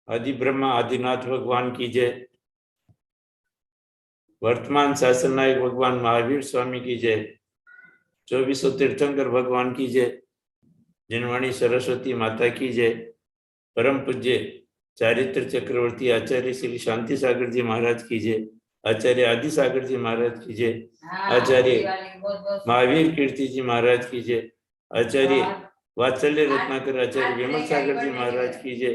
आदि ब्रह्मा आदिनाथ भगवान की जय। वर्तमान शासन नायक भगवान महावीर स्वामी की जय। 2400 तीर्थंकर भगवान की जय। जिनवाणी सरस्वती माता की जय। परम पूज्य चारित्र चक्रवर्ती आचार्य श्री शांति सागर जी महाराज की जय। आचार्य आदि सागर जी महाराज की जय। आचार्य महावीर कीर्ति जी महाराज की जय। आचार्य वात्सल्य रत्नाकर आचार्य विमल सागर जी महाराज की जय।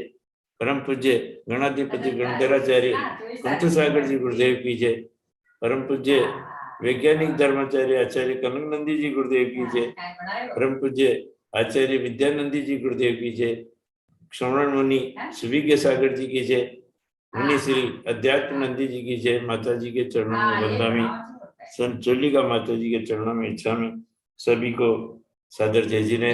परम पूज्य गणाधिपति गणधराचार्य कुंत सागर जी गुरुदेव की जय। परम पूज्य वैज्ञानिक धर्माचार्य आचार्य कनक नंदी जी गुरुदेव की जय। परम पूज्य आचार्य विद्यानंदी जी गुरुदेव की जय। श्रवण मुनि सुविज्ञ सागर जी की जय। मुनि श्री अध्यात्म नंदी जी की जय। माता जी के चरणों में वंदामी। संत चोलिका माता जी के चरणों में इच्छा में सभी को सादर जय जिने।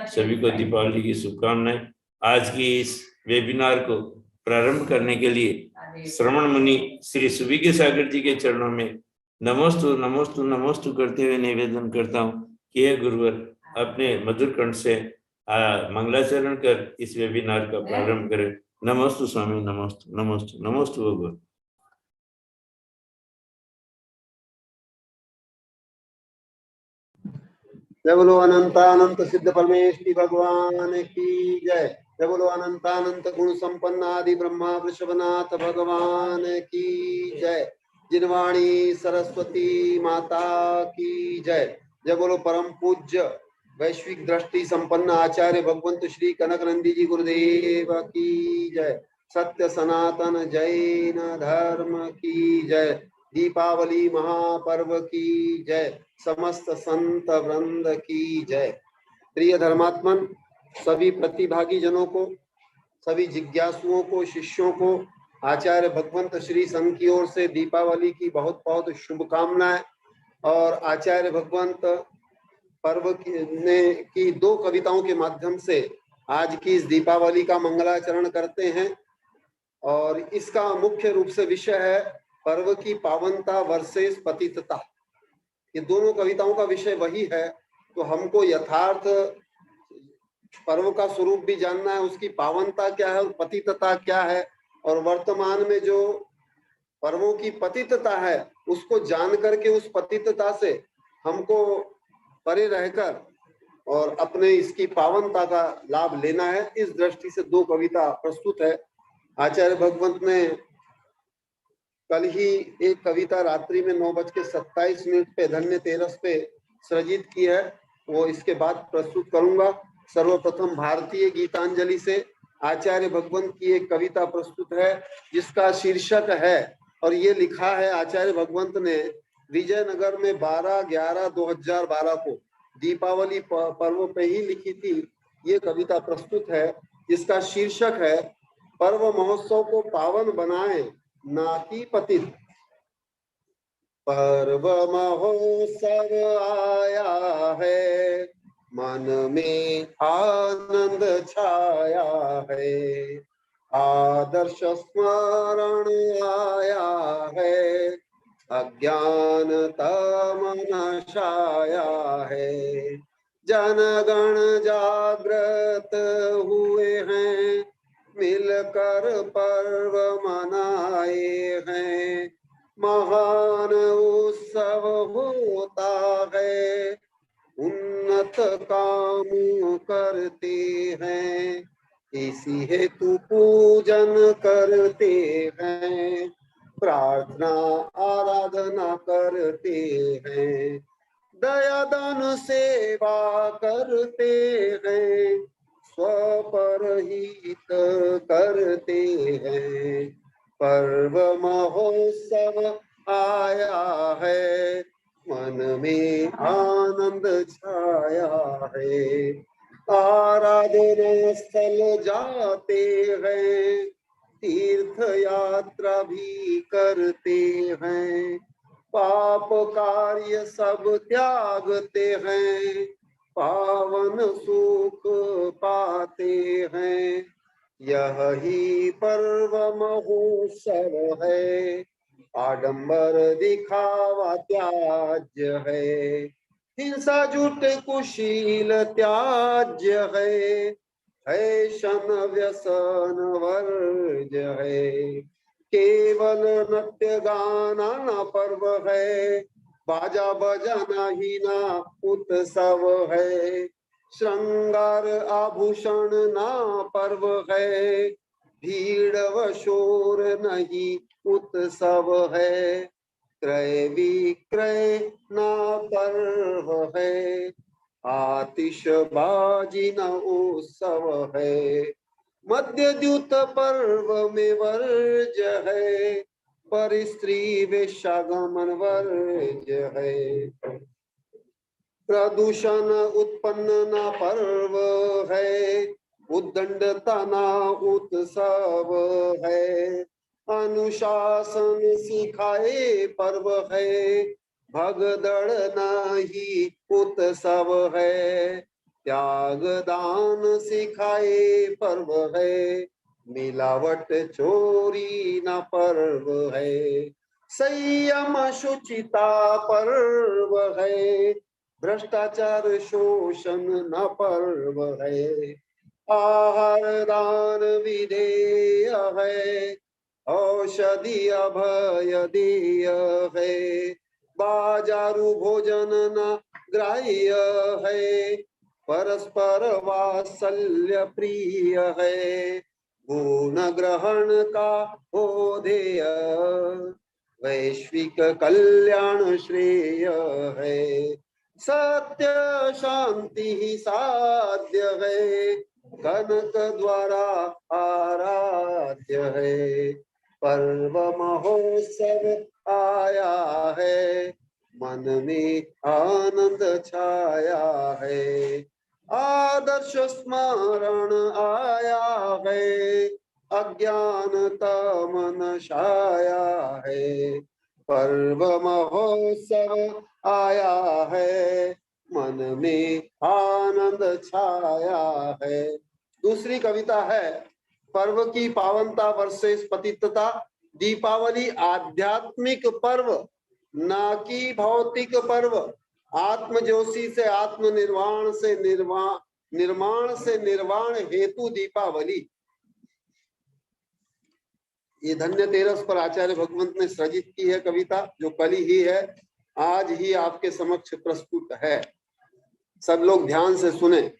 सभी को दीपावली की शुभकामनाएं। आज की इस वेबिनार को प्रारंभ करने के लिए श्रवण मुनि श्री सुविज्ञ सागर जी के चरणों में नमोस्तु नमोस्तु नमोस्तु करते हुए निवेदन करता हूँ कि हे गुरुवर अपने मधुर कंठ से मंगलाचरण कर इस वेबिनार का प्रारंभ करें। नमोस्तु स्वामी, नमोस्तु नमोस्तु नमोस्तु भगवान। जय बोलो अनंतानंत सिद्ध परमेश्वरी भगवान की जय। जय बोलो अनंतानंत गुण संपन्न आदि ब्रह्मा वृषभनाथ भगवान की जय। जिनवाणी सरस्वती माता की जय। जय बोलो परम पूज्य वैश्विक दृष्टि संपन्न आचार्य भगवंत श्री कनक नंदी जी गुरुदेव की जय। सत्य सनातन जैन धर्म की जय। दीपावली महापर्व की जय। समस्त संत वृंद की जय। प्रिय धर्मात्मन, सभी प्रतिभागी जनों को, सभी जिज्ञासुओं को, शिष्यों को आचार्य भगवंत श्री संघ की ओर से दीपावली की बहुत बहुत शुभकामनाएं। और आचार्य भगवंत पर्व की दो कविताओं के माध्यम से आज की इस दीपावली का मंगलाचरण करते हैं। और इसका मुख्य रूप से विषय है पर्व की पावनता वर्सेस पतितता। ये दोनों कविताओं का विषय वही है। तो हमको यथार्थ पर्व का स्वरूप भी जानना है, उसकी पावनता क्या है और पतितता क्या है, और वर्तमान में जो पर्वों की पतितता है उसको जान करके उस पतितता से हमको परे रहकर और अपने इसकी पावनता का लाभ लेना है। इस दृष्टि से दो कविता प्रस्तुत है। आचार्य भगवंत ने कल ही एक कविता रात्रि में 9:27 पे धन्य तेरस पे सृजित की है, वो इसके बाद प्रस्तुत करूंगा। सर्वप्रथम भारतीय गीतांजलि से आचार्य भगवंत की एक कविता प्रस्तुत है जिसका शीर्षक है, और ये लिखा है आचार्य भगवंत ने विजयनगर में 12/11/2012 को दीपावली पर्व पे ही लिखी थी। ये कविता प्रस्तुत है जिसका शीर्षक है पर्व महोत्सव को पावन बनाए ना कि पतित। पर्व महोत्सव आया है, मन में आनंद छाया है, आदर्श स्मरण आया है, अज्ञानता मन छाया है, जनगण जागृत हुए हैं, मिलकर पर्व मनाए हैं, महान उत्सव होता है, उन्नत काम करते हैं, इसी हेतु पूजन करते हैं, प्रार्थना आराधना करते हैं, दया दान सेवा करते हैं, स्वपरहित करते हैं। पर्व महोत्सव आया है, मन में आनंद छाया है, आराधना स्थल जाते हैं, तीर्थ यात्रा भी करते हैं, पाप कार्य सब त्यागते हैं, पावन सुख पाते हैं, यही पर्व महोत्सव है, आडंबर दिखावा त्याज्य है, हिंसा झूठ कुशील त्याज्य है, है शन व्यसन वर्ज है, केवल नृत्य गाना न पर्व है, बाजा बजाना ही ना उत्सव है, श्रृंगार आभूषण ना पर्व है, भीड़ व शोर नहीं उत्सव है, क्रय विक्रय ना पर्व है, आतिशबाजी न उत्सव है, मध्य द्युत पर्व में वर्ज है, पर स्त्री वेश्यागमन वर्ज है, प्रदूषण उत्पन्न न पर्व है, उद्दंडता न उत्सव है, अनुशासन सिखाए पर्व है, भगदड़ नहीं उत्सव है, त्याग दान सिखाए पर्व है, मिलावट चोरी न पर्व है, संयम शुचिता पर्व है, भ्रष्टाचार शोषण न पर्व है, आहार दान विधेय है, औषधि अभय देय है, बाजारू भोजन न ग्राह्य है, परस्पर वात्सल्य प्रिय है, गुण ग्रहण का हो ध्येय, वैश्विक कल्याण श्रेय है, सत्य शांति ही साध्य है, कनक द्वारा आराध्य है, पर्व महोत्सव आया है, मन में आनंद छाया है, आदर्श स्मरण आया है, अज्ञानता मन छाया है, पर्व महोत्सव आया है, मन में आनंद छाया है। दूसरी कविता है, पर्व की पावनता वर्षेस पतितता, दीपावली आध्यात्मिक पर्व ना कि भौतिक पर्व, आत्मजोशी से आत्मनिर्वाण से निर्माण से निर्वाण हेतु दीपावली। ये धन्यतेरस पर आचार्य भगवंत ने सृजित की है कविता, जो कल ही है, आज ही आपके समक्ष प्रस्तुत है। सब लोग ध्यान से सुने।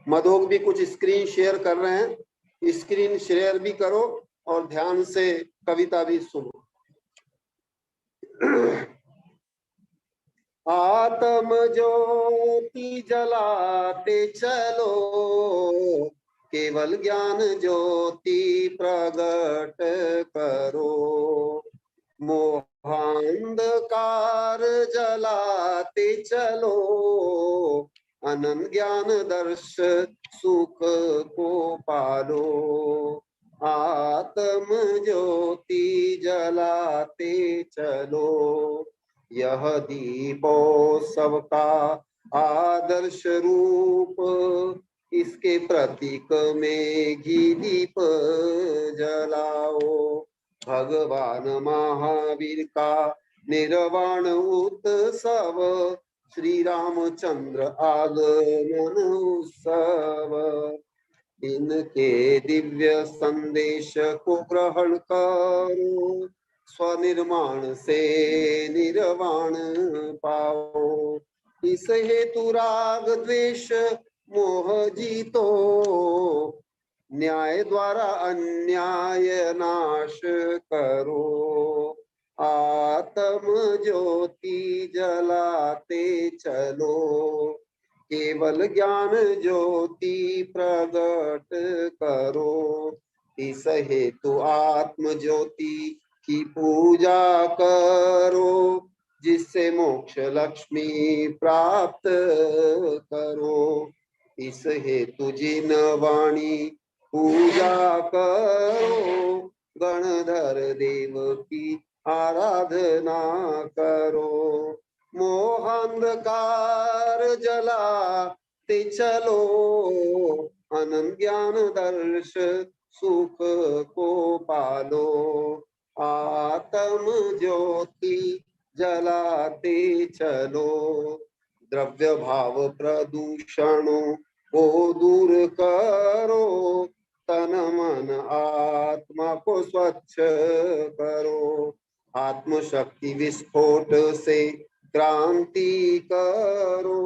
मधोक भी कुछ स्क्रीन शेयर कर रहे हैं, स्क्रीन शेयर भी करो और ध्यान से कविता भी सुनो। आत्म ज्योति जलाते चलो, केवल ज्ञान ज्योति प्रगट करो, मोहांधकार जलाते चलो, अनंत ज्ञान दर्श सुख को पालो, आत्म ज्योति जलाते चलो, यह दीपोत्सव का आदर्श रूप, इसके प्रतीक में घी दीप जलाओ, भगवान महावीर का निर्वाण उत्सव, श्री रामचंद्र आगमन उत्सव, इनके दिव्य संदेश को ग्रहण करो, स्वनिर्माण से निर्वाण पाओ, इस हेतु राग द्वेष मोह जीतो, न्याय द्वारा अन्याय नाश करो, आत्म ज्योति जलाते चलो, केवल ज्ञान ज्योति प्रगट करो, इस हेतु आत्म ज्योति की पूजा करो, जिससे मोक्ष लक्ष्मी प्राप्त करो, इस हेतु जिन वाणी पूजा करो, गणधर देव की आराधना करो, मोहांधकार जलाते चलो, अनंत ज्ञान दर्श सुख को पालो, आत्म ज्योति जलाते चलो, द्रव्य भाव प्रदूषणों वो दूर करो, तन मन आत्मा को स्वच्छ करो, आत्मशक्ति विस्फोट से क्रांति करो,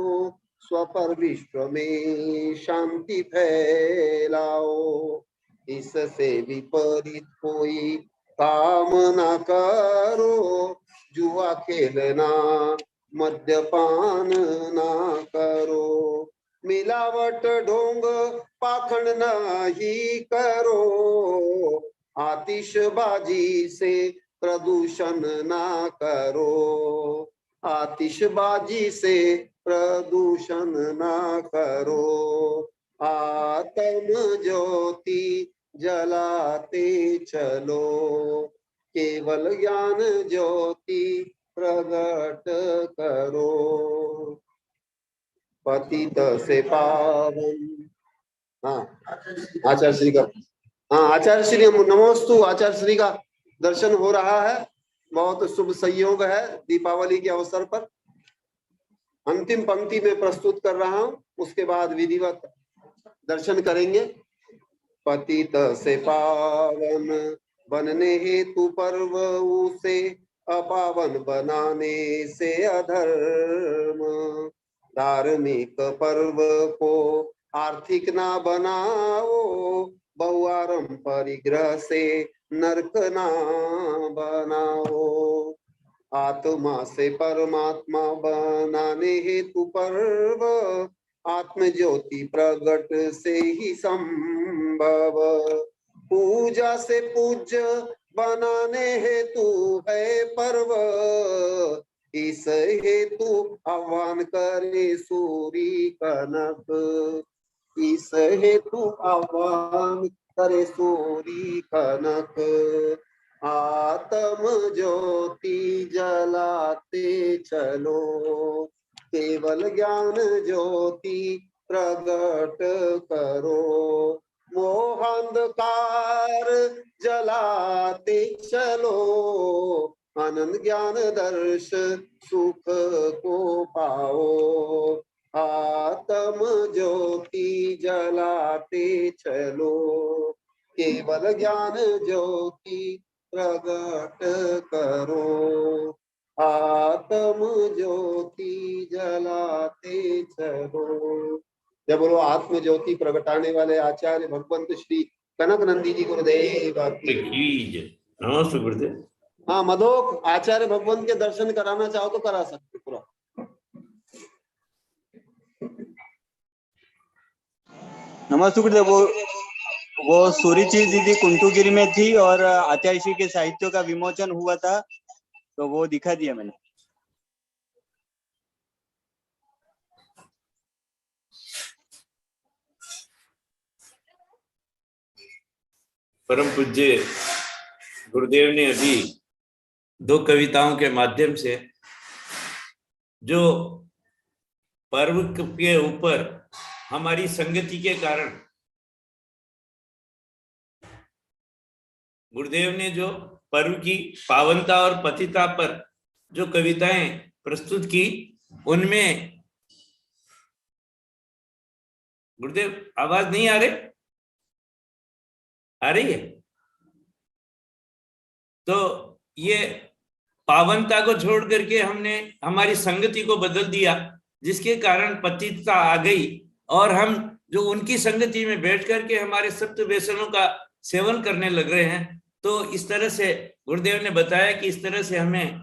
स्वपर विश्व में शांति फैलाओ, इससे विपरीत कोई काम न करो, जुआ खेलना मद्यपान ना करो, मिलावट ढोंग पाखंड नहीं करो, आतिशबाजी से प्रदूषण ना करो, आतिशबाजी से प्रदूषण ना करो, आत्म ज्योति जलाते चलो, केवल ज्ञान ज्योति प्रगट करो, पतित से पावन। हाँ आचार्य श्री का, हाँ आचार्य श्री नमोस्तु, आचार्य श्री का दर्शन हो रहा है, बहुत शुभ संयोग है दीपावली के अवसर पर। अंतिम पंक्ति में प्रस्तुत कर रहा हूं, उसके बाद विधिवत दर्शन करेंगे। पतित से पावन बनने हेतु पर्व उसे अपावन बनाने से अधर्म, धार्मिक पर्व को आर्थिक ना बनाओ, बहुआरम परिग्रह से नरक ना बनाओ, आत्मा से परमात्मा बनाने हेतु पर्व आत्म ज्योति प्रगट से ही संभव, पूजा से पूज्य बनाने हेतु है पर्व, इस हेतु आह्वान करे सूरी कनक, इस हेतु आह्वान करे सूरी कनक, आत्म ज्योति जलाते चलो, केवल ज्ञान ज्योति प्रगट करो, मोहांधकार जलाते चलो, आनंद ज्ञान दर्श सुख को पाओ, आत्म ज्योति जलाते चलो, केवल ज्ञान ज्योति प्रगट करो, आत्म ज्योति जलाते चलो। जब बोलो आत्म ज्योति प्रगटाने वाले आचार्य भगवंत श्री कनक नंदी जी गुरुदेव की। नमस्ते गुरुदेव। हाँ मधोक, आचार्य भगवंत के दर्शन कराना चाहो तो करा सकते पूरा। नमस्ते गुरुदेव। वो सूरीची दीदी कुंटूगिरी में थी और आचार्य के साहित्यों का विमोचन हुआ था, तो वो दिखा दिया मैंने। परम पूज्य गुरुदेव ने अभी 2 कविताओं के माध्यम से जो पर्व के ऊपर हमारी संगति के कारण गुरुदेव ने जो पर्व की पावनता और पतिता पर जो कविताएं प्रस्तुत की, उनमें गुरुदेव आवाज नहीं आ रही है? तो ये पावनता को छोड़ करके हमने हमारी संगति को बदल दिया, जिसके कारण पतितता आ गई और हम जो उनकी संगति में बैठ करके हमारे सप्त व्यसनों का सेवन करने लग रहे हैं। तो इस तरह से गुरुदेव ने बताया कि इस तरह से हमें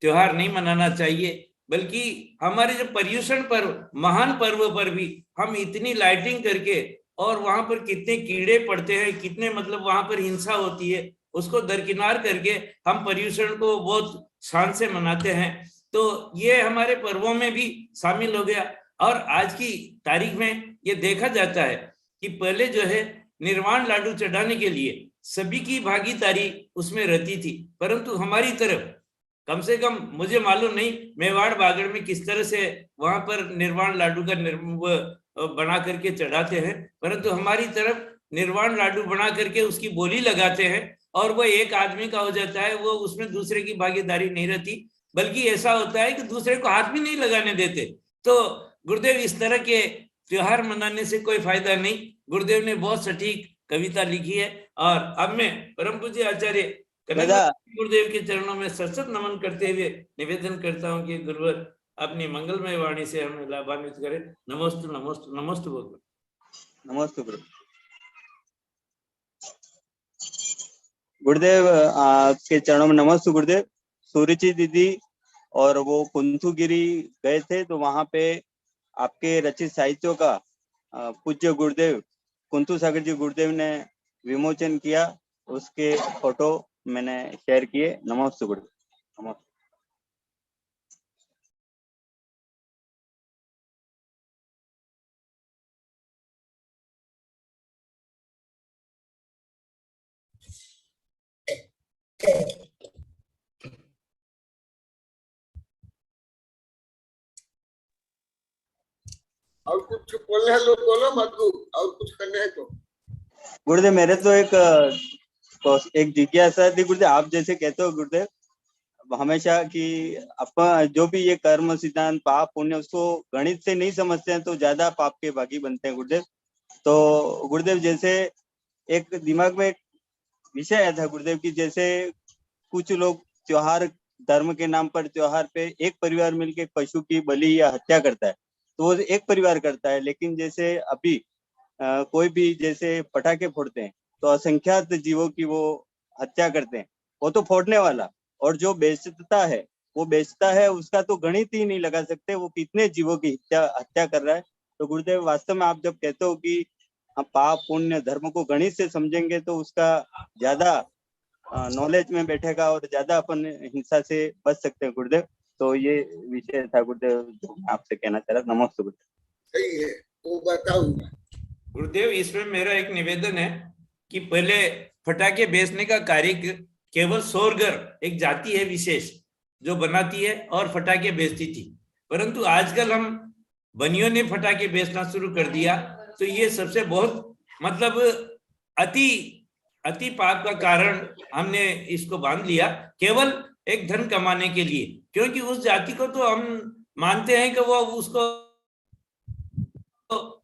त्योहार नहीं मनाना चाहिए, बल्कि हमारे जो पर्यूषण पर्व, महान पर्व पर भी हम इतनी लाइटिंग करके, और वहां पर कितने कीड़े पड़ते हैं, कितने मतलब वहां पर हिंसा होती है, उसको दरकिनार करके हम पर्यूषण को बहुत शान से मनाते हैं। तो ये हमारे पर्वों में भी शामिल हो गया। और आज की तारीख में ये देखा जाता है कि पहले जो है निर्वाण लाडू चढ़ाने के लिए सभी की भागीदारी उसमें रहती थी, परंतु हमारी तरफ कम से कम मुझे मालूम नहीं मेवाड़ बागड़ में किस तरह से वहां पर निर्वाण लाडू का बना करके चढ़ाते हैं, परंतु हमारी तरफ निर्वाण लाडू बना करके उसकी बोली लगाते हैं और वो एक आदमी का हो जाता है, वो उसमें दूसरे की भागीदारी नहीं रहती, बल्कि ऐसा होता है कि दूसरे को हाथ भी नहीं लगाने देते। तो गुरुदेव इस तरह के त्योहार मनाने से कोई फायदा नहीं। गुरुदेव ने बहुत सटीक कविता लिखी है। और अब मैं परम पूज्य आचार्य कनक गुरुदेव के चरणों में सशक्त नमन करते हुए निवेदन करता हूँ कि गुरुवर अपनी मंगलमय वाणी से हमें लाभान्वित करें। नमोस्तु नमोस्तु नमोस्तु गुरुदेव। नमस्ते गुरुदेव, आपके चरणों में नमस्ते गुरुदेव। सूर्यची दीदी और वो कुंथुगिरी गए थे, तो वहां पे आपके रचित साहित्यों का पूज्य गुरुदेव कुंथु सागर जी गुरुदेव ने विमोचन किया। उसके फोटो मैंने शेयर किए। नमस्ते गुरुदेव। नमस्ते। और कुछ बोलना है तो बोलो, मत और कुछ करना है तो। गुरुदेव मेरे तो एक जिज्ञासा थी गुरुदेव, आप जैसे कहते हो गुरुदेव हमेशा कि अपन जो भी ये कर्म सिद्धांत पाप पुण्य उसको गणित से नहीं समझते हैं तो ज्यादा पाप के भागी बनते हैं गुरुदेव। तो गुरुदेव जैसे एक दिमाग में एक विषय आया था गुरुदेव की, जैसे कुछ लोग त्योहार धर्म के नाम पर त्योहार पे एक परिवार मिलकर पशु की बलि या हत्या करता है, तो वो एक परिवार करता है। लेकिन जैसे अभी कोई भी जैसे पटाखे फोड़ते हैं तो असंख्यात जीवों की वो हत्या करते हैं, वो तो फोड़ने वाला, और जो बेचता है उसका तो गणित ही नहीं लगा सकते वो कितने जीवों की हत्या कर रहा है। तो गुरुदेव वास्तव में आप जब कहते हो कि हम पाप पुण्य धर्म को गणित से समझेंगे तो उसका ज्यादा नॉलेज में बैठेगा और ज्यादा अपन हिंसा से बच सकते हैं गुरुदेव। तो ये विषय था गुरुदेव जो मैं आपसे कहना चाह रहा। नमस्ते गुरुदेव। सही है, वो बताऊंगा गुरुदेव। इसमें मेरा एक निवेदन है कि पहले फटाके बेचने का कार्य केवल सोरगर एक जाति है विशेष जो बनाती है और फटाके बेचती थी, परंतु आजकल हम बनियों ने फटाके बेचना शुरू कर दिया। तो ये सबसे बहुत मतलब अति पाप का कारण हमने इसको बांध लिया केवल एक धन कमाने के लिए, क्योंकि उस जाति को तो हम मानते हैं कि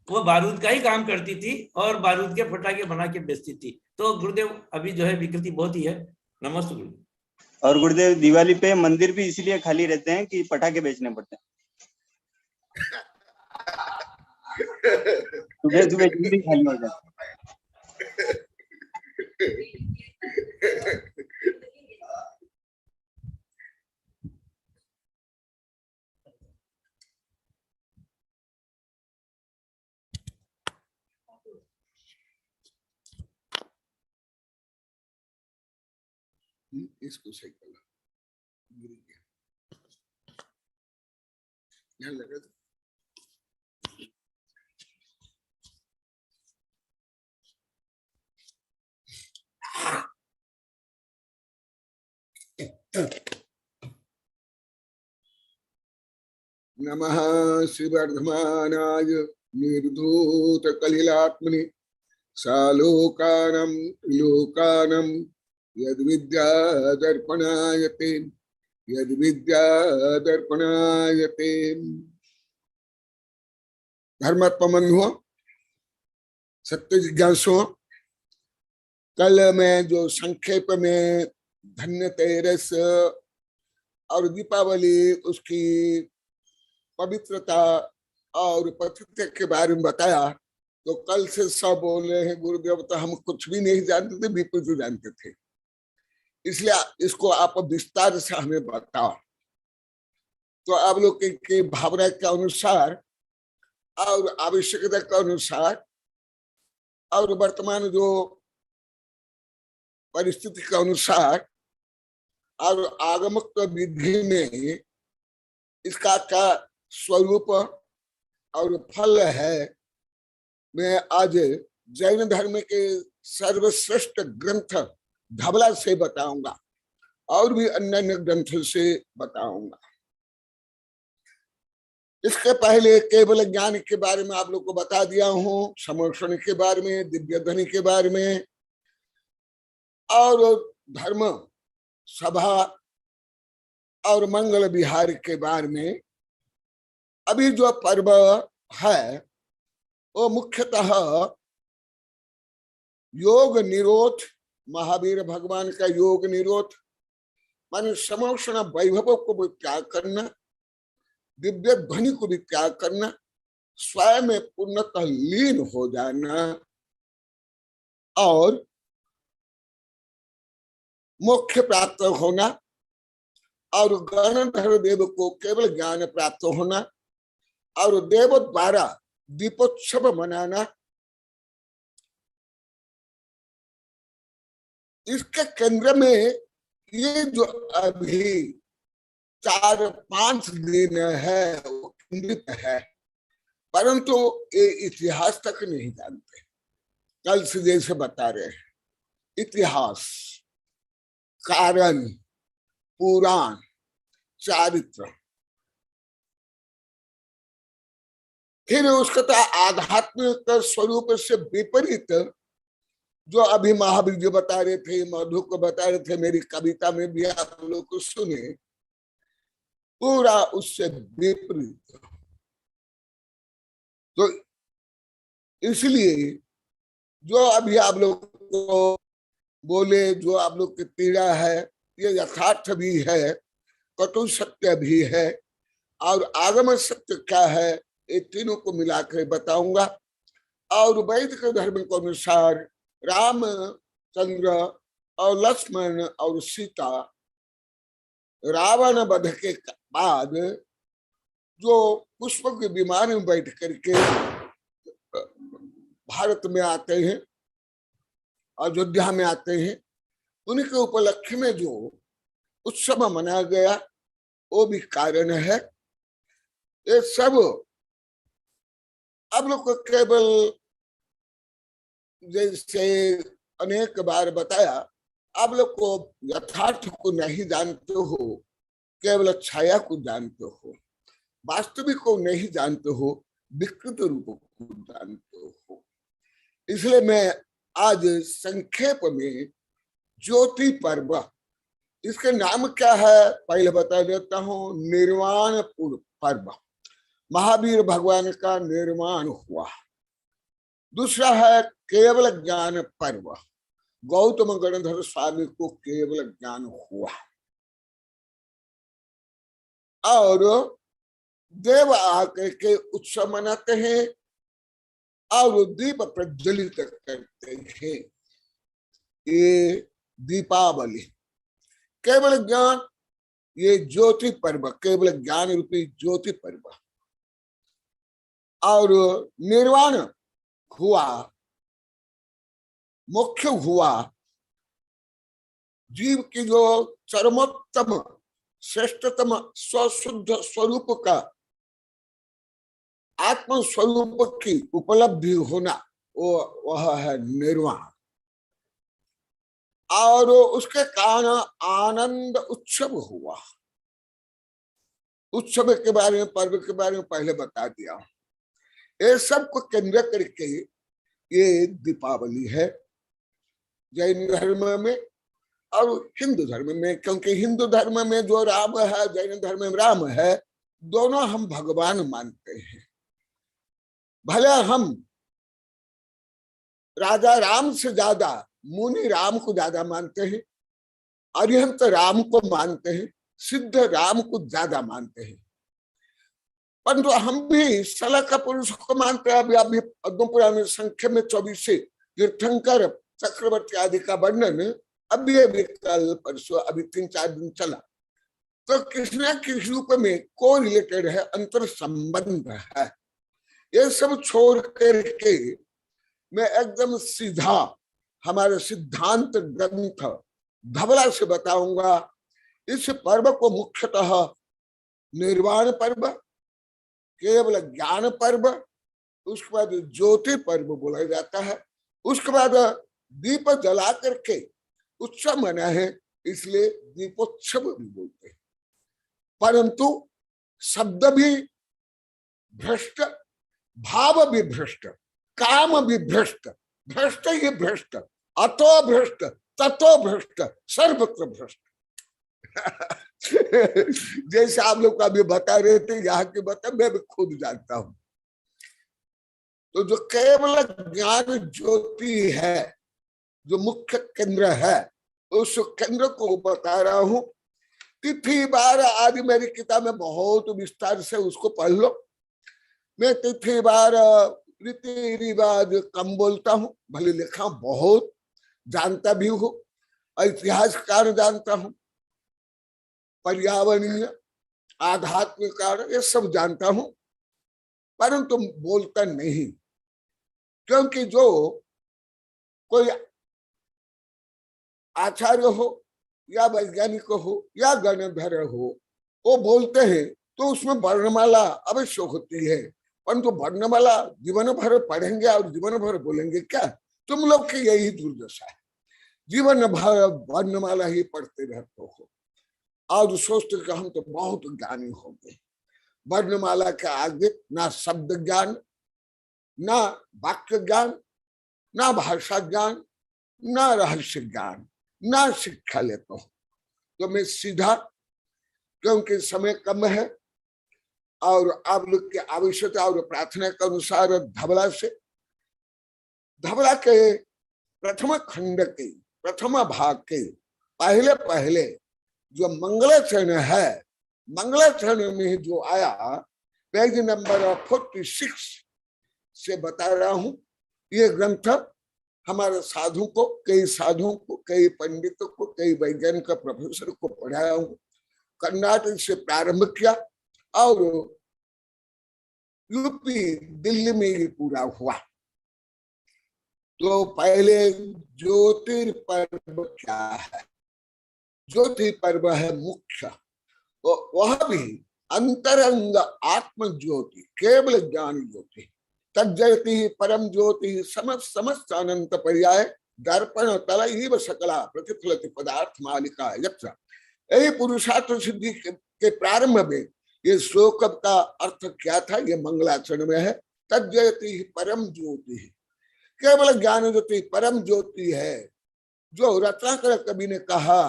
वो बारूद का ही काम करती थी और बारूद के फटाके बना के बेचती थी। तो गुरुदेव अभी जो है विकृति बहुत ही है। नमस्ते गुरुदेव। और गुरुदेव दिवाली पे मंदिर भी इसलिए खाली रहते हैं कि पटाखे बेचने पड़ते हैं। सुबह सुबह जल्दी खाली हो जाता है। इसको सही करना यहाँ लगा था। नमः श्रीवर्धमानाय निर्धूत कलिलात्मनि सालोकानं त्रिलोकानं यद्विद्यादर्पणायते धर्मात्मबंधुओं, सत्य जिज्ञासुओं, कल मैं जो संक्षेप में धन्यतेरस और दीपावली उसकी पवित्रता और पवित्रता के बारे में बताया, तो कल से सब बोल रहे हैं गुरुदेव तो हम कुछ भी नहीं जानते थे, विपरीत जानते थे, इसलिए इसको आप विस्तार से हमें बताओ। तो आप लोग के भावना के अनुसार और आवश्यकता के अनुसार और वर्तमान जो परिस्थिति के अनुसार और आगमक विधि में इसका क्या स्वरूप और फल है, मैं आज जैन धर्म के सर्वश्रेष्ठ ग्रंथ धबला से बताऊंगा और भी अन्य ग्रंथों से बताऊंगा। इसके पहले केवल ज्ञान के बारे में आप लोग को बता दिया हूं, समर्षण के बारे में, दिव्य ध्वनि के बारे में और धर्म सभा और मंगल विहार के बारे में। अभी जो पर्व है वो मुख्यतः योग निरोध, महावीर भगवान का योग निरोध माने समोषण वैभव को भी त्याग करना, दिव्य ध्वनि को भी त्याग करना, स्वयं में पूर्णतः लीन हो जाना और मोक्ष प्राप्त होना और गणधर देव को केवल ज्ञान प्राप्त होना और देव द्वारा दीपोत्सव मनाना। इसके केंद्र में ये जो अभी 4-5 दिन है वो केंद्रित है, परंतु ये इतिहास तक नहीं जानते। कल से जैसे बता रहे हैं, इतिहास, कारण, पुराण, चारित्र, फिर उसका आध्यात्मिक स्वरूप से विपरीत जो अभी महावीर जी बता रहे थे, मधु को बता रहे थे, मेरी कविता में भी आप लोग को सुने, पूरा उससे विपरीत। तो इसलिए जो अभी आप लोग को बोले, जो आप लोग की पीड़ा है, ये यथार्थ भी है, कटु सत्य भी है और आगम सत्य क्या है, ये तीनों को मिलाकर बताऊंगा। और वैदिक धर्म के अनुसार राम चंद्र और लक्ष्मण और सीता रावण वध के बाद जो पुष्प के विमान में बैठ करके भारत में आते हैं, अयोध्या में आते हैं, उनके उपलक्ष्य में जो उत्सव मनाया गया वो भी कारण है। ये सब अब लोग को केवल जैसे अनेक बार बताया, आप लोग को यथार्थ को नहीं जानते हो, केवल छाया को जानते हो, वास्तविक को नहीं जानते हो, विकृत रूप को जानते हो। इसलिए मैं आज संक्षेप में ज्योति पर्व, इसके नाम क्या है पहले बता देता हूं। निर्वाण पर्व, महावीर भगवान का निर्माण हुआ। दूसरा है केवल ज्ञान पर्व, गौतम गणधर स्वामी को केवल ज्ञान हुआ। और देव आकर के उत्सव मनाते हैं और दीप प्रज्वलित करते हैं, ये दीपावली। केवल ज्ञान, ये ज्योति पर्व, केवल ज्ञान रूपी ज्योति पर्व। और निर्वाण हुआ, मोक्ष हुआ, जीव की जो चरमोत्तम श्रेष्ठतम स्वशुद्ध स्वरूप का आत्म स्वरूप की उपलब्धि होना, वो वह है निर्वाण। और उसके कारण आनंद उत्सव हुआ। उत्सव के बारे में, पर्व के बारे में पहले बता दिया। ये सब को केंद्र करके ये दीपावली है जैन धर्म में और हिंदू धर्म में। क्योंकि हिंदू धर्म में जो राम है, जैन धर्म में राम है, दोनों हम भगवान मानते हैं। भले हम राजा राम से ज्यादा मुनि राम को ज्यादा मानते हैं, अरिहंत राम को मानते हैं, सिद्ध राम को ज्यादा मानते हैं, परंतु हम भी सलह पुरुष को मानते हैं। अभी पद्म पुराण में संख्या में 24 तीर्थंकर चक्रवर्ती आदि का वर्णन अभी कल परसों अभी 3-4 दिन चला। तो किसी न किसी रूप में को रिलेटेड है, अंतर संबंध है। ये सब छोड़ करके मैं एकदम सीधा हमारे सिद्धांत ग्रंथ धवला से बताऊंगा। इस पर्व को मुख्यतः निर्वाण पर्व, केवल ज्ञान पर्व, उसके बाद ज्योति पर्व बोला जाता है। उसके बाद दीप जला करके उत्सव मना है, इसलिए दीपोत्सव भी बोलते हैं। परंतु शब्द भी भ्रष्ट, भाव भी भ्रष्ट, काम भी भ्रष्ट, भ्रष्ट ही भ्रष्ट, अतो भ्रष्ट, ततो भ्रष्ट, सर्वत्र भ्रष्ट। जैसे आप लोग अभी बता रहे थे, यहाँ की बता मैं भी खुद जानता हूं। तो जो केवल ज्ञान ज्योति है, जो मुख्य केंद्र है, उस केंद्र को बता रहा हूं। तिथि बार आदि मेरी किताब में बहुत विस्तार से उसको पढ़ लो। मैं तिथि बार रीति रिवाज कम बोलता हूँ, भले लिखा बहुत, जानता भी हूँ, इतिहासकार जानता हूँ, पर्यावरणीय आध्यात्मिक कारण ये सब जानता हूं, परंतु बोलता नहीं। क्योंकि जो कोई आचार्य हो या वैज्ञानिक हो या गणधर हो, वो बोलते हैं तो उसमें वर्णमाला अवश्य होती है, परंतु वर्णमाला जीवन भर पढ़ेंगे और जीवन भर बोलेंगे क्या? तुम लोग की यही दुर्दशा है, जीवन भर वर्णमाला ही पढ़ते रहते हो और सोचते कि हम तो बहुत ज्ञानी हो गए। वर्णमाला के आगे ना शब्द ज्ञान, ना वाक्य ज्ञान, ना भाषा ज्ञान, ना रहस्य ज्ञान, ना शिक्षा लेता हूं। तो मैं सीधा, क्योंकि समय कम है और आप लोग की आवश्यकता और प्रार्थना के अनुसार धबला के प्रथम खंड के प्रथम भाग के पहले जो मंगलाचरण है, मंगलाचरण में जो आया पेज नंबर 46 से बता रहा हूं। ये ग्रंथ हमारे साधु को, कई साधुओं को, कई पंडितों को, कई वैज्ञानिक प्रोफेसर को पढ़ाया हूं। कर्नाटक से प्रारंभ किया और यूपी दिल्ली में ये पूरा हुआ। तो पहले ज्योतिर्पर्व क्या है? ज्योति पर्व है मुख्य, तो वह भी अंतरंग आत्म ज्योति, केवल ज्ञान ज्योति। तज्जयति परम ज्योति समस्त अनंत पर्याय दर्पण तल इव सकला प्रतिफलति पदार्थ मालिका यत्र। यही पुरुषार्थ सिद्धि के प्रारंभ में ये श्लोक का अर्थ क्या था, ये मंगलाचरण में है। तज्जयति परम ज्योति, केवल ज्ञान ज्योति परम ज्योति है। जो रत्नाकर कवि ने कहा,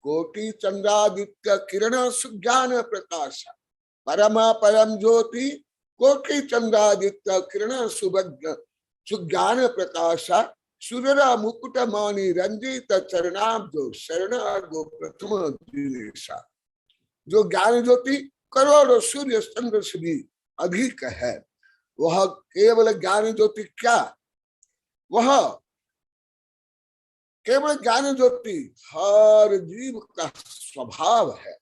कोटि चंद्रादित्य किरण सुज्ञान प्रकाश, परमा परम ज्योति कोटि चंद्रादित्य किरण सुज्ञान प्रकाश, सूर्यरा मुकुट मानी रंजित चरणाब्दो शरणागो प्रथम दिनेशा। जो ज्ञान ज्योति करोड़ों सूर्य चंद्र से भी अधिक है, वह केवल ज्ञान ज्योति क्या? वह केवल ज्ञान ज्योति हर जीव का स्वभाव है।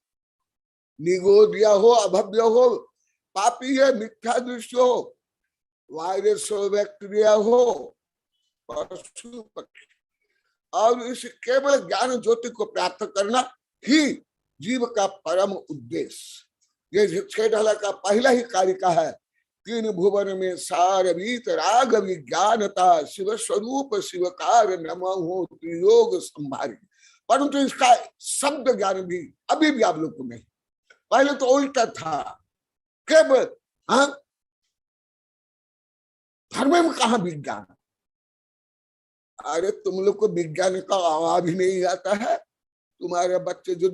निगोदिया हो, अभव्य हो, पापी है, मिथ्या दृश्य हो, वायरस हो, बैक्टीरिया हो, पशु पक्षी, और इस केवल ज्ञान ज्योति को प्राप्त करना ही जीव का परम उद्देश्य। ये 6 ढाला का पहला ही कारिका है। 3 भुवन में सारवीत राग विज्ञानता, शिव स्वरूप शिवकार नमो त्रियोग संभारी। परंतु इसका शब्द ज्ञान भी अभी भी आप लोग को नहीं। पहले तो उल्टा था, केवल धर्म में कहा विज्ञान? अरे तुम लोग को विज्ञान का आवाज ही नहीं आता है। तुम्हारे बच्चे जो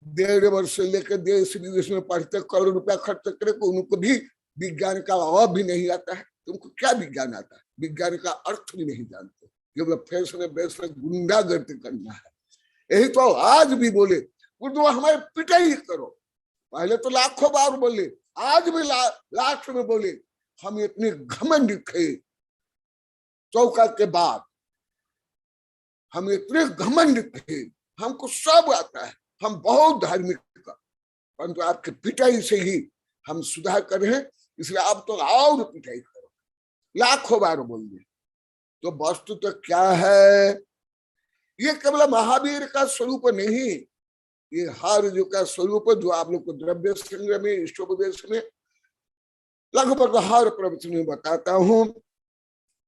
1.5 वर्ष से लेकर देश विदेश में पढ़ते, करोड़ रुपया खर्च करे, उनको भी विज्ञान का अभाव भी नहीं आता है। तुमको क्या विज्ञान आता है? विज्ञान का अर्थ भी नहीं जानते, केवल फैसले बेस में गुंडागर्दी करना है। यही तो आज भी बोले, उर्दू हमारे पिटाई करो। पहले तो लाखों बार बोले, आज भी लास्ट में बोले, हम इतने घमंड थे चौका के बाद, हम इतने घमंड थे, हमको सब आता है, हम बहुत धार्मिक, परंतु आपके पिटाई से ही हम सुधार कर रहे हैं। इसलिए आप तो और पिटाई करो, लाखों बार बोलिए। तो वस्तु तो क्या है? ये केवल महावीर का स्वरूप नहीं, ये हर जो का स्वरूप, जो आप लोग को द्रव्य संग्रह में, इष्टोपदेश में, लगभग हर प्रवचन में बताता हूं।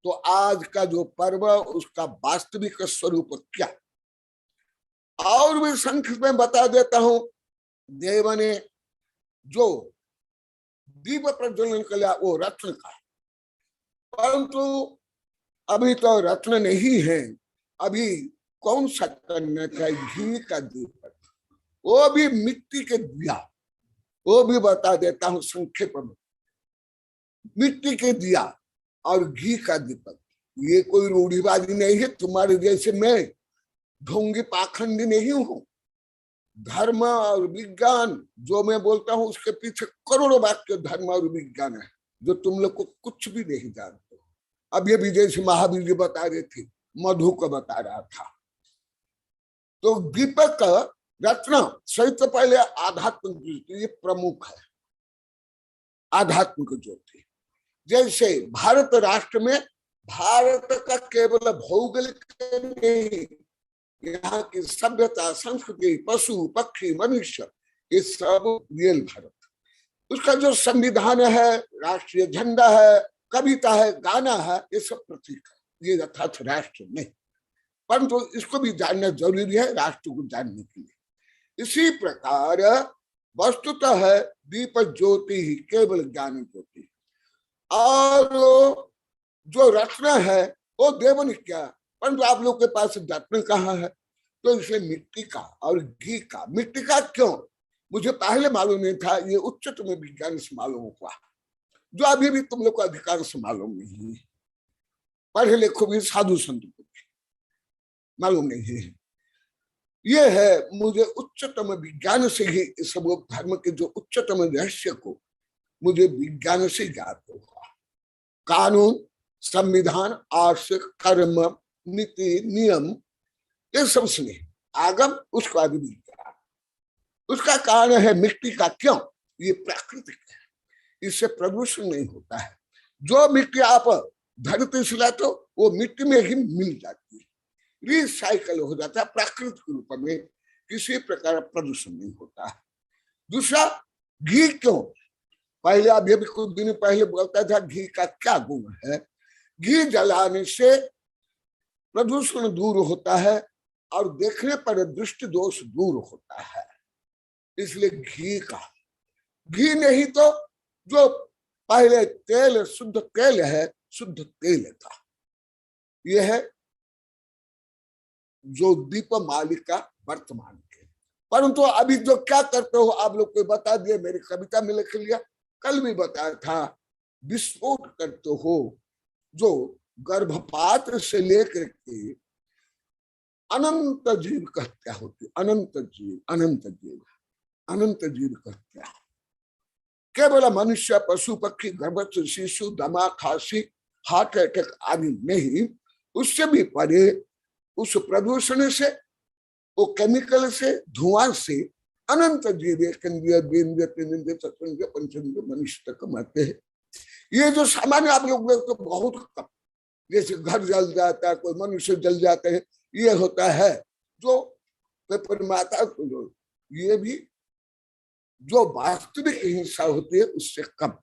तो आज का जो पर्व, उसका वास्तविक स्वरूप क्या, और भी संक्षिप्त में बता देता हूं। देव ने जो दीप प्रज्वलन कर लिया वो रत्न का, परंतु अभी तो रत्न नहीं है। अभी कौन सा करना चाहिए? घी का दीप, वो भी मिट्टी के दिया, वो भी बता देता हूं संक्षेप में। मिट्टी के दिया और घी का दीपक, ये कोई रूढ़िवादी नहीं है। तुम्हारे जैसे मैं ढोंगी पाखंडी नहीं हूं। धर्म और विज्ञान जो मैं बोलता हूं उसके पीछे करोड़ों वाक्य धर्म और विज्ञान है, जो तुम लोग को कुछ भी नहीं जानते। अब ये भी जैसे महावीर जी बता रहे थे, मधु को बता रहा था। तो दीपक रचना सही तो पहले आध्यात्मिक ज्योति, ये प्रमुख है आध्यात्मिक ज्योति। जैसे भारत राष्ट्र में भारत का केवल भौगोलिक नहीं, यहाँ की सभ्यता, संस्कृति, पशु पक्षी मनुष्य, ये सब रियल भारत। उसका जो संविधान है, राष्ट्रीय झंडा है, कविता है, गाना है, ये सब प्रतीक है। ये यथार्थ राष्ट्र नहीं, परंतु तो इसको भी जानना जरूरी है राष्ट्र को जानने के लिए। इसी प्रकार वस्तुतः है दीप ज्योति ही केवल ज्ञान ज्योति, और जो रत्न है वो देव ने किया, परंतु आप लोग के पास रत्न कहाँ है? तो इसलिए मिट्टी का और घी का। मिट्टी का क्यों? मुझे पहले मालूम नहीं था, ये उच्चतम विज्ञान से मालूम हुआ, जो अभी भी तुम लोग को अधिकार से मालूम नहीं है। पढ़े लिखो भी साधु संत को मालूम नहीं है। ये है मुझे उच्चतम विज्ञान से ही सब धर्म के जो उच्चतम रहस्य को मुझे विज्ञान से ज्ञात हुआ। कानून, संविधान, आर्ष, कर्म, नीति, नियम, ये सब सुने आगम, उसको आगे विज्ञान। उसका कारण है मिट्टी का। क्यों? ये प्राकृतिक है, इससे प्रदूषण नहीं होता है। जो मिट्टी आप धरती से लाते हो वो मिट्टी में ही मिल जाती है, रिसाइकल हो जाता है प्राकृतिक रूप में, किसी प्रकार प्रदूषण नहीं होता है। दूसरा, घी क्यों? पहले अभी भी कुछ दिन पहले बोलता था घी का क्या गुण है। घी जलाने से प्रदूषण दूर होता है और देखने पर दृष्टि दोष दूर होता है, इसलिए घी का। घी नहीं तो जो पहले तेल, शुद्ध तेल है, शुद्ध तेल था। यह है जो दीपमालिका वर्तमान के। परंतु अभी जो क्या करते हो आप लोग को बता दिए, मेरी कविता में लिख लिया, कल भी बताया था, विस्फोट करते हो। जो गर्भपात से लेकर के अनंत जीव का हत्या होती, अनंत जीव, अनंत जीव, अनंत जीव का हत्या। केवल मनुष्य, पशु पक्षी, गर्भस्थ शिशु, दमा, खांसी, हार्ट अटैक आदि नहीं, उससे भी परे उस प्रदूषण से, वो केमिकल से, धुआं से अनंत जीव मनुष्य तक मरते हैं। ये जो सामान्य आप लोग तो बहुत कम, जैसे घर जल जाता है, कोई मनुष्य जल जाते हैं, ये होता है जो परमात्मा को, ये भी जो वास्तविक हिंसा होती है उससे कम।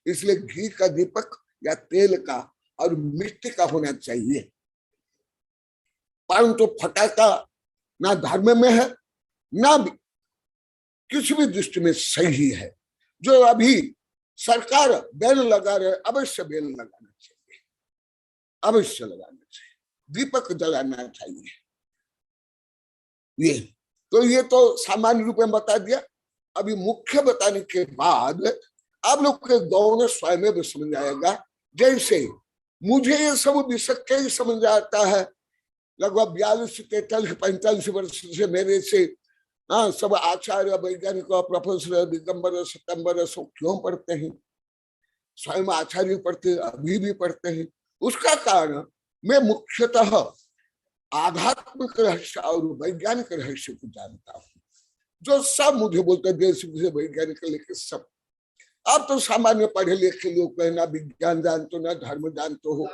इसलिए घी का दीपक या तेल का और मिट्टी का होना चाहिए। परंतु फटाका ना धर्म में है ना किसी भी दृष्टि में सही है। जो अभी सरकार बैन लगा रहे, अवश्य बैन लगाना चाहिए, अवश्य लगाना चाहिए, दीपक जलाना चाहिए। ये तो सामान्य रूप में बता दिया। अभी मुख्य बताने के बाद आप लोग के गौण स्वयं भी समझ आएगा। जैसे मुझे ये सब विषय कैसे समझ आता है, लगभग 42, 43, 45 वर्ष से मेरे से सब आचार्य, वैज्ञानिक, प्रोफेसर, दिगंबर, सितंबर सब क्यों पढ़ते हैं, स्वयं आचार्य पढ़ते, अभी भी पढ़ते हैं। उसका कारण मैं मुख्यतः आध्यात्मिक रहस्य और वैज्ञानिक रहस्य को जानता हूँ। जो सब मुझे बोलते देश विदेश वैज्ञानिक लेके सब, अब तो सामान्य पढ़े लिखे लोग कहना विज्ञान जानते हो ना धर्म जानते हो।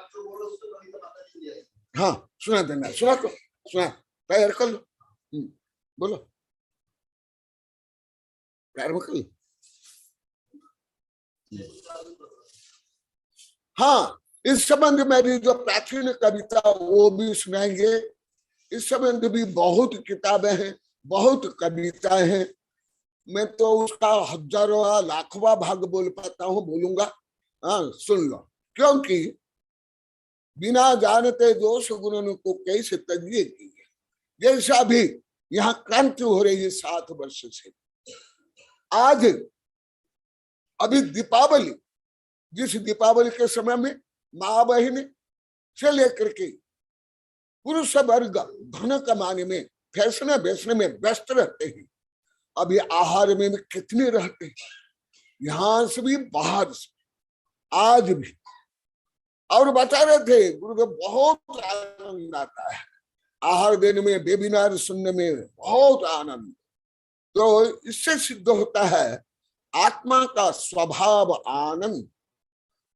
हाँ सुना देना, सुना तो सुना, तैयार कर लो, बोलो प्रारंभ कर लो। हाँ, इस संबंध में भी जो प्राचीन कविता वो भी सुनाएंगे। इस संबंध भी बहुत किताबें हैं, बहुत कविताएं हैं। मैं तो उसका हजारों लाखवां भाग बोल पाता हूँ, बोलूंगा। हाँ सुन लो, क्योंकि बिना जानते दोष गुणों को कैसे तजिए की। जैसा अभी यहाँ क्रांति हो रही है 7 वर्ष से, आज अभी दीपावली, जिस दीपावली के समय में माँ बहन से लेकर के पुरुष वर्ग धन कमाने में, फैसने बेचने में व्यस्त रहते हैं। अभी आहार में भी कितने रहते हैं, यहां से भी बाहर से, आज भी। और बता रहे थे गुरुदेव बहुत आनंद आता है आहार देने में, वेबिनार सुनने में बहुत आनंद। तो इससे सिद्ध होता है आत्मा का स्वभाव आनंद,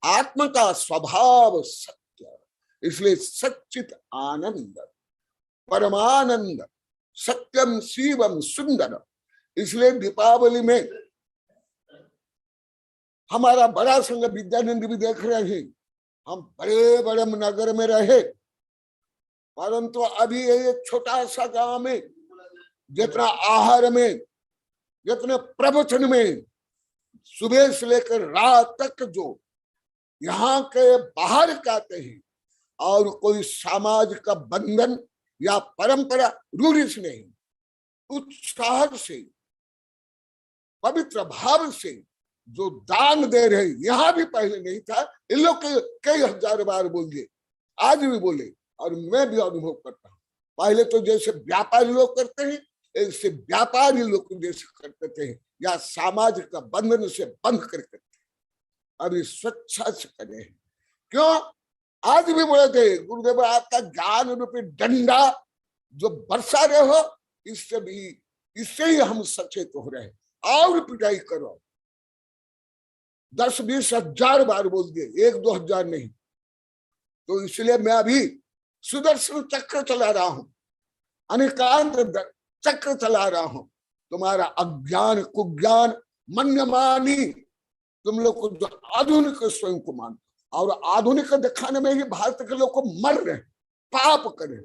आत्मा का स्वभाव सत्य, इसलिए सच्चित आनंद, परमानंद, सत्यम शिवम सुंदर। इसलिए दीपावली में हमारा बड़ा संघ विद्यानंद भी देख रहे हैं, हम बड़े बड़े नगर में रहे, परंतु अभी ये छोटा सा गांव में जितना आहार में, जितने प्रवचन में, सुबह से लेकर रात तक जो यहाँ के बाहर के आते हैं, और कोई समाज का बंधन या परंपरा रूढ़ी से नहीं, उत्साह से, पवित्र भाव से जो दान दे रहे, यहाँ भी पहले नहीं था। इन लोग कई हजार बार बोल दिए, आज भी बोले, और मैं भी अनुभव करता हूँ। पहले तो जैसे व्यापारी लोग करते हैं, ऐसे व्यापारी लोग जैसे करते थे, या समाज का बंधन से बंध करके, अभी स्वच्छता से करे। क्यों? आज भी बोले थे गुरुदेव आपका ज्ञान रूपी डंडा जो बरसा रहे हो, इससे ही हम सचेत हो रहे हैं, और पिटाई करो। 10-20 हजार बार बोल दिए, 1-2 हजार नहीं। तो इसलिए मैं अभी सुदर्शन चक्र चला रहा हूं, अनेकांत चक्र चला रहा हूं। तुम्हारा अज्ञान कुज्ञान मन्यमानी, तुम लोग को जो आधुनिक स्वयं को मानते, और आधुनिक दिखाने में ही भारत के लोग को मर रहे, पाप करे।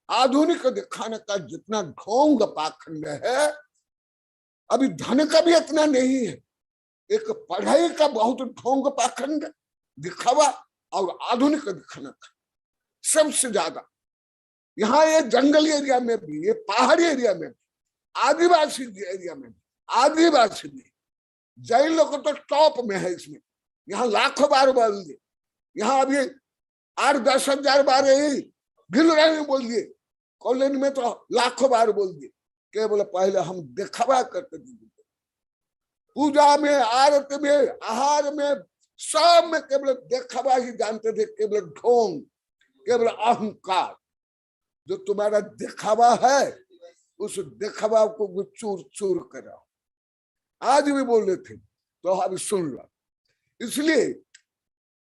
आधुनिक दिखाने का जितना ढोंग पाखंड है, अभी धन का भी इतना नहीं है। एक पढ़ाई का बहुत ढोंग पाखंड, दिखावा और आधुनिक दिखाने का सबसे ज्यादा। यहाँ ये जंगली एरिया में भी, ये पहाड़ी एरिया में भी, आदिवासी एरिया में भी, आदिवासी में, जैन लोग तो टॉप में है इसमें। यहाँ लाखों बार बोल दिए, यहाँ अभी 8-10 हजार बार यही भिलरा में बोल दिए, कॉलोनी में तो लाखों बार बोल दिए। केवल पहले हम दिखावा करते थे, पूजा में, आरती में, आहार में, सब में केवल दिखावा ही जानते थे, केवल ढोंग, केवल अहंकार। जो तुम्हारा दिखावा है, उस दिखावा को चूर चूर करो। आज भी बोल रहे थे, तो अब सुन लो। इसलिए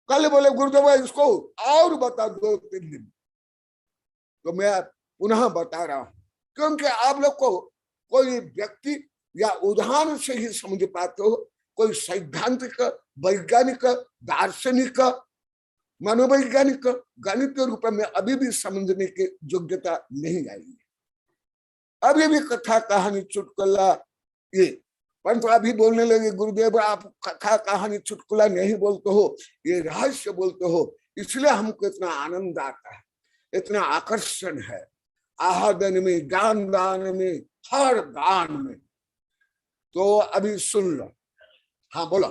कल बोले गुरुदेव इसको और बता 2-3 दिन, तो मैं पुनः बता रहा हूं, क्योंकि आप लोग को कोई व्यक्ति या उदाहरण से ही समझ पाते हो, कोई सैद्धांतिक, वैज्ञानिक, दार्शनिक, मनोवैज्ञानिक, गणित के रूप में अभी भी समझने की योग्यता नहीं आई। अभी भी कथा कहानी चुटकुला ये, परंतु अभी बोलने लगे गुरुदेव आप कथा कहानी चुटकुला नहीं बोलते हो, ये रहस्य बोलते हो, इसलिए हमको इतना आनंद आता है, इतना आकर्षण है आहार दान में, ज्ञान दान में, हर दान में। तो अभी सुन लो। हाँ बोलो।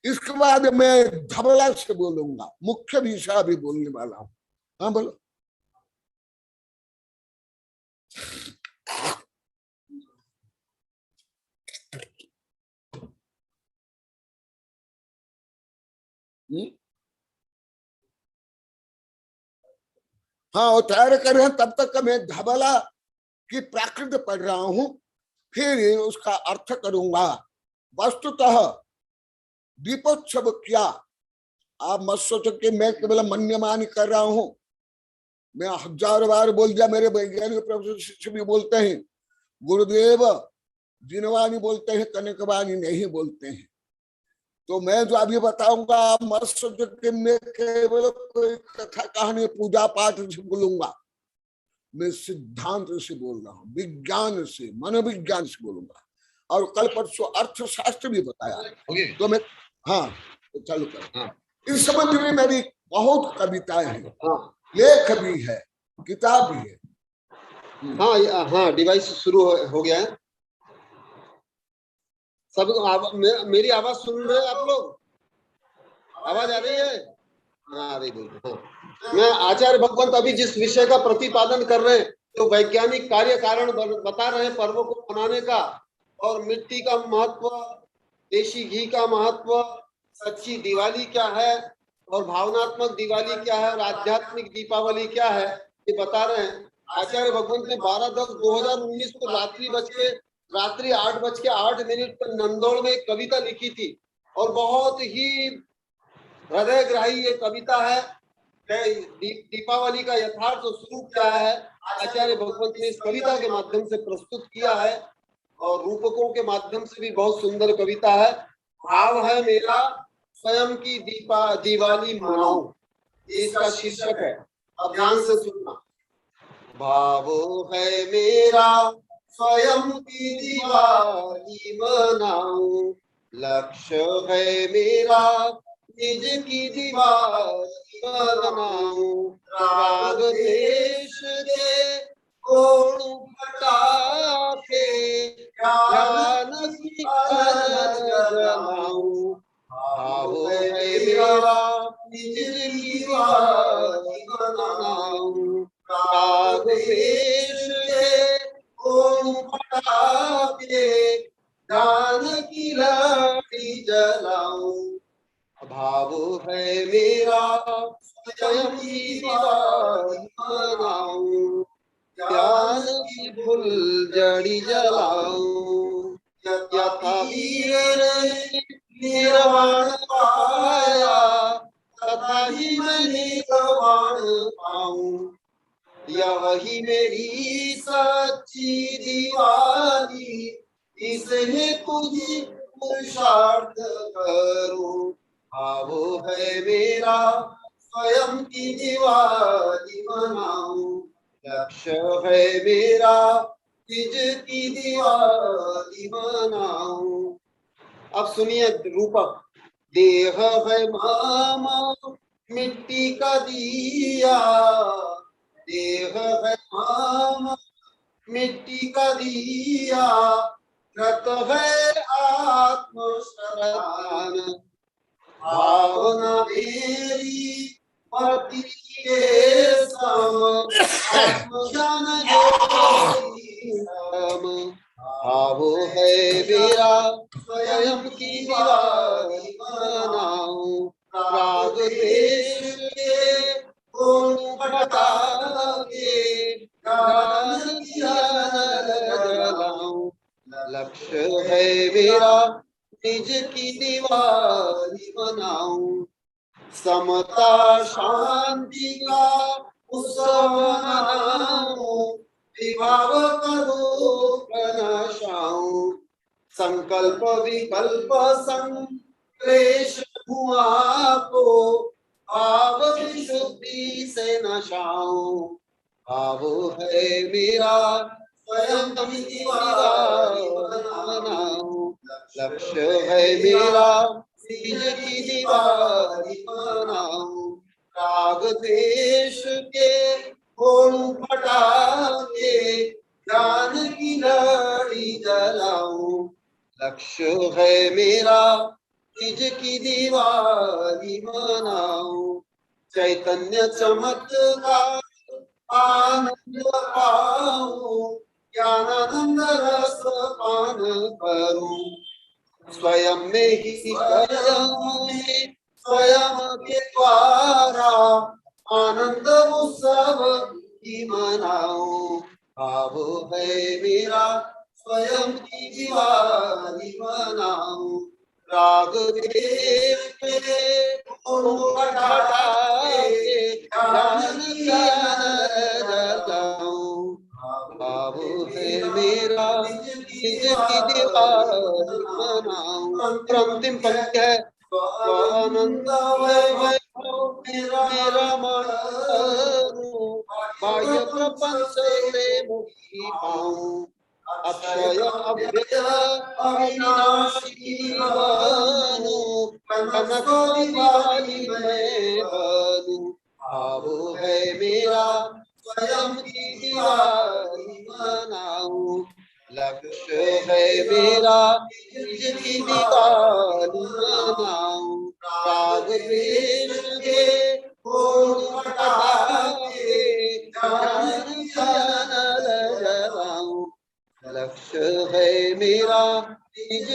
इसके बाद मैं धबला से बोलूंगा, मुख्य विषय अभी बोलने वाला हूं। हाँ बोलो। हाँ वो तैयार कर रहे हैं, तब तक मैं धबला की प्राकृत पढ़ रहा हूं, फिर उसका अर्थ करूंगा। वस्तुतः दीपोत्सव क्या, आप मत सोचो कि मैं केवल मन्यमानी कर रहा हूं। मैं 1000 बार बोल दिया, मेरे वैज्ञानिक प्रोफेसर शिष्य भी बोलते हैं, गुरुदेव जिनवानी बोलते हैं, कनकवानी नहीं बोलते हैं। तो मैं जो अभी बताऊंगा, मत सोचो कि मैं केवल कोई कथा कहानी पूजा पाठ से बोलूंगा, मैं सिद्धांत से बोल रहा हूँ, विज्ञान से, मनोविज्ञान से बोलूंगा। और कल परसों अर्थशास्त्र भी बताया। तो मैं हाँ तो चालू कर। हाँ। इस संबंध में मेरी बहुत कविताएं हैं। हाँ। लेख भी है, किताब भी है। हाँ हाँ, डिवाइस शुरू हो गया है। सब मेरी आवाज सुन रहे हैं आप लोग? आवाज आ रही है? हाँ, आ रही, बिल्कुल। हाँ। मैं आचार्य भगवंत अभी जिस विषय का प्रतिपादन कर रहे हैं, जो वैज्ञानिक कार्य कारण बता रहे हैं पर्वों को मनाने का, और मिट्टी का महत्व, देशी घी का महत्व, सच्ची दिवाली क्या है और भावनात्मक दिवाली क्या है और आध्यात्मिक दीपावली क्या है, ये बता रहे हैं। आचार्य भगवंत ने 12/10/2019 को रात्रि 8:08 पर नंदौड़ में एक कविता लिखी थी, और बहुत ही हृदयग्राही ये कविता है। दीपावली का यथार्थ स्वरूप क्या है, आचार्य भगवंत ने इस कविता के माध्यम से प्रस्तुत किया है, और रूपकों के माध्यम से भी बहुत सुंदर कविता है। भाव है मेरा स्वयं की दिवाली मनाऊं, इसका शीर्षक है। अब ध्यान से सुनना। भाव है मेरा स्वयं की दिवाली मनाऊं, लक्ष्य है मेरा निज की दिवाली मनाऊं, राग देश के कोण पटाखे ज्ञान की अलग जलाऊं, भाव है मेरा निज की दिवाली मनाऊं, राग देश के कोण पटाखे ज्ञान की लड़ी जलाऊं, भाव है मेरा स्वयं की दिवाली मनाऊं, ज्ञान की फुलझड़ी जलाऊं, यथा वीर ने निर्वाण पाया तथा ही मैं निर्वाण पाऊं, यही मेरी सच्ची दिवाली, इसमें कुछ पुरुषार्थ करूं, भाव है मेरा स्वयं की दिवाली मनाऊं, लक्ष्य है मेरा निज की दिवाली मनाऊं। अब सुनिए रूपक। देह है मामा मिट्टी का दिया, देह है मामा मिट्टी का दिया, रत है आत्म श्रद्धान, भावना मेरी पति के सम, आत्मज्ञान ज्योति हम, भाव है मेरा स्वयं की दिवाली मनाऊं, राग देश के कोण पटाखे ज्ञान की अलग जलाऊं, लक्ष्य है मेरा निज की दिवाली मनाऊं, समता शांति का उत्सव मनाऊं, विभाव करो प्रनाशाऊं, संकल्प विकल्प संक्लेश धुआं को भाव विशुद्धि से नशाऊं, भाव है मेरा स्वयं की दिवाली मनाऊं, लक्ष्य है मेरा निज की दिवाली मनाऊं, राग देश के कोण पटाखे ज्ञान की लड़ी जलाऊं, लक्ष्य है मेरा निज की दिवाली मनाऊं, चैतन्य चमत्कार आनंद पाऊं, ज्ञानानंद रस पान करूं, स्वयं में ही स्वयं के द्वारा आनंद उत्सव ही मनाऊं, भाव है मेरा स्वयं की दिवाली मनाऊं, राग देश के कोण पटाखे ज्ञान की अलग जलाऊं, भाव है मेरा निज की दिवाली मनाऊं। अंतिम पंक्ति है, आनंद वैभव मेरा मन करूं, बाह्य प्रपंच से मुक्ति पाऊं, अक्षय अव्यय अविनाशी बनूं, कनक दिवाली में बनूं, भाव है मेरा स्वयं की दिवाली मनाऊं, लक्ष्य है मेरा निज की दिवाली मनाऊं, राग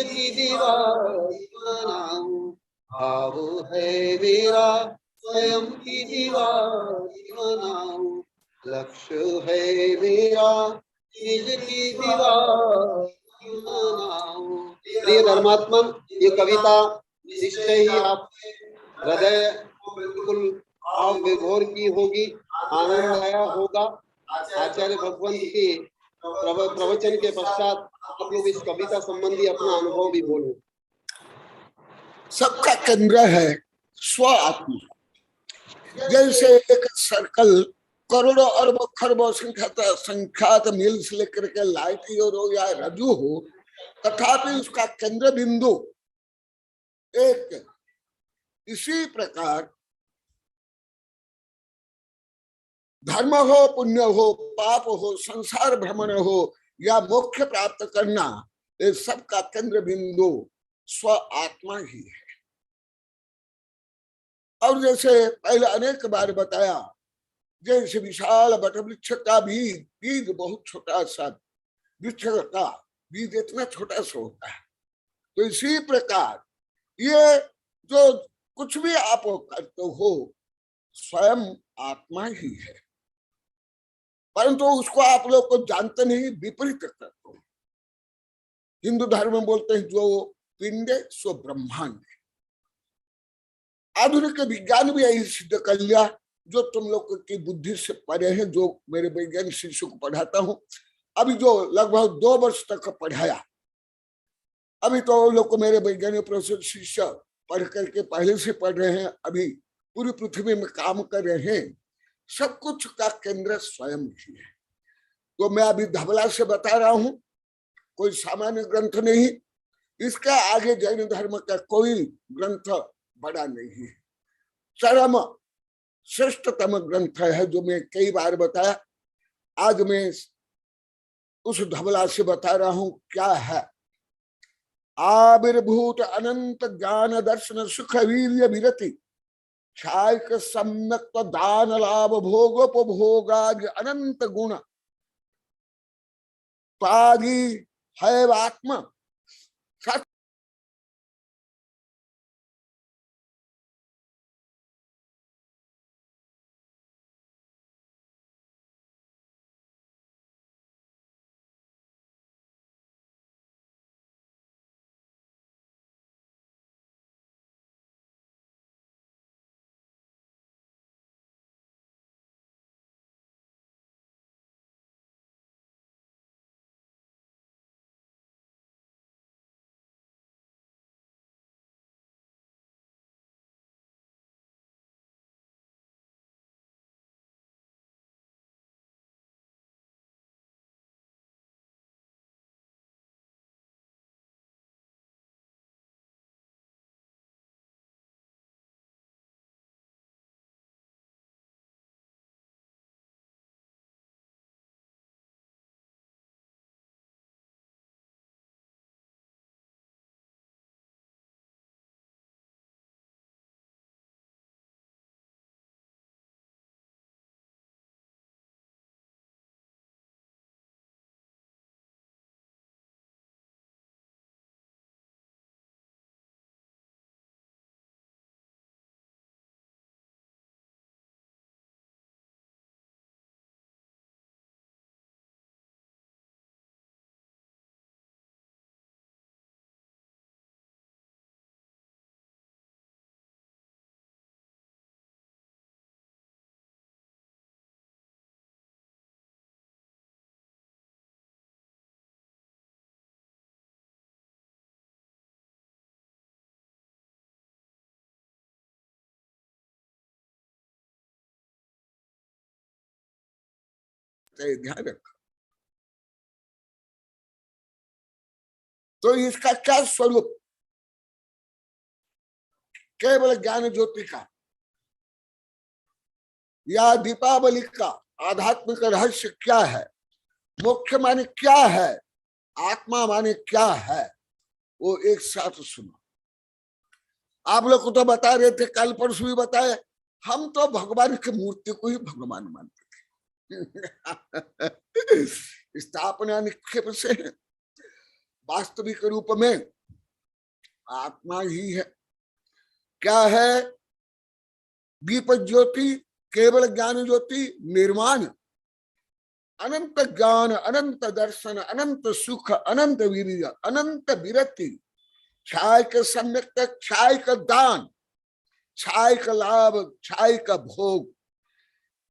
की दीवार बनाऊं, भाव है मेरा स्वयं की दीवार बनाऊं, लक्ष्य है मेरा निज की दीवार बनाऊं। प्रिय धर्मात्मन, ये कविता निश्चय ही आप हृदय को बिल्कुल भाव विभोर की होगी, आनंद आया होगा। आचार्य भगवंत के प्रवचन के पश्चात आप लोग इस कविता संबंधी अपना अनुभव भी बोलो। सबका केंद्र है स्व आत्मा। जैसे एक सर्कल करोड़ों अरबों खरबों संख्यात मील से लेकर के लाइट हो या रज्जु हो, तथापि उसका केंद्र बिंदु एक। इसी प्रकार धर्म हो, पुण्य हो, पाप हो, संसार भ्रमण हो या मोक्ष प्राप्त करना, ये सबका केंद्र बिंदु स्व आत्मा ही है। और जैसे पहले अनेक बार बताया, जैसे विशाल वटवृक्ष का बीज बहुत छोटा सा, वृक्ष का बीज इतना छोटा सा होता है, तो इसी प्रकार ये जो कुछ भी आप करते हो स्वयं आत्मा ही है, परंतु उसको आप लोग को जानते नहीं, विपरीत करते हो। हिंदू धर्म में बोलते हैं जो पिंडे सो ब्रह्मांड। आधुनिक विज्ञान भी यही सिद्ध कर लिया, जो तुम लोग की बुद्धि से परे है, जो मेरे वैज्ञानिक शिष्यों को पढ़ाता हूं, अभी जो लगभग 2 वर्ष तक पढ़ाया, अभी तो लोग को मेरे वैज्ञानिक प्रोफेसर शिष्य पढ़ करके पहले से पढ़ रहे हैं, अभी पूरी पृथ्वी में काम कर रहे हैं। सब कुछ का केंद्र स्वयं ही है। तो मैं अभी धबला से बता रहा हूं, कोई सामान्य ग्रंथ नहीं, इसका आगे जैन धर्म का कोई ग्रंथ बड़ा नहीं है, चरम श्रेष्ठतम ग्रंथ है, जो मैं कई बार बताया। आज मैं उस धबला से बता रहा हूं क्या है। आविर्भूत अनंत ज्ञान दर्शन सुख वीर्य विरति छायक सम्यक दान लाभ भोगोपभोगाज अनंत गुण पादी है आत्मा। ध्यान रखो। तो इसका क्या स्वरूप, केवल ज्ञान ज्योति का या दीपावली का आध्यात्मिक रहस्य क्या है, मोक्ष माने क्या है, आत्मा माने क्या है, वो एक साथ सुनो। आप लोग को तो बता रहे थे, कल परसों भी बताए, हम तो भगवान की मूर्ति को ही भगवान मानते थे। स्थापना निक्षेप से वास्तविक रूप में आत्मा ही है। क्या है? दीप ज्योति, केवल ज्ञान ज्योति, निर्माण, अनंत ज्ञान, अनंत दर्शन, अनंत सुख, अनंत वीर्य, अनंत विरक्ति, क्षय का सम्यक, क्षय का दान, क्षय का लाभ, क्षय का भोग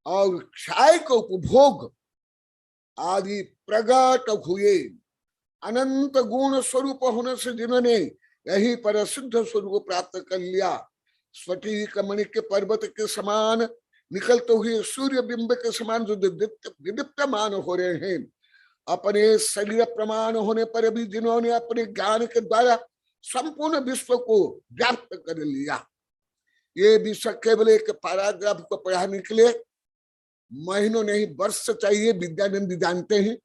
और क्षय का उपभोग आदि प्रगट हुए। अनंत गुण स्वरूप होने से जिन्होंने यही पर सिद्ध स्वरूप प्राप्त कर लिया, स्फटिक मणि के पर्वत के समान निकलते हुए सूर्य बिंब के समान जो विदीप्यमान हो रहे हैं, अपने शरीर प्रमाण होने पर भी जिन्होंने अपने ज्ञान के द्वारा संपूर्ण विश्व को व्याप्त कर लिया। ये विश्व केवल एक पैराग्राफ को पढ़ाने के लिए महीनों नहीं वर्ष चाहिए, विद्यानंद जानते हैं।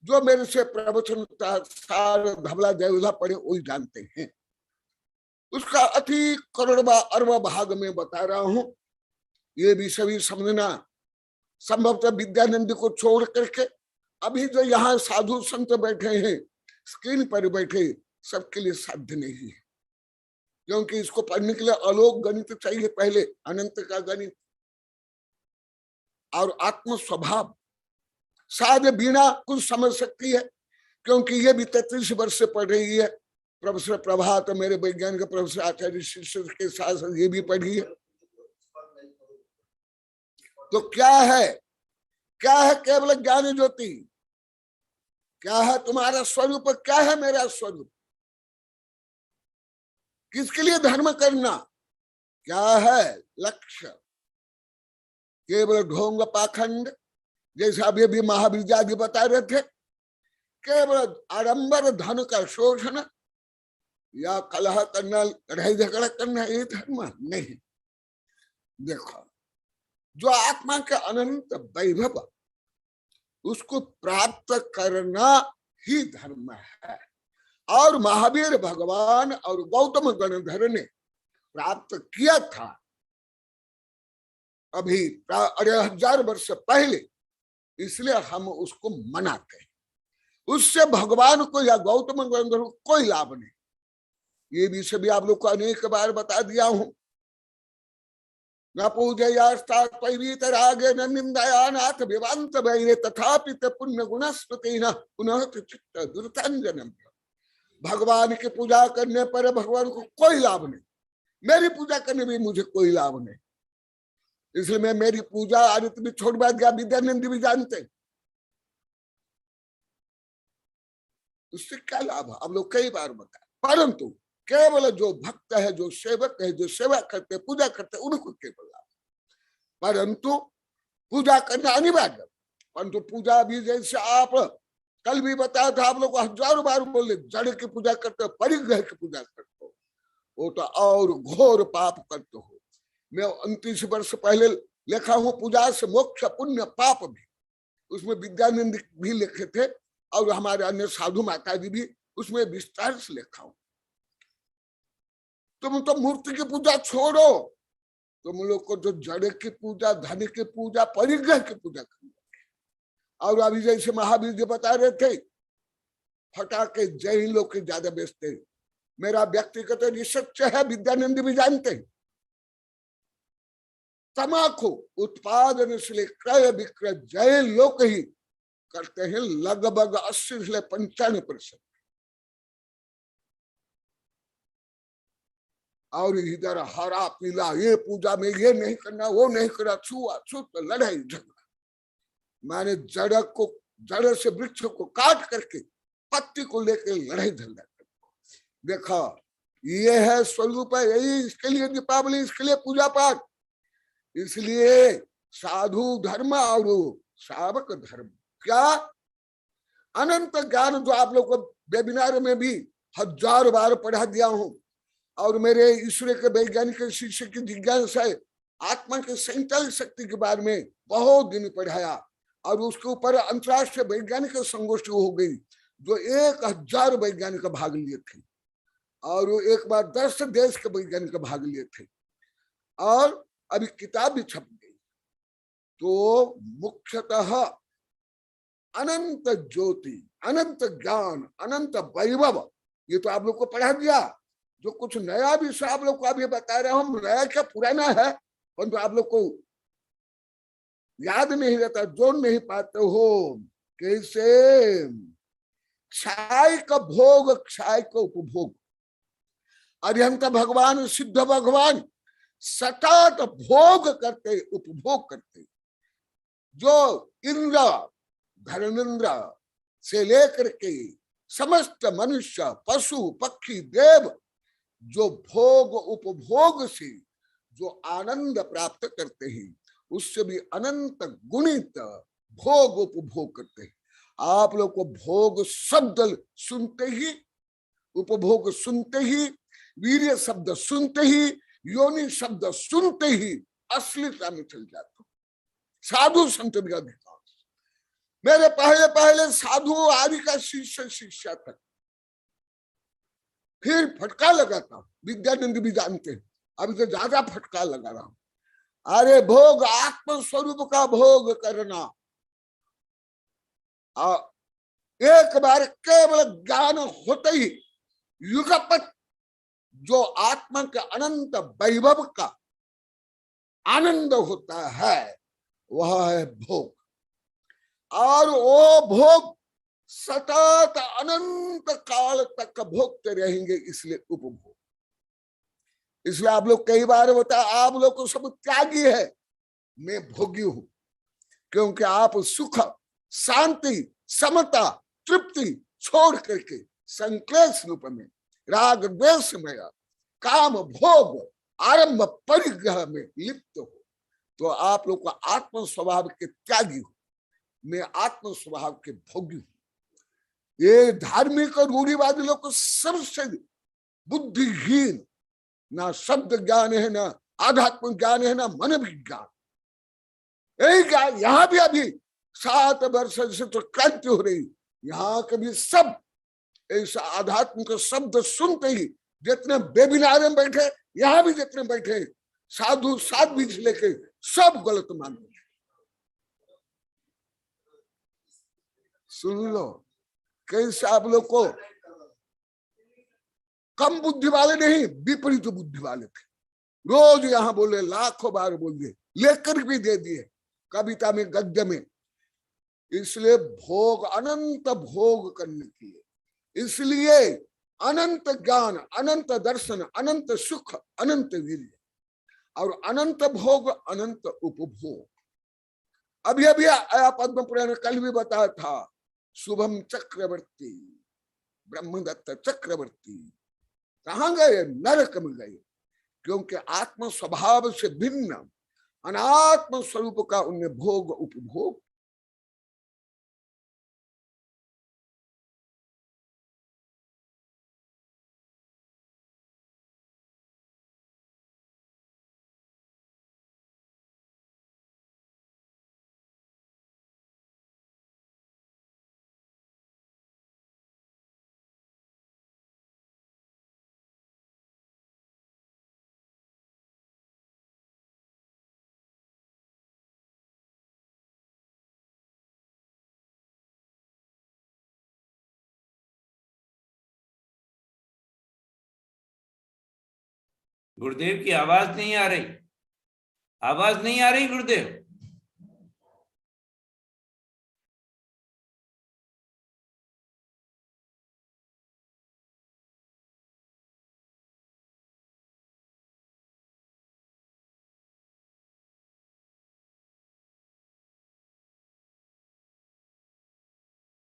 जो मेरे से प्रवचन सार धबला जयला पढ़े वही जानते हैं। उसका अति करोड़वा अरबा भाग में बता रहा हूं। ये भी सभी समझना संभवतः विद्यानंद को छोड़ करके अभी जो यहाँ साधु संत बैठे हैं, स्क्रीन पर बैठे, सबके लिए साध्य नहीं है, क्योंकि इसको पढ़ने के लिए अलोक गणित चाहिए पहले, अनंत का गणित और आत्म स्वभाव। शायद बीणा कुछ समझ सकती है, क्योंकि ये भी 33 वर्ष से पढ़ रही है। प्रोफेसर प्रभात, मेरे वैज्ञानिक प्रोफेसर आचार्य शिष्य के साथ साथ ये भी पढ़ी है। तो क्या है? क्या है केवल ज्ञान ज्योति? क्या है तुम्हारा स्वरूप? क्या है मेरा स्वरूप? किसके लिए धर्म करना? क्या है लक्ष्य? केवल ढोंग पाखंड, जैसे अभी भी महावीर जी आदि बता रहे थे, केवल आडंबर धन का शोषण या कलह करना, लड़ाई झगड़ा करना, ये धर्म नहीं। देखो, जो आत्मा के अनंत वैभव उसको प्राप्त करना ही धर्म है। और महावीर भगवान और गौतम गणधर ने प्राप्त किया था अभी 1000 वर्ष पहले, इसलिए हम उसको मनाते हैं। उससे भगवान को या गौतम गणधर को कोई लाभ नहीं। ये भी सभी आप लोग को अनेक बार बता दिया हूं। न पूजयास्तात्वीतरागे न निंदया नाथ विवांत वैरे तथापि ते पुण्य गुणस्मृति न पुनः चित्त दुर्तंजनम। भगवान की पूजा करने पर भगवान को कोई लाभ नहीं, मेरी पूजा करने में मुझे कोई लाभ नहीं। इसलिए मैं मेरी पूजा आदित्य भी छोड़ दिया, विद्यानंद भी जानते। उससे क्या लाभ? आप लोग कई बार बताए, परंतु केवल जो भक्त है, जो सेवक है, जो सेवा करते, पूजा करते, उनको केवल लाभ। परंतु पूजा करना अनिवार्य, परंतु पूजा भी जैसे आप कल भी बताया था, आप लोग 1000 बार बोले, जड़ की पूजा करते हो, परिग्रह की पूजा करते हो, वो तो और घोर पाप करते हो। मैं 29 वर्ष पहले लिखा हूं, पूजा से मोक्ष पुण्य पाप भी, उसमें विद्यानंद भी लिखे थे और हमारे अन्य साधु माता जी भी उसमें विस्तार से लिखा हूं। तुम तो मूर्ति की पूजा छोड़ो, तुम लोग को जो जड़ की पूजा, धन की पूजा, परिग्रह की पूजा करनी। और अभी जैसे महावीर जी बता रहे थे, फटाके जैन लोग के ज्यादा बेचते। मेरा व्यक्तिगत रिसर्च है, विद्यानंद भी जानते हैं। तमाकू उत्पादन से क्रय विक्रय जैन लोग ही करते हैं, लगभग 80 से 95%। और इधर हरा पीला, ये पूजा में ये नहीं करना, वो नहीं करना, छुआछूत, लड़ाई झगड़ा। मैंने जड़ से वृक्ष को काट करके पत्ती को लेकर लड़ाई झगड़ा कर देखा। ये है स्वरूप है, यही इसके लिए दीपावली, इसके लिए पूजा पाठ, इसलिए साधु धर्म और श्रावक धर्म। क्या अनंत ज्ञान जो आप लोग को वेबिनार में भी 1000 बार पढ़ा दिया हूं, और मेरे ईश्वर के वैज्ञानिक शिष्य की जिज्ञासा है, आत्मा के 47 शक्ति के बारे में बहुत दिन पढ़ाया, और उसके ऊपर अंतरराष्ट्रीय वैज्ञानिक संगोष्ठी हो गई, जो 1000 वैज्ञानिक भाग लिए थे, और एक बार 10 देश के वैज्ञानिक भाग लिए थे, और अभी किताब भी छप गई। तो मुख्यतः अनंत ज्योति, अनंत ज्ञान, अनंत वैभव, ये तो आप लोग को पढ़ा दिया। जो कुछ नया विषय आप लोग को अभी बता रहा हूं, नया क्या पुराना है, परंतु आप लोग को याद नहीं रहता, जोड़ नहीं पाते हो। कैसे क्षय का भोग, क्षय का उपभोग। अरिहंत भगवान, सिद्ध भगवान सतत भोग करते, उपभोग करते। जो इंद्र, धर्मेंद्र से लेकर के समस्त मनुष्य, पशु, पक्षी, देव जो भोग उपभोग से जो आनंद प्राप्त करते हैं, उससे भी अनंत गुणित भोग उपभोग करते हैं। आप लोग को भोग शब्द सुनते ही, उपभोग सुनते ही, वीर्य शब्द सुनते ही, योनि शब्द सुनते ही असलियता में चल जाते। साधु संत भी अधिकांश, मेरे पहले पहले साधु आदि का शिष्य शिष्या तक, फिर फटका लगाता हूं, विद्यानंद भी जानते हैं, अभी तो ज्यादा फटका लगा रहा हूं। अरे भोग, आत्म स्वरूप का भोग करना, एक बार केवल ज्ञान होते ही युगपत जो आत्मा के अनंत वैभव का आनंद होता है, वह है भोग। और वो भोग सतत अनंत काल तक भोगते रहेंगे, इसलिए उपभोग। इसलिए आप लोग कई बार होता है, आप लोग को सब त्यागी है, मैं भोगी हूं, क्योंकि आप सुख, शांति, समता, तृप्ति छोड़ करके संक्लेश रूप में, राग द्वेष में, काम भोग आरंभ परिग्रह में लिप्त हो, तो आप लोग का आत्म स्वभाव के त्यागी हो, मैं आत्म स्वभाव के भोगी हूं। ये धार्मिक और रूढ़िवादी लोग को सबसे बुद्धिहीन, ना शब्द ज्ञान है, ना आध्यात्मिक ज्ञान है, ना मन विज्ञान। यही ज्ञान यहां भी अभी 7 वर्ष से तो क्रांति हो रही, यहाँ के भी सब ऐसा आध्यात्मिक शब्द सुनते ही, जितने वेबिनार में बैठे, यहाँ भी जितने बैठे साधु साध्वी से लेके सब गलत मानते। सुन लो कैसे आप लोग को कम बुद्धि वाले नहीं, विपरीत बुद्धि वाले थे, रोज यहाँ बोले, लाखों बार बोल दिए, लेकर भी दे दिए कविता में, गद्य में। इसलिए भोग, अनंत भोग करने के लिए, इसलिए अनंत ज्ञान, अनंत दर्शन, अनंत सुख, अनंत वीर्य और अनंत भोग, अनंत उपभोग। अभी अभी आया पद्म पुराण, कल भी बताया था, शुभम चक्रवर्ती, ब्रह्मदत्त चक्रवर्ती कहाँ गए? नरक में गए, क्योंकि आत्म स्वभाव से भिन्न अनात्म स्वरूप का उन्हें भोग उपभोग। गुरुदेव की आवाज नहीं आ रही, आवाज नहीं आ रही गुरुदेव।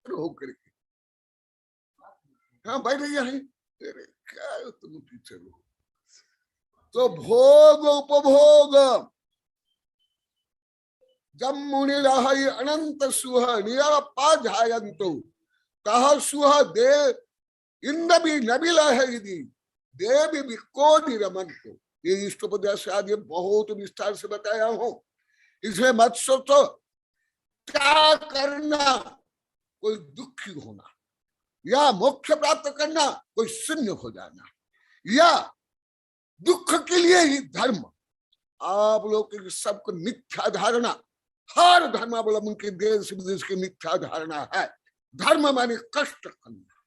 होकर के हाँ बैठ गया है, क्या तुम पीछे हो। तो भोग उपभोग, जब मुनि रहि अनंत सुह निरापाध्यायन्तु, कह सुह दे इंद्र भी नबिल है यदि देवी भी को निरमंतु। ये इष्टोपदेश आदि बहुत विस्तार से बताया हूं, इसलिए मत सोचो क्या करना कोई दुखी होना, या मोक्ष प्राप्त करना कोई शून्य हो जाना, या दुख के लिए ही धर्म। आप लोग की सबको मिथ्या धारणा, हर धर्मावलंबन के देश विदेश की मिथ्या धारणा है। धर्म माने कष्ट करना,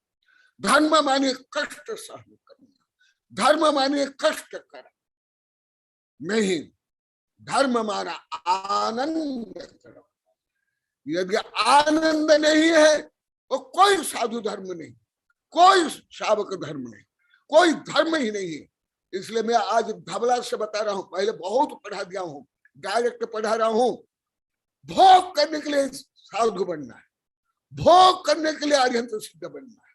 धर्म माने कष्ट सहन करना, धर्म माने कष्ट कर नहीं, धर्म माना आनंद करो। यदि आनंद नहीं है तो कोई साधु धर्म नहीं, कोई शावक धर्म नहीं, कोई धर्म ही नहीं है। इसलिए मैं आज धबला से बता रहा हूं, पहले बहुत पढ़ा दिया हूं, डायरेक्ट पढ़ा रहा हूं। भोग करने के लिए साधु बनना है, भोग करने के लिए अरिहंत सिद्ध बनना है।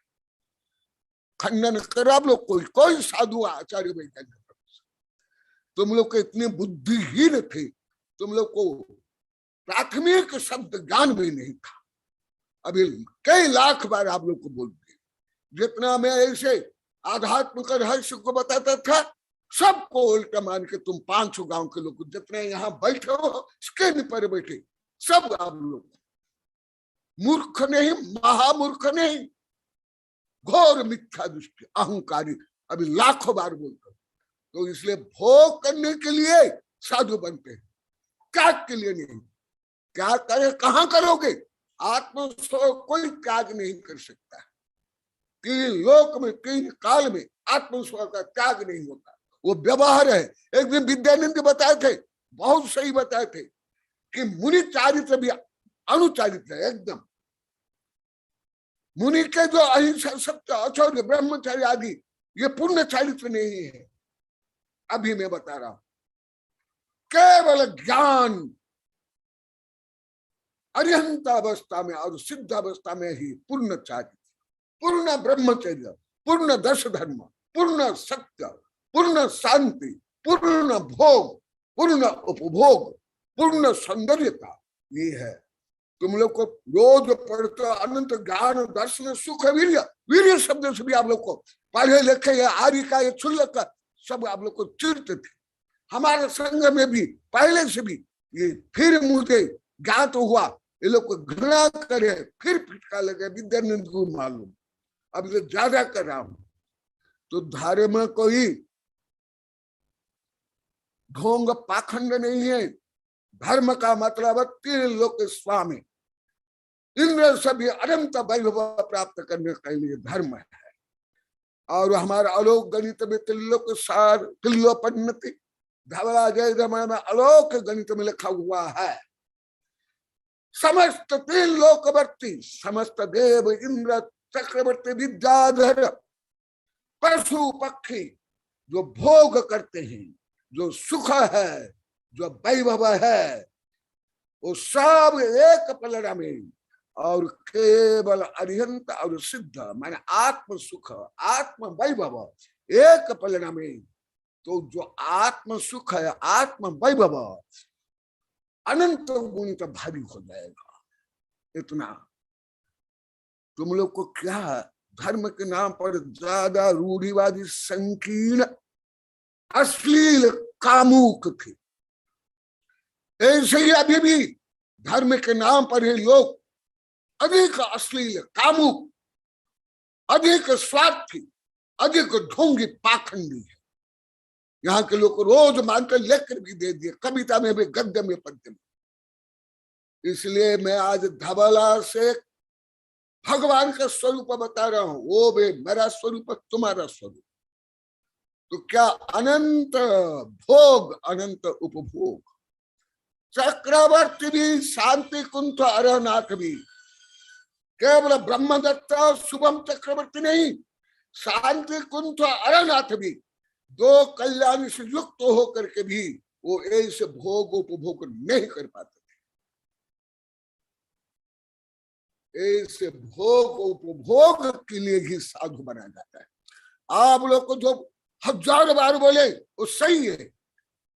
खंडन करो आप लोग, कोई साधु आचार्य वैज्ञानिक, तुम लोग को इतने बुद्धिहीन थे, तुम लोग को प्राथमिक शब्द ज्ञान भी नहीं था। अभी कई लाख बार आप लोग को बोल दिए, जितना मैं ऐसे आध्यात्म का रहस्य को बताता था, सबको उल्टा मान के तुम 500 गांव के लोग जितने यहाँ बैठे हो, स्क्रीन पर बैठे, सब आप लोग मूर्ख नहीं, महामूर्ख नहीं, घोर मिथ्या दृष्टि, अहंकारी, अभी लाखों बार बोलते। तो इसलिए भोग करने के लिए साधु बनते हैं, त्याग के लिए नहीं। क्या करे, कहां करोगे? आत्म स्व कोई त्याग नहीं कर सकता। तीन लोक में, तीन काल में आत्म स्व का त्याग नहीं होता, वो व्यवहार है। एक दिन विद्यानंद बताए थे, बहुत सही बताए थे कि मुनि चारित्र भी अनुचारित्र है एकदम। मुनि के जो अहिंसा, सत्य, अशौर्य, ब्रह्मचर्य आदि, ये पूर्ण चारित्र नहीं है। अभी मैं बता रहा हूं, केवल ज्ञान अरिहंत अवस्था में और सिद्ध अवस्था में ही पूर्ण चारित्र, पूर्ण ब्रह्मचर्य, पूर्ण दर्श धर्म, पूर्ण सत्य, पूर्ण शांति, पूर्ण भोग, पूर्ण उपभोग, पूर्ण सौंदर्यता, ये है। तुम लोग को रोज पढ़ते अनंत ज्ञान दर्शन सुख वीर्य, वीर्य शब्द से भी आप लोग को पढ़े लिखे आर्य का ये क्षुल्लक का सब आप लोग को चिरते थे। हमारे संघ में भी पहले से भी ये फिर मुझे ज्ञात हुआ, ये लोग को घृणा करे, फिर फिटका लगे, विद्यानंद को मालूम, अब तो ज्यादा कर रहा हूं। तो धर्म कोई ढोंग पाखंड नहीं है। धर्म का मतलब तीन लोक स्वामी, इंद्र सभी अनंत वैभव प्राप्त करने के लिए धर्म है। और हमारा अलोक गणित में त्रिलोक सार, त्रिलोपन्नति, धवला जय रमण में अलोक गणित में लिखा हुआ है, समस्त तीन लोकवर्ती, समस्त देव इंद्र चक्रवर्ती विद्याधर पशु पक्षी जो भोग करते हैं, जो सुख है, जो वैभव है, वो सब एक पलड़ा में, और केवल अरिहंत और सिद्ध माने आत्म सुख, आत्म वैभव एक पलड़ा में। तो जो आत्म सुख है, आत्म वैभव अनंत गुणित भारी हो जाएगा। इतना तुम लोग को क्या धर्म के नाम पर ज्यादा रूढ़िवादी, संकीर्ण, अश्लील, कामुक थे। ऐसे ही अभी भी धर्म के नाम पर ही लोग अधिक अश्लील, कामुक, अधिक स्वार्थी, अधिक ढोंगी, पाखंडी है। यहाँ के लोग रोज मानकर लेकर भी दे दिए, कविता में भी, गद्य में, पद्य में। इसलिए मैं आज धबला से भगवान का स्वरूप बता रहा हूं, वो भी मेरा स्वरूप, तुम्हारा स्वरूप। तो क्या अनंत भोग, अनंत उपभोग। चक्रवर्ती भी, शांति कुंठ अरनाथ भी, केवल ब्रह्मदत्त शुभम चक्रवर्ती नहीं, शांति कुंठ अरनाथ भी दो कल्याण से युक्त होकर के भी वो ऐसे भोग उपभोग नहीं कर पाते थे। ऐसे भोग उपभोग के लिए ही साधु बनाया जाता है। आप लोग को जो 1000 बार बोले वो सही है।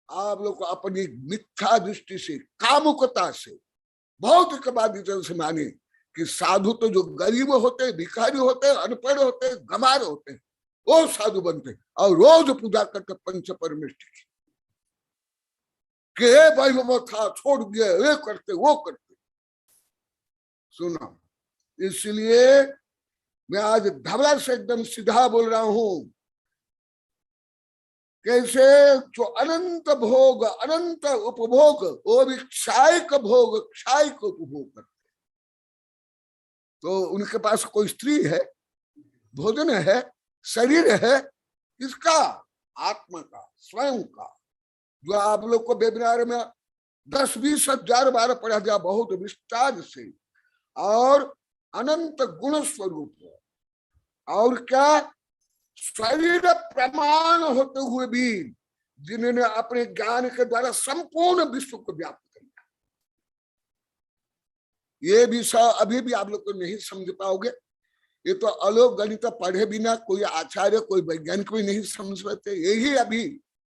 आप लोग को अपनी मिथ्या दृष्टि से, कामुकता से, भौतिकवादी से माने कि साधु तो जो गरीब होते, भिखारी होते, अनपढ़ होते, गमार होते, वो साधु बनते और रोज पूजा करते पंच परमेष्टि की, कि भाई वो था, छोड़ दिया, ये करते, वो करते। सुना, इसलिए मैं आज धबला से एकदम सीधा बोल रहा हूं। कैसे जो अनंत भोग, अनंत उपभोग, वो भी क्षायिक भोग, क्षायिक उपभोग करते। तो उनके पास कोई स्त्री है, भोजन है, शरीर है, किसका? आत्मा का, स्वयं का, जो आप लोग को वेबिनार में 10-20 हजार बार पढ़ा गया बहुत विस्तार से। और अनंत गुण स्वरूप, और क्या? शरीर प्रमाण होते हुए भी जिन्होंने अपने ज्ञान के द्वारा संपूर्ण विश्व को व्याप्त कर लिया। ये विषय अभी भी आप लोग को नहीं समझ पाओगे। ये तो अलोक गणित पढ़े बिना कोई आचार्य, कोई वैज्ञानिक भी नहीं समझ पाते। यही अभी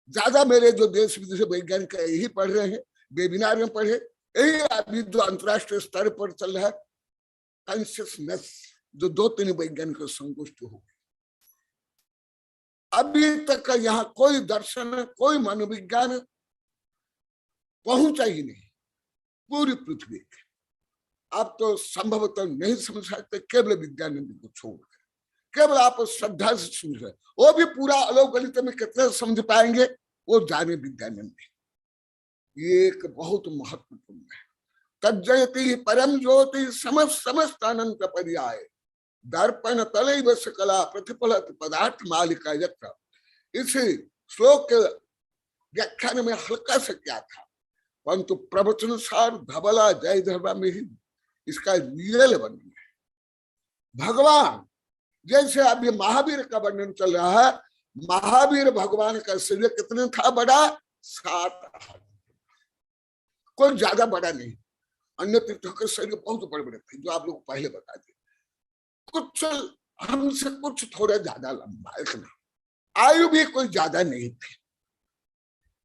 ज्यादा मेरे जो देश विदेश वैज्ञानिक यही पढ़ रहे हैं, वेबिनार में पढ़े। यही अभी जो अंतरराष्ट्रीय स्तर पर चल रहा है कॉन्शियसनेस, जो 2-3 वैज्ञानिक संतुष्ट हो। अभी तक यहाँ कोई दर्शन, कोई मनोविज्ञान पहुंचा ही नहीं पूरी पृथ्वी के। आप तो संभवतः नहीं समझ सकते, केवल विद्यानंद को छोड़कर। केवल आप श्रद्धा से समझ रहे, वो भी पूरा अलग गणित में कितने समझ पाएंगे वो जाने विद्यानंद। ये एक बहुत महत्वपूर्ण है। तज्जयति परम ज्योति समस्त अनंत पर्याय दर्पण तलैव सकला प्रतिफलित पदार्थ मालिका यत्र। इस श्लोक के व्याख्यान में हल्का सा क्या था, परंतु प्रवचन सार धबला जय धर्मा में ही इसका रियल वर्णन है। भगवान जैसे अभी महावीर का वर्णन चल रहा है, महावीर भगवान का शरीर कितने था बड़ा? 7 हाथ, कोई ज्यादा बड़ा नहीं। अन्य तीर्थों के शरीर बहुत बड़े बड़े थे, जो आप लोग पहले बता दिए। कुछ हमसे कुछ थोड़ा ज्यादा लंबा, इतना। आयु भी कोई ज्यादा नहीं थी,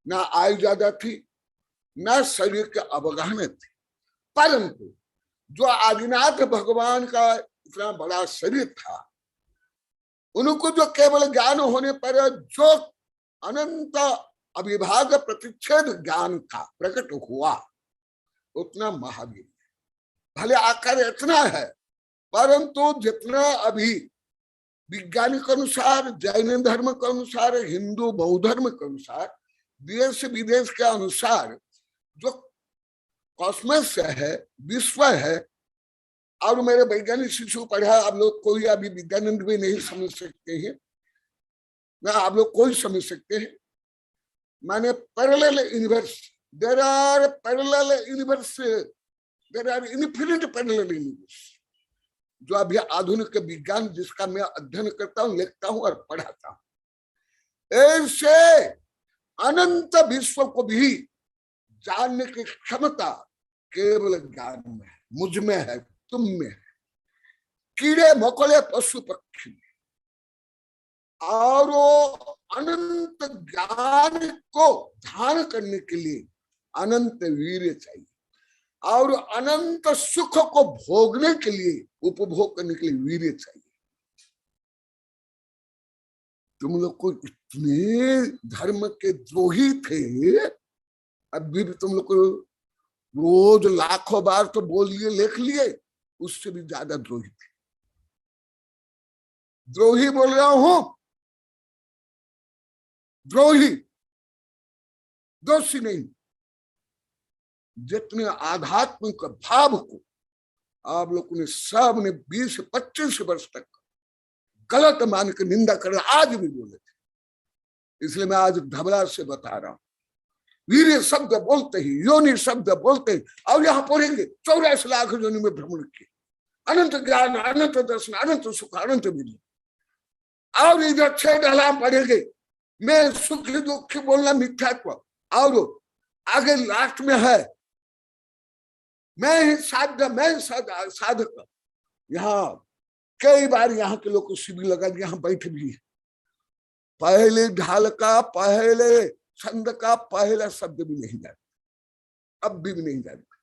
ना आयु ज्यादा थी, ना शरीर के अवगाहन थी। परंतु जो आदिनाथ भगवान का इतना बड़ा शरीर था, उनको जो केवल ज्ञान होने पर जो अनंत अविभाग प्रतिच्छेद ज्ञान था प्रकट हुआ, उतना महावीर। भले आकार इतना है, परंतु जितना अभी वैज्ञानिक अनुसार, जैन धर्म के अनुसार, हिंदू बौद्ध धर्म के अनुसार, देश विदेश के अनुसार जो कॉस्मस है, विश्व है, और मेरे वैज्ञानिक शिशु पढ़ा, आप लोग कोई अभी विद्यानंद भी नहीं समझ सकते हैं, ना आप लोग कोई समझ सकते हैं। माने parallel universe, there are parallel universe, there are infinite parallel universe, जो अभी आधुनिक विज्ञान जिसका मैं अध्ययन करता हूँ, लिखता हूँ और पढ़ाता हूँ। ऐसे अनंत विश्व को भी जानने की क्षमता केवल ज्ञान में है, मुझ में है, तुम में है, कीड़े मकोड़े पशु पक्षी में। और वो अनंत ज्ञान को धारण करने के लिए अनंत वीर्य चाहिए, और अनंत सुख को भोगने के लिए, उपभोग करने के लिए वीर्य चाहिए। तुम लोग को इतने धर्म के द्रोही थे, अभी भी तुम लोग को रोज लाखों बार तो बोल लिए, लिख लिए, उससे भी ज्यादा द्रोही थे। द्रोही बोल रहा हूं, द्रोही, दोषी नहीं। जितने आध्यात्मिक भाव को आप लोगों ने सब ने 20-25 वर्ष तक गलत मान के निंदा कर, आज भी बोले थे। इसलिए मैं आज धबला से बता रहा हूं, वीर्य शब्द बोलते ही, योनि शब्द बोलते ही, और यहाँ पढ़ेंगे 84 लाख योनि में भ्रमण किए, अनंत ज्ञान, अनंत दर्शन, अनंत सुख, अनंत विधि। और इधर 6 ढलान पढ़ेंगे, मैं सुखी दुखी बोलना मिथ्यात्व, और आगे लास्ट में है मैं ही साध्य, मैं साधक। यहाँ कई बार यहाँ के लोग को शिविर लगा, यहाँ बैठ भी है। पहले ढाल का, पहले छंद का पहला शब्द भी नहीं जानते, अब भी नहीं जानते,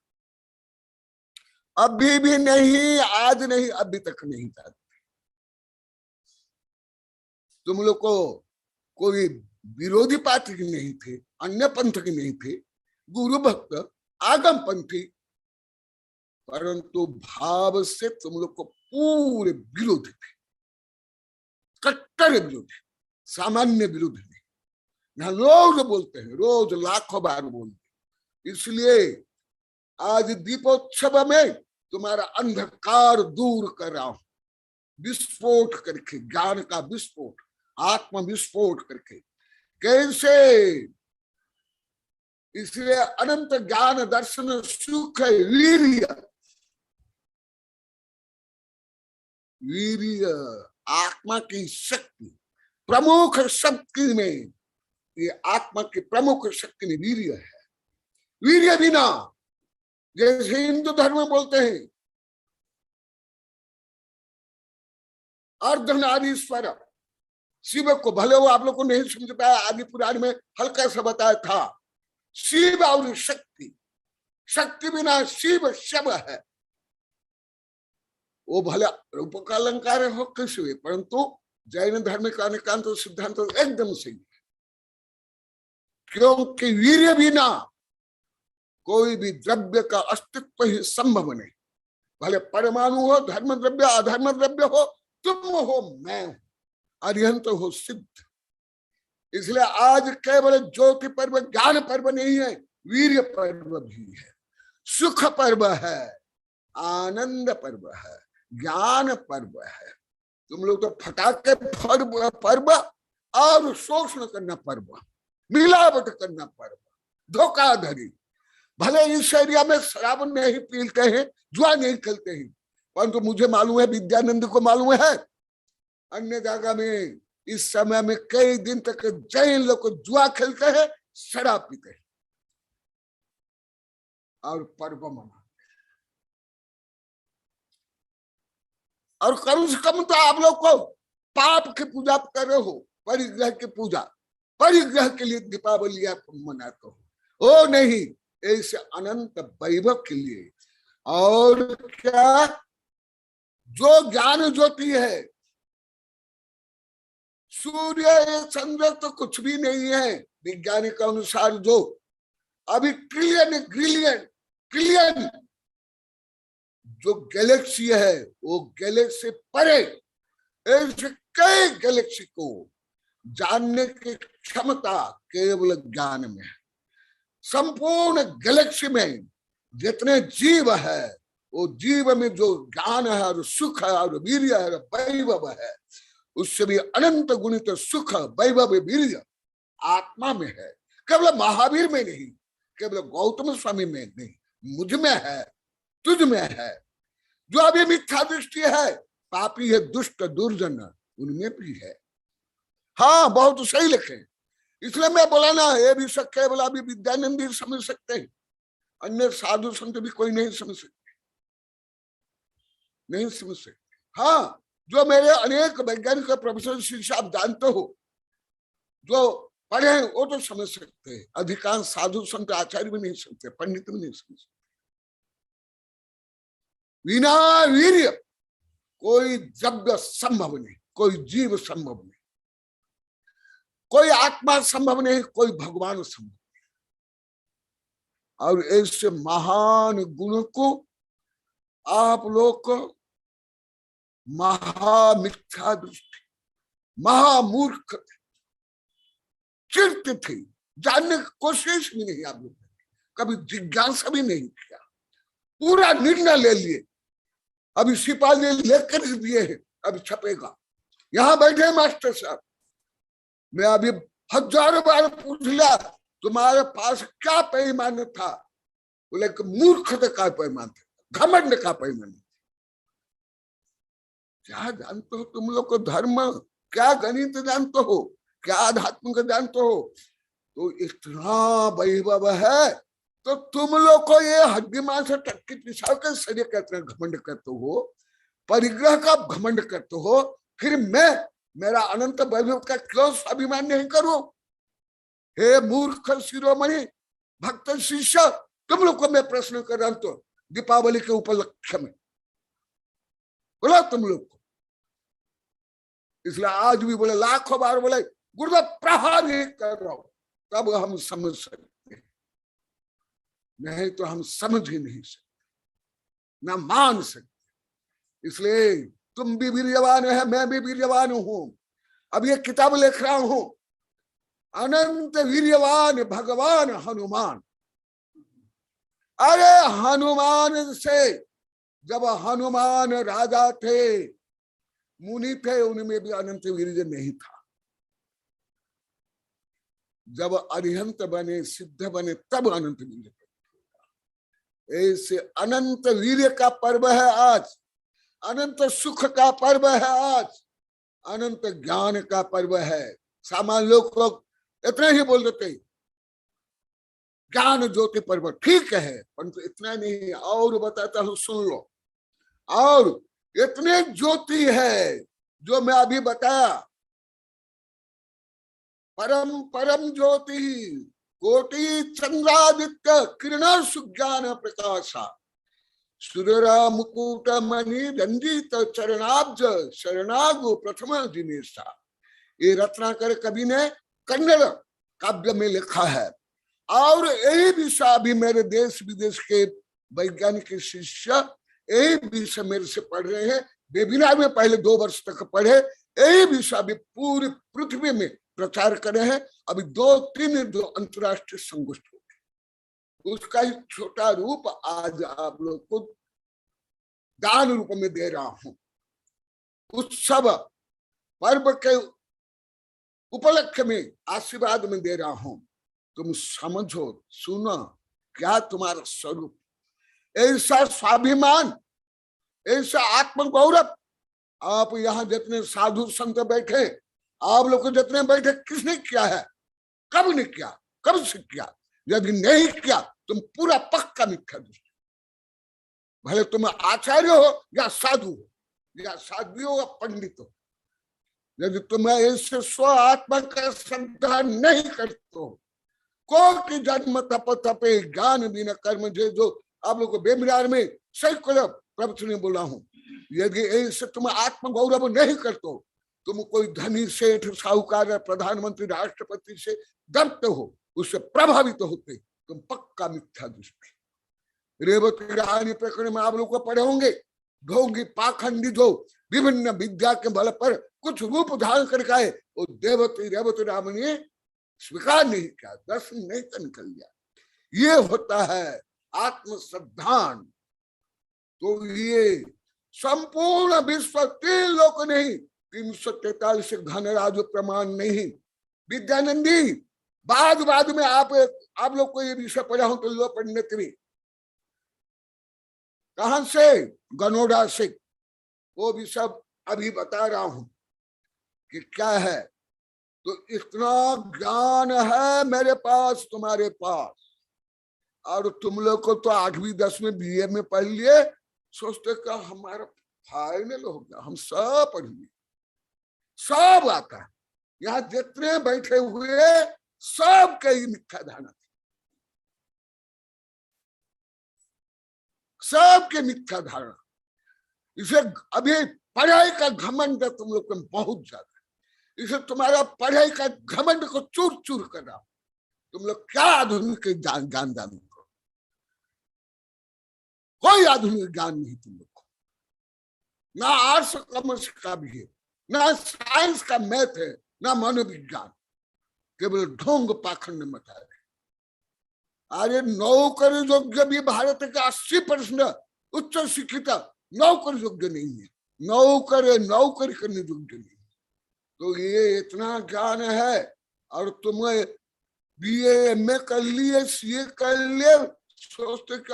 अभी भी नहीं, आज नहीं, अभी तक नहीं जानते। तुम लोग को कोई विरोधी पार्टी के नहीं थे, अन्य पंथ के नहीं थे, गुरु भक्त आगम पंथी, परंतु भाव से तुम लोग को पूरे विरोधी थे, कट्टर विरोधी, सामान्य विरोधी नहीं। यहाँ रोज बोलते हैं, रोज लाखों बार बोलते। इसलिए आज दीपोत्सव में तुम्हारा अंधकार दूर कर रहा हूं, विस्फोट करके, ज्ञान का विस्फोट, आत्म विस्फोट करके। कैसे? इसलिए अनंत ज्ञान दर्शन सुख है वीर्य। वीर्य आत्मा की शक्ति, प्रमुख शक्ति में, ये आत्मा की प्रमुख शक्ति में वीर्य है। वीर्य बिना, जैसे हिंदू धर्म में बोलते हैं अर्धनारीश्वर शिव को, भले वो आप लोग को नहीं समझ पाया, आदि पुराण में हल्का सा बताया था। शिव और शक्ति, शक्ति बिना शिव शव है। वो भले रूप का अलंकार हो किसी भी, परंतु जैन धर्म का निकांत सिद्धांत एकदम सही है। क्योंकि वीर्य बिना कोई भी द्रव्य का अस्तित्व ही संभव नहीं। भले परमाणु हो, धर्म द्रव्य, अधर्म द्रव्य हो, तुम हो, मैं हूं, अर्यंत हो सिद्ध। इसलिए आज केवल ज्योति पर्व ज्ञान पर्व नहीं है, वीर्य पर्व भी है, सुख पर्व है, आनंद पर्व है, ज्ञान पर्व है। तुम लोग तो फटाके पर्व और शोषण करना पर्व, मिलावट करना पर्व, धोखाधड़ी। भले इस एरिया में शराब नहीं पीते हैं, जुआ नहीं खेलते हैं, परंतु मुझे मालूम है, विद्यानंद को मालूम है, अन्य जगह में इस समय में कई दिन तक जैन लोग जुआ खेलते हैं, शराब पीते हैं और पर्व मनाते हैं। और कम से कम तो आप लोग को पाप की पूजा कर रहे हो, परिग्रह की पूजा, परिग्रह के लिए दीपावली आप मनाते हो, ओ नहीं, ऐसे अनंत वैभव के लिए। और क्या? जो ज्ञान ज्योति है, सूर्य चंद्र तो कुछ भी नहीं है विज्ञानिक के अनुसार। जो अभी ट्रिलियन ट्रिलियन जो गैलेक्सी है, वो गैलेक्सी परे ऐसे कई गैलेक्सी को जानने की क्षमता केवल ज्ञान में है। संपूर्ण गैलेक्सी में जितने जीव है, वो जीव में जो ज्ञान है और सुख है और वीर्य है और वैभव है, उससे भी अनंत गुणित सुख वैभव वीर्य आत्मा में है। केवल महावीर में नहीं, केवल गौतम स्वामी में नहीं, मुझ में है, तुझ में है। जो अभी मिथ्या दृष्टि है, पापी है, दुष्ट दुर्जन, उनमें भी है। हाँ, बहुत सही लिखे। इसलिए मैं बोला ना, ये भी केवल अभी विद्यानंद ही समझ सकते हैं, अन्य साधु संत भी कोई नहीं समझ सकते, नहीं समझ सकते। हाँ, जो मेरे अनेक वैज्ञानिक प्रोफेसर शिष्य आप जानते हो, जो पढ़े हैं, वो तो समझ सकते हैं। अधिकांश साधु संत आचार्य भी नहीं समझते, पंडित भी नहीं समझ सकते। बिना वीर्य कोई द्रव्य संभव नहीं, कोई जीव संभव नहीं, कोई आत्मा संभव नहीं, कोई भगवान संभव नहीं। और ऐसे महान गुण को आप लोग को महामिथ्या दृष्टि, महामूर्ख चिंतित थी, जानने की कोशिश भी नहीं, आप लोग कभी जिज्ञासा भी नहीं किया, पूरा निर्णय ले लिए। अभी सिपाही लेकर दिए हैं, अभी छपेगा। यहां बैठे मास्टर साहब, मैं अभी हजारों बार पूछ लिया, तुम्हारे पास क्या पैमाना था? बोले कि मूर्खता का पैमाना था, घमंड का पैमाना। क्या जानते हो तुम लोग को धर्म? क्या गणित जानते हो? क्या आध्यात्म जानते हो? तो इतना वैभव है, तो तुम लोग को ये हड्डी मांस टक्की पिछाड़ के शरीर कहते हैं, घमंड करते हो, परिग्रह का घमंड करते हो। फिर मैं मेरा अनंत वैभव का क्यों स्वाभिमान नहीं करूं? हे मूर्ख शिरोमणि भक्त शिष्य, तुम लोग को मैं प्रश्न कर रहा हूं, तो दीपावली के उपलक्ष्य में बोला तुम लोग को। इसलिए आज भी बोले, लाखों बार बोले, गुरुदेव प्रहार ही कर रहा हूं, तब हम समझ सकते हैं, नहीं तो हम समझ ही नहीं सकते, ना मान सकते। इसलिए तुम भी वीर्यवान है, मैं भी वीर्यवान हूं। अब ये किताब लिख रहा हूं, अनंत वीर्यवान भगवान हनुमान। अरे हनुमान से, जब हनुमान राजा थे, मुनि थे, उनमें भी अनंत वीर्य नहीं था। जब अरिहंत बने, सिद्ध बने, तब अनंत वीर्य प्रकट होगा। ऐसे अनंत वीर्य का पर्व है आज, अनंत सुख का पर्व है आज, अनंत ज्ञान का पर्व है। सामान्य लोग इतना ही बोल देते ज्ञान ज्योति पर्व, ठीक है, परंतु इतना नहीं, और बताता हूं, सुन लो। और इतने ज्योति है जो मैं अभी बताया, परम परम ज्योति कोटि चंद्रादित्य किरण सुज्ञान प्रकाशा सूर्यरा मुकुट मणि रंजित चरणाब्ज शरणागु प्रथम दिनेशा। ये रत्नाकर कवि ने कन्नड़ काव्य में लिखा है। और यही विषय अभी मेरे देश विदेश के वैज्ञानिक शिष्य यही विषय मेरे से पढ़ रहे हैं। वेबिनार में पहले 2 वर्ष तक पढ़े, यही विषय अभी पूरी पृथ्वी में प्रचार करे हैं। अभी 2-3 जो अंतरराष्ट्रीय संगोष्ठी हो गए, उसका ही छोटा रूप आज आप लोग को दान रूप में दे रहा हूं। उत्सव पर्व के उपलक्ष्य में आशीर्वाद में दे रहा हूं। तुम समझो, सुनो, क्या तुम्हारा स्वरूप, ऐसा स्वाभिमान, ऐसा आत्मगौरव। आप यहाँ जितने साधु संत बैठे, आप लोग जितने बैठे, किसने किया है? कब ने किया? कब से किया? यदि नहीं किया तुम पूरा पक्का मिथ्या दृष्टि। भले तुम आचार्य हो या साधु हो या साध्वी हो या पंडित हो, यदि तुम ऐसे स्व आत्मा का श्रद्धा नहीं करते हो, कोटि जन्म तप तपे ज्ञान बिना कर्म जो आप लोग को वेबिनार में सैकड़ों प्रवचन ने बोला हूं। यदि ऐसे तुम आत्मगौरव नहीं करते हो, तुम कोई धनी सेठ साहूकार प्रधानमंत्री राष्ट्रपति से डरते हो, उससे प्रभावित होते, तुम पक्का मिथ्या दृष्टि। रेवती रानी प्रकरण में आप लोग को पढ़े होंगे, ढोंगी पाखंडी जो विभिन्न विद्या के बल पर कुछ रूप धारण करके आए, वो रेवती राम ने स्वीकार नहीं किया, दर्शन नहीं कर निकल गया। ये होता है आत्मश्रद्धान। तो ये संपूर्ण विश्व 3 लोक नहीं, 343 घन राजो प्रमाण नहीं। विद्यानंदी बाद में आप लोग को ये विषय पढ़ा हूं तो लो पंडित भी कहां से, गनोडा से, वो भी सब अभी बता रहा हूं कि क्या है। तो इतना ज्ञान है मेरे पास, तुम्हारे पास, और तुम लोग को तो 8वीं 10वीं BA में पढ़ लिए, सोचते का हमारा फाइनल हो गया, हम सब पढ़ लिए, सब आता है। यहाँ जितने बैठे हुए सब कई मिथ्या धारणा, सबके मिथ्या धारणा। इसे अभी पढ़ाई का घमंड तुम लोग को बहुत ज्यादा, इसे तुम्हारा पढ़ाई का घमंड को चूर चूर कर रहा। तुम लोग क्या आधुनिक ज्ञान जानते हो? कोई आधुनिक ज्ञान नहीं तुम लोग को, ना आर्ट्स कॉमर्स का भी है, ना साइंस का मैथ है, ना मनोविज्ञान, केवल ढोंग पाखंड मचा रहे। अरे नौकरी योग्य भी भारत के 80% उच्च शिक्षित नौकरी योग्य नहीं है, नौकरी करने योग्य नहीं। तो ये इतना ज्ञान है, और तुम्हें BA MA कर लिए, CA कर लिए, सोचते कि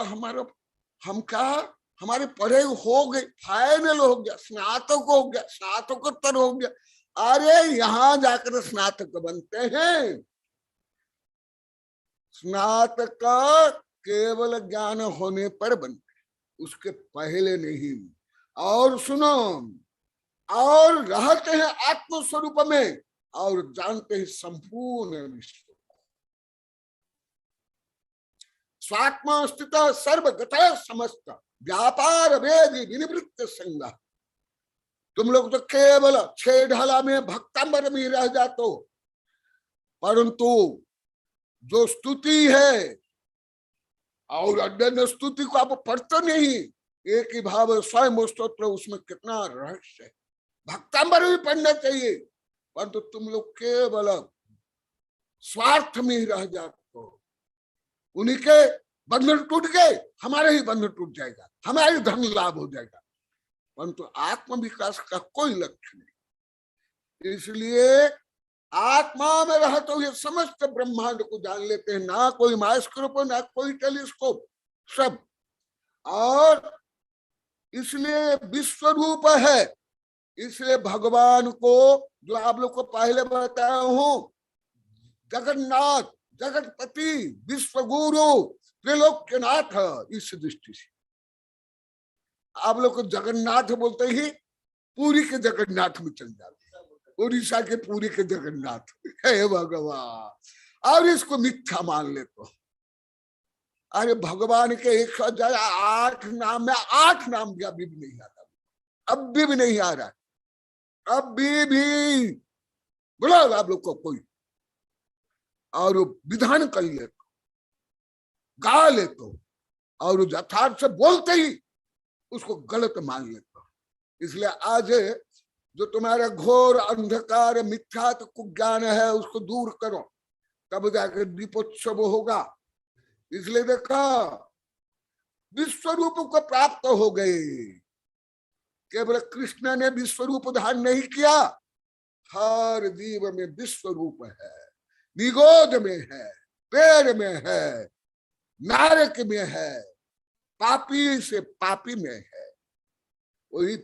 हम क्या, हमारे पढ़े हो गए, फाइनल हो गया, स्नातक हो गया, स्नातकोत्तर हो गया। अरे यहाँ जाकर स्नातक बनते हैं। स्नातक केवल ज्ञान होने पर बनते, उसके पहले नहीं। और सुनो, और रहते हैं आत्म स्वरूप में, और जानते हैं संपूर्ण विश्व को। स्वात्मा स्थित सर्वगत समस्त व्यापार वेदी विनिवृत्त संग। तुम लोग तो केवल 6 ढाला में भक्तांबर में रह जाते हो, परंतु जो स्तुति है और अन्य स्तुति को आप पढ़ते नहीं, एक ही भाव स्वयं स्तोत्र, उसमें कितना रहस्य है। भक्तांबर भी पढ़ना चाहिए, परंतु तुम लोग केवल स्वार्थ में ही रह जाते हो। उन्हीं के बंधन टूट गए, हमारे ही बंधन टूट जाएगा, हमारे धन लाभ हो जाएगा, परंतु आत्म विकास का कोई लक्ष्य नहीं। इसलिए आत्मा में रह तो ये समस्त ब्रह्मांड को जान लेते हैं, ना कोई माइक्रोस्कोप ना कोई टेलीस्कोप, सब। और इसलिए विश्व रूप है। इसलिए भगवान को, जो आप लोग को पहले बताया हूं, जगन्नाथ, जगतपति, विश्वगुरु, त्रिलोक्यनाथ, इस दृष्टि से आप लोग को जगन्नाथ बोलते ही पूरी के जगन्नाथ में चल जाते, उड़ीसा के पूरी के जगन्नाथ, हे भगवान। और इसको मिथ्या मान ले तो, अरे भगवान के 108 नाम में 8 नाम भी अभी भी नहीं आता, अभी भी नहीं आ रहा, अभी भी बोलो आप लोग को कोई, और विधान कर ले तो, गा ले तो, और यथार्थ से बोलते ही उसको गलत मान ले तो। इसलिए आज जो तुम्हारा घोर अंधकार मिथ्यात्व कुज्ञान है उसको दूर करो, तब जाकर दीपोत्सव होगा। इसलिए देखा, विश्व रूप को प्राप्त हो गए। केवल कृष्ण ने विश्व रूप धारण नहीं किया, हर जीव में विश्व रूप है, निगोद में है, पेड़ में है, नारक में है, पापी से पापी में है। वही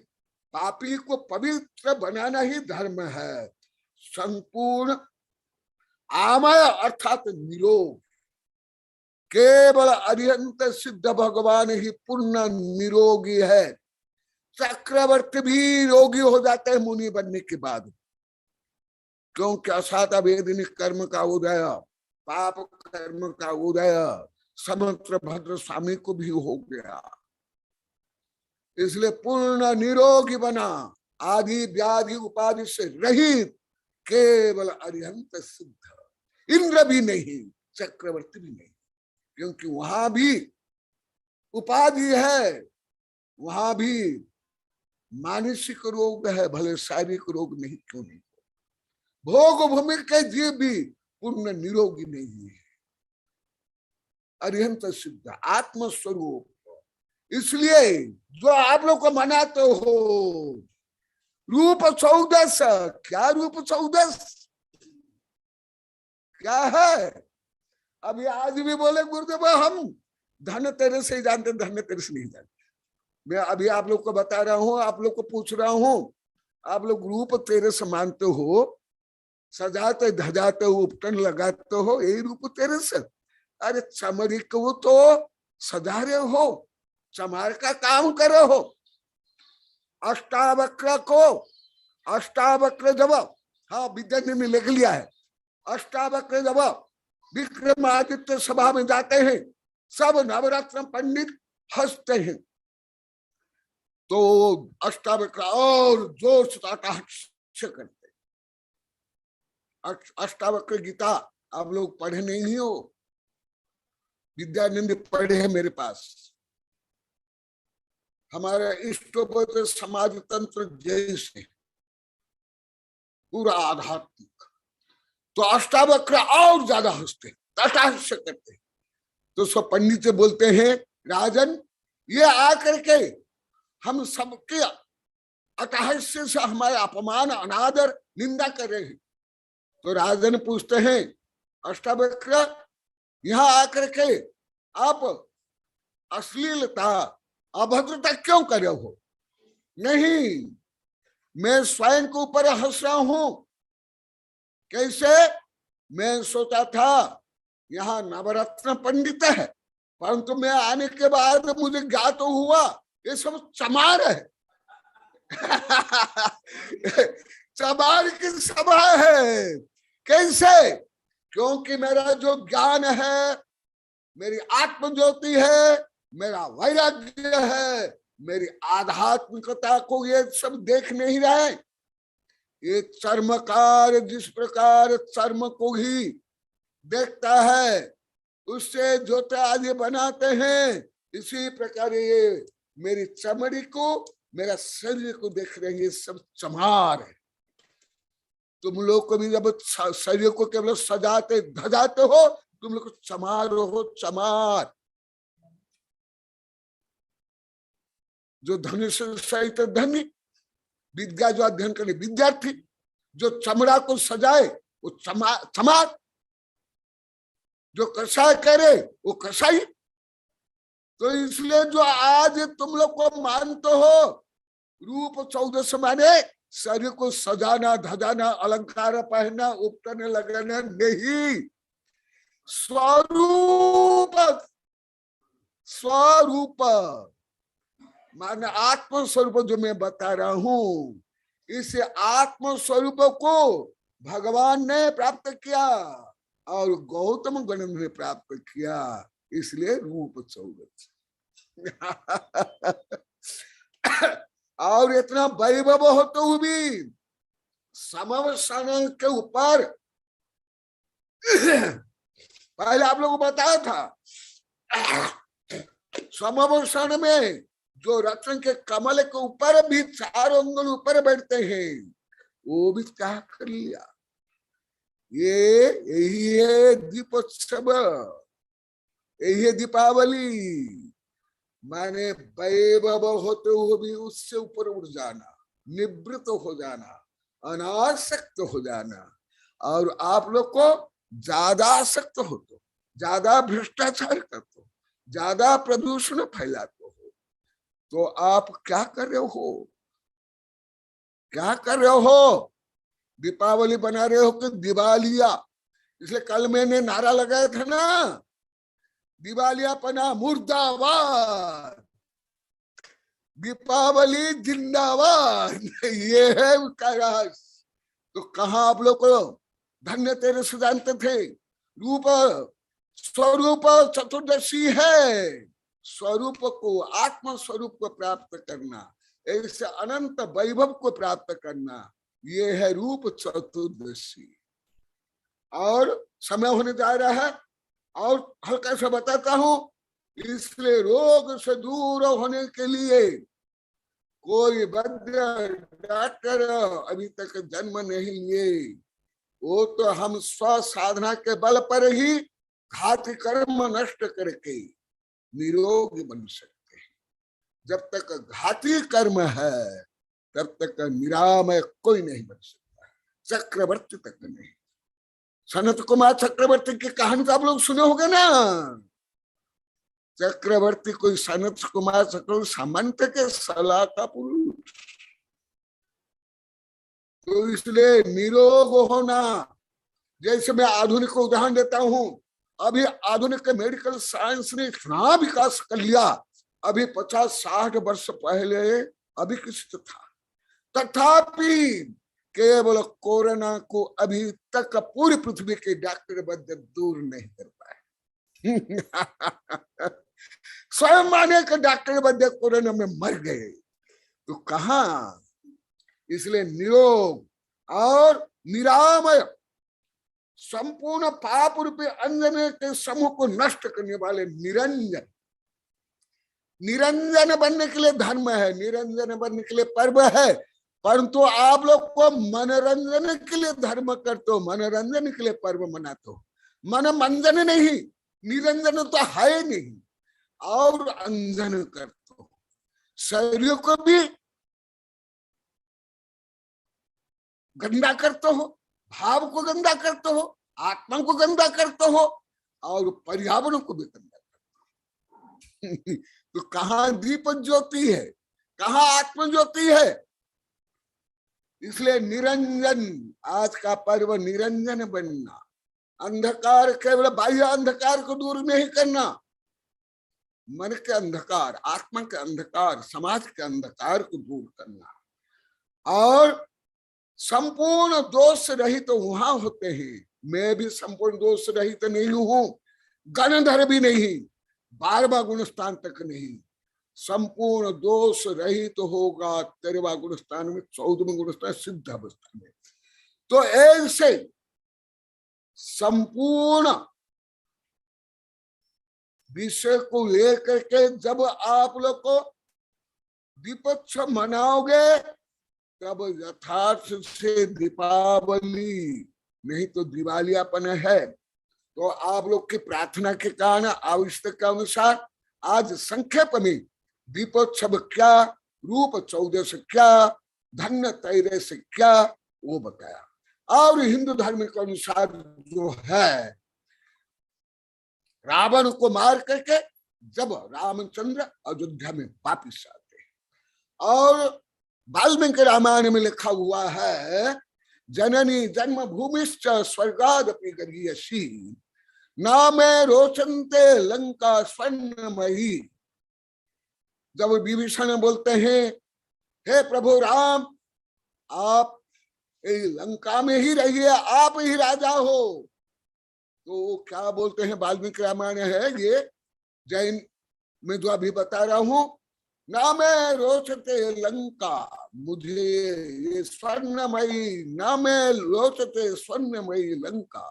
पापी को पवित्र बनाना ही धर्म है। संपूर्ण आमय अर्थात निरोग, केवल अरिहंत सिद्ध भगवान ही पूर्ण निरोगी है। चक्रवर्ती भी रोगी हो जाते हैं मुनि बनने के बाद, क्योंकि असाता वेदनिक कर्म का उदय, पाप कर्म का उदय समंत्र भद्र स्वामी को भी हो गया। इसलिए पूर्ण निरोगी बना, आदि व्याधि उपाधि से रहित, केवल अरिहंत सिद्ध। इंद्र भी नहीं, चक्रवर्ती भी नहीं, क्योंकि वहां भी उपाधि है, वहां भी मानसिक रोग है, भले शारीरिक रोग नहीं क्यों नहीं। भोग भूमि के जीव भी पूर्ण निरोगी नहीं है, अरिहंत सिद्ध आत्मस्वरूप। इसलिए जो आप लोग को मनाते हो रूप चौदस, क्या रूप चौदस क्या है? अभी आज भी बोले गुरुदेव हम धन तेरे से ही जानते, धन तेरे से नहीं जानते। मैं अभी आप लोग को बता रहा हूं, आप लोग को पूछ रहा हूं, आप लोग रूप तेरे से मानते हो, सजाते धजाते हो, उपटन लगाते हो, यही रूप तेरे से। अरे चमड़ी को तो सजा रहे हो, चमार का काम करे हो। अष्टावक्र को, अष्टावक्र जब, हाँ विद्यार्थी ने लिख लिया है, अष्टावक्र जब विक्रमादित्य सभा में जाते हैं, सब नवरत्न पंडित हंसते हैं, तो अष्टावक्र और जोर से कटाक्ष करते। अष्टावक्र गीता आप लोग पढ़े नहीं हो, विद्यानंद पढ़े हैं मेरे पास। हमारा इष्टोपत समाज तंत्र जैसे पूरा आध्यात्मिक, तो अष्टावक्र और ज्यादा हंसते, कटाक्ष करते। तो सब पंडित बोलते हैं राजन ये आकर के हम सबके अटहास्य से हमारे अपमान अनादर निंदा कर रहे हैं। तो राजन पूछते हैं अष्टावक्र यहाँ आकर के आप अश्लीलता अभद्रता क्यों कर रहे हो? नहीं, मैं स्वयं के ऊपर हंस रहा हूं। कैसे? मैं सोचा था यहाँ नवरत्न पंडित है, परंतु मैं आने के बाद मुझे ज्ञात हुआ ये सब चमार है। चमार की सभा है। कैसे? क्योंकि मेरा जो ज्ञान है, मेरी आत्मज्योति है, मेरा वैराग्य है, मेरी आध्यात्मिकता को ये सब देख नहीं रहे। ये चर्मकार जिस प्रकार चर्म को ही देखता है, उससे ज्योति आदि बनाते हैं, इसी प्रकार ये मेरी चमड़ी को, मेरा शरीर को देख रहे हैं, ये सब चमार है। तुम लोग को भी जब शरीर को केवल सजाते धजाते हो, तुम लोग चमार हो, चमार। जो धन से सहित धन्य, विद्या जो अध्ययन करे विद्यार्थी, जो चमड़ा को सजाए वो समाज जो कसाई करे वो कसाई। तो इसलिए जो आज तुम लोग को मानते हो रूप 14 माने शरीर को सजाना धजाना अलंकार पहनना उपटन लगाना नहीं, स्वरूप स्वरूप माने आत्म स्वरूप जो मैं बता रहा हूं, इस आत्म स्वरूप को भगवान ने प्राप्त किया और गौतम गण ने प्राप्त किया, इसलिए रूप 14। और इतना वैभव होते हुए भी समवसान के ऊपर पहले आप लोगों को बताया था, समवसान में जो रत्न के कमल के ऊपर भी 4 अंगुल ऊपर बैठते हैं, वो भी क्या कर लिया। ये यही है दीपोत्सव, यही है दीपावली, माने वैभव होते हुए भी उससे ऊपर उठ जाना, निवृत्त हो जाना, अनासक्त हो जाना। और आप लोग को ज्यादा आसक्त हो तो ज्यादा भ्रष्टाचार करते हो, ज्यादा प्रदूषण फैलाते हो, तो आप क्या कर रहे हो, क्या कर रहे हो? दीपावली बना रहे हो कि दिवालिया? इसलिए कल मैंने नारा लगाया था ना, दिवालियापना मुर्दाबाद, दीपावली जिंदाबाद। ये है उसका रहस्य। तो कहाँ आप लोग को धन्य तेरे से जानते थे, रूप स्वरूप चतुर्दशी है, स्वरूप को आत्म स्वरूप को प्राप्त करना, ऐसे अनंत वैभव को प्राप्त करना, ये है रूप चतुर्दशी। और समय होने जा रहा है और हल्का सा बताता हूं, इसलिए रोग से दूर होने के लिए कोई वैद्य डॉक्टर अभी तक जन्म नहीं लिए, वो तो हम स्व साधना के बल पर ही घाती कर्म नष्ट करके निरोगी बन सकते हैं। जब तक घाती कर्म है तब तक निरामय कोई नहीं बन सकता, चक्रवर्ती तक नहीं। सनत कुमार चक्रवर्ती की कहानी तो आप लोग सुने होंगे ना। चक्रवर्ती कोई सनत कुमार चक्रवर्ती सामंत के सलाह का पुरुष। तो इसलिए निरोग होना, जैसे मैं आधुनिक को उदाहरण देता हूं, अभी आधुनिक मेडिकल साइंस ने इतना विकास कर लिया, अभी 50-60 वर्ष पहले अभी किसी था, तथापि केवल कोरोना को अभी तक पूरी पृथ्वी के डॉक्टर वैद्य दूर नहीं कर पाए। स्वयं माने के डॉक्टर वैद्य कोरोना में मर गए, तो कहा? इसलिए निरोग और निरामय संपूर्ण पाप रूपी अंजन के समूह को नष्ट करने वाले निरंजन, निरंजन बनने के लिए धर्म है, निरंजन बनने के लिए पर्व है, परंतु आप लोग को मनोरंजन के लिए धर्म करते हो, मनोरंजन के लिए पर्व मनाते हो। मन मंजन नहीं, निरंजन तो है नहीं, और अंजन करते हो। शरीर को भी गंदा करते हो, भाव को गंदा करते हो, आत्मा को गंदा करते हो, और पर्यावरण को भी गंदा करते हो। तो कहाँ दीप ज्योति है, कहाँ आत्म ज्योति है? इसलिए निरंजन, आज का पर्व निरंजन बनना, अंधकार केवल बाह्य अंधकार को दूर नहीं करना, मन के अंधकार, आत्मा के अंधकार, समाज के अंधकार को दूर करना, और संपूर्ण दोष रहित तो वहां होते हैं। मैं भी संपूर्ण दोष रहित तो नहीं हूं, गणधर भी नहीं, 12वां गुण स्थान तक नहीं, संपूर्ण दोष रहित तो होगा 13वां गुण स्थान में, 14वां गुण स्थान सिद्ध अवस्था में। तो ऐसे संपूर्ण विषय को लेकर के जब आप लोग को दीपोत्सव मनाओगे, तब यथार्थ से दीपावली नहीं तो दिवालियापन है। तो आप लोग की प्रार्थना के कारण आवश्यकता के अनुसार आज संक्षेप में दीपोत्सव क्या, रूप 14 से क्या, धन्य 13 से क्या, वो बताया। और हिंदू धर्म के अनुसार जो है, रावण को मार करके जब रामचंद्र अयोध्या में वापिस आते हैं, और वाल्मीकि रामायण में लिखा हुआ है, जननी जन्मभूमिश्च स्वर्गादपि गरीयसी न मे रोचन्ते लंका स्वर्णमयी। जब विभीषण बोलते हैं, हे प्रभु राम, आप लंका में ही रहिए, आप ही राजा हो, तो क्या बोलते हैं, वाल्मीकि रामायण है ये, जैन में जो अभी बता रहा हूं, ना मैं रोचते लंका, मुझे ये स्वर्णमयी, ना मैं रोचते स्वर्णमयी लंका,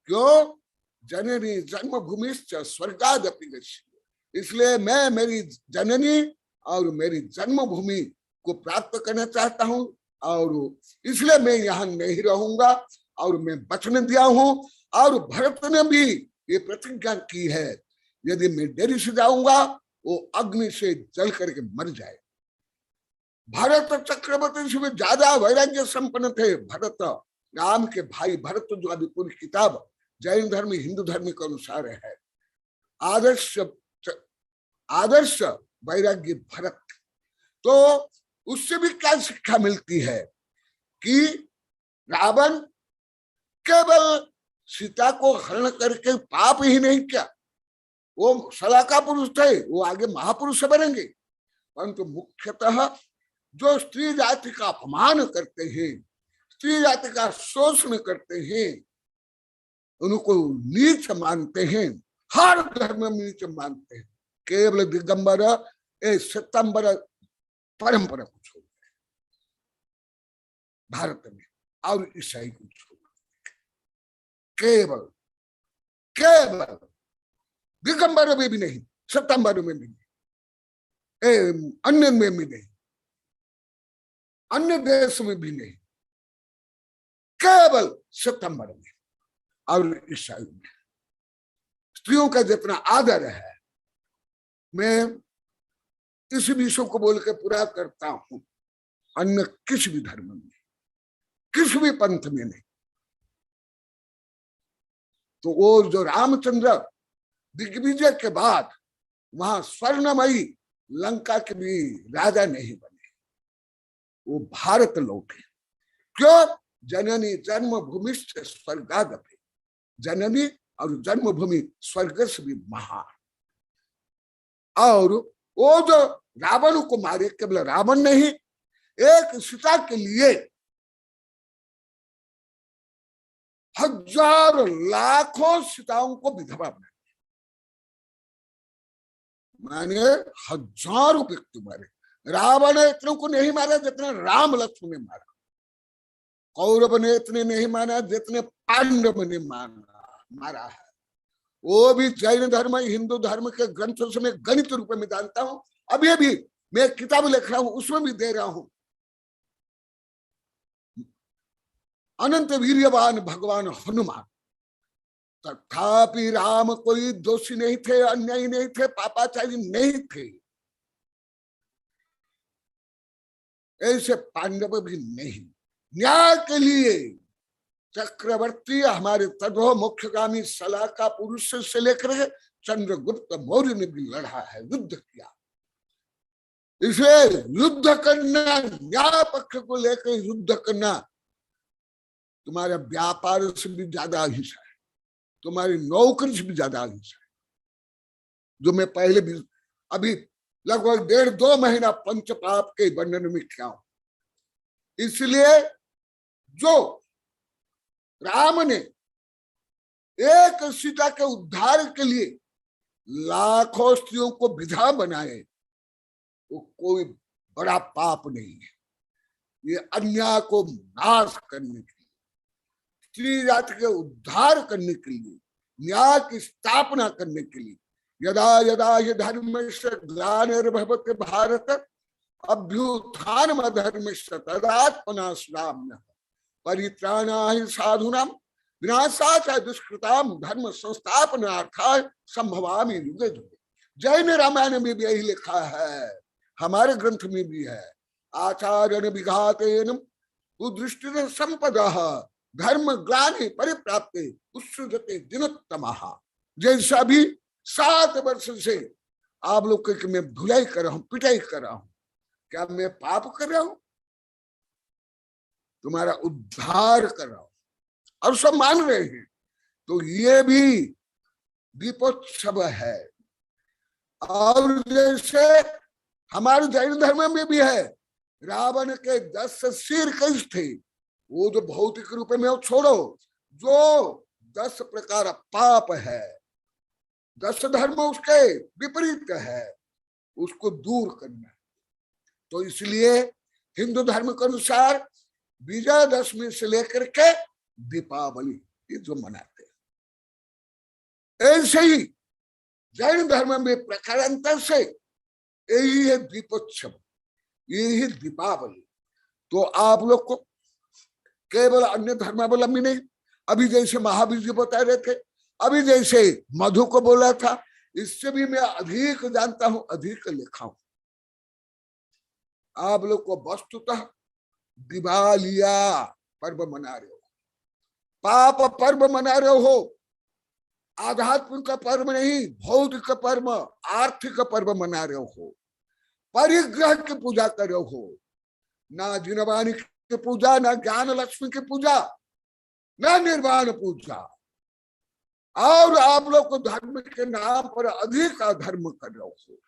क्यों, जननी जन्मभूमिश्च स्वर्गादपि गच्छति, इसलिए मैं मेरी जननी और मेरी जन्मभूमि को प्राप्त करना चाहता हूं, और इसलिए मैं यहाँ नहीं रहूंगा, और मैं वचन दिया हूं, और भरत ने भी ये प्रतिज्ञा की है, यदि मैं देरी से जाऊंगा वो अग्नि से जल करके मर जाए। भरत चक्रवर्ती से भी ज्यादा वैराग्य संपन्न थे। भरत, राम के भाई भरत, जो अभी पूरी किताब जैन धर्म हिंदू धर्म के अनुसार है, आदर्श वैराग्य भरत। तो उससे भी क्या शिक्षा मिलती है कि रावण केवल सीता को हरण करके पाप ही नहीं किया, वो सलाका पुरुष थे, वो आगे महापुरुष बनेंगे, परंतु मुख्यतः जो स्त्री जाति का अपमान करते हैं, स्त्री जाति का शोषण करते हैं, उनको नीच मानते हैं, हर धर्म में नीच मानते हैं, केवल दिगंबर श्वेतांबर परंपरा को छोड़ भारत में, और ईसाई को छोड़ केवल दिगंबर में भी नहीं, श्वेतांबर में भी नहीं, अन्य में भी नहीं, अन्य देश में भी नहीं, केवल श्वेतांबर में और ईसाई में। स्त्रियों का जितना आदर है, मैं इस विषय को बोल के पूरा करता हूं, अन्य किसी भी धर्म में, किसी भी पंथ में नहीं। तो वो जो रामचंद्र दिग्विजय के बाद वहां स्वर्णमयी लंका के भी राजा नहीं बने, वो भारत लौटे। क्यों, जननी जन्मभूमि से स्वर्गादपि, जननी और जन्मभूमि स्वर्ग से भी महान। और वो जो रावण को मारे, केवल रावण नहीं, एक सीता के लिए हजारों लाखों सीताओं को विधवा बनाया, माने हजारों व्यक्ति मारे। रावण ने इतनों को नहीं मारा जितना राम लक्ष्मण ने मारा, कौरव ने इतने नहीं मारा जितने पांडव ने मारा है। वो भी जैन धर्म हिंदू धर्म के ग्रंथों से मैं गणित रूप में जानता हूं, अभी अभी मैं किताब लिख रहा हूं, उसमें भी दे रहा हूं। अनंत वीर्यवान भगवान हनुमान, तथापि राम कोई दोषी नहीं थे, अन्यायी नहीं थे, पापाचारी नहीं थे, ऐसे पांडव भी नहीं। न्याय के लिए चक्रवर्ती हमारे तदो मुख्यगामी सलाका पुरुष से लेकर चंद्रगुप्त मौर्य ने भी लड़ा है, युद्ध किया। इसे युद्ध करना, न्याय पक्ष को लेकर युद्ध करना तुम्हारे व्यापार से भी ज्यादा हिस्सा है, तुम्हारी नौकरी से भी ज्यादा हिस्सा है। जो मैं पहले भी अभी लगभग 1.5-2 महीना पंच पाप के वर्णन में किया हूं। इसलिए जो राम ने एक सीता के उद्धार के लिए लाखों स्त्रियों को विधवा बनाए, वो कोई बड़ा पाप नहीं है। ये अन्याय को नाश करने के लिए, स्त्री जाति के उद्धार करने के लिए, न्याय की स्थापना करने के लिए, यदा यदा ये धर्मस्य ग्लानिर्भवति भारत अभ्युत्थानम् अधर्मस्य तदात्मनास्मृत्यः परित्राणाय साधूनां विनाशाय दुष्कृतां धर्म संस्थापनार्थाय संभवामि युगे युगे। जैन रामायण में भी यही लिखा है, हमारे ग्रंथ में भी है। आचार्य विघातेन कुदृष्टि संपदः धर्म ग्लानि परिप्राप्ते उत्सृजते दिनोत्तमः। जैसा भी 7 वर्ष से आप लोग के मैं धुलाई कर रहा हूं, पिटाई कर रहा हूं, क्या मैं पाप कर रहा हूं? तुम्हारा उद्धार कर रहा हूं, और सब मान रहे हैं। तो ये भी दीपोत्सव है। और जैसे हमारे जैन धर्म में भी है, रावण के 10 सिर कैसे थे, वो जो भौतिक रूप में वो छोड़ो, जो 10 प्रकार पाप है, 10 धर्म उसके विपरीत है, उसको दूर करना है। तो इसलिए हिंदू धर्म के अनुसार विजयादशमी से लेकर के दीपावली ये जो मनाते हैं, ऐसे ही जैन धर्म में प्रकारांतर से यही है दीपोत्सव, यही है दीपावली। तो आप लोग को केवल अन्य धर्मावलंबी नहीं, अभी जैसे महावीर जी बता रहे थे, अभी जैसे मधु को बोला था, इससे भी मैं अधिक जानता हूं, अधिक लिखा हूं। आप लोग को वस्तुतः दिवालिया पर्व मना रहे हो, पाप पर्व मना रहे हो, आध्यात्मिक का पर्व नहीं, भौतिक पर्व, आर्थिक पर्व मना रहे हो, परिग्रह की पूजा कर रहे हो, ना जिनवाणी की पूजा, ना ज्ञान लक्ष्मी की पूजा, ना निर्वाण पूजा। और आप लोग को धर्म के नाम पर अधिक अधर्म कर रहे हो।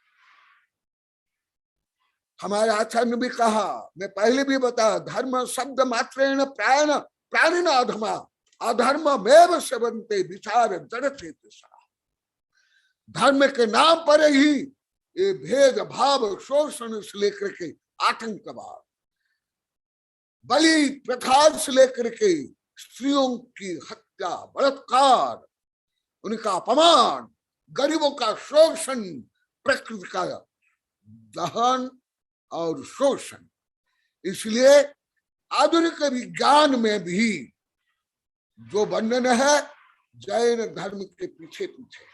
हमारे आचार्य ने भी कहा, मैं पहले भी बताया, धर्म शब्द मात्रेण प्राणिन अधमा अधर्म मेव सेवन्ते विचार जड़ चेतसा। धर्म के नाम पर ही ये भेद भाव शोषण से लेकर के आतंकवाद, बलि प्रथा से लेकर के स्त्रियों की हत्या, बलात्कार, उनका अपमान, गरीबों का शोषण, प्रकृति का दहन और शोषण। इसलिए आधुनिक विज्ञान में भी जो वर्णन है जैन धर्म के पीछे पीछे।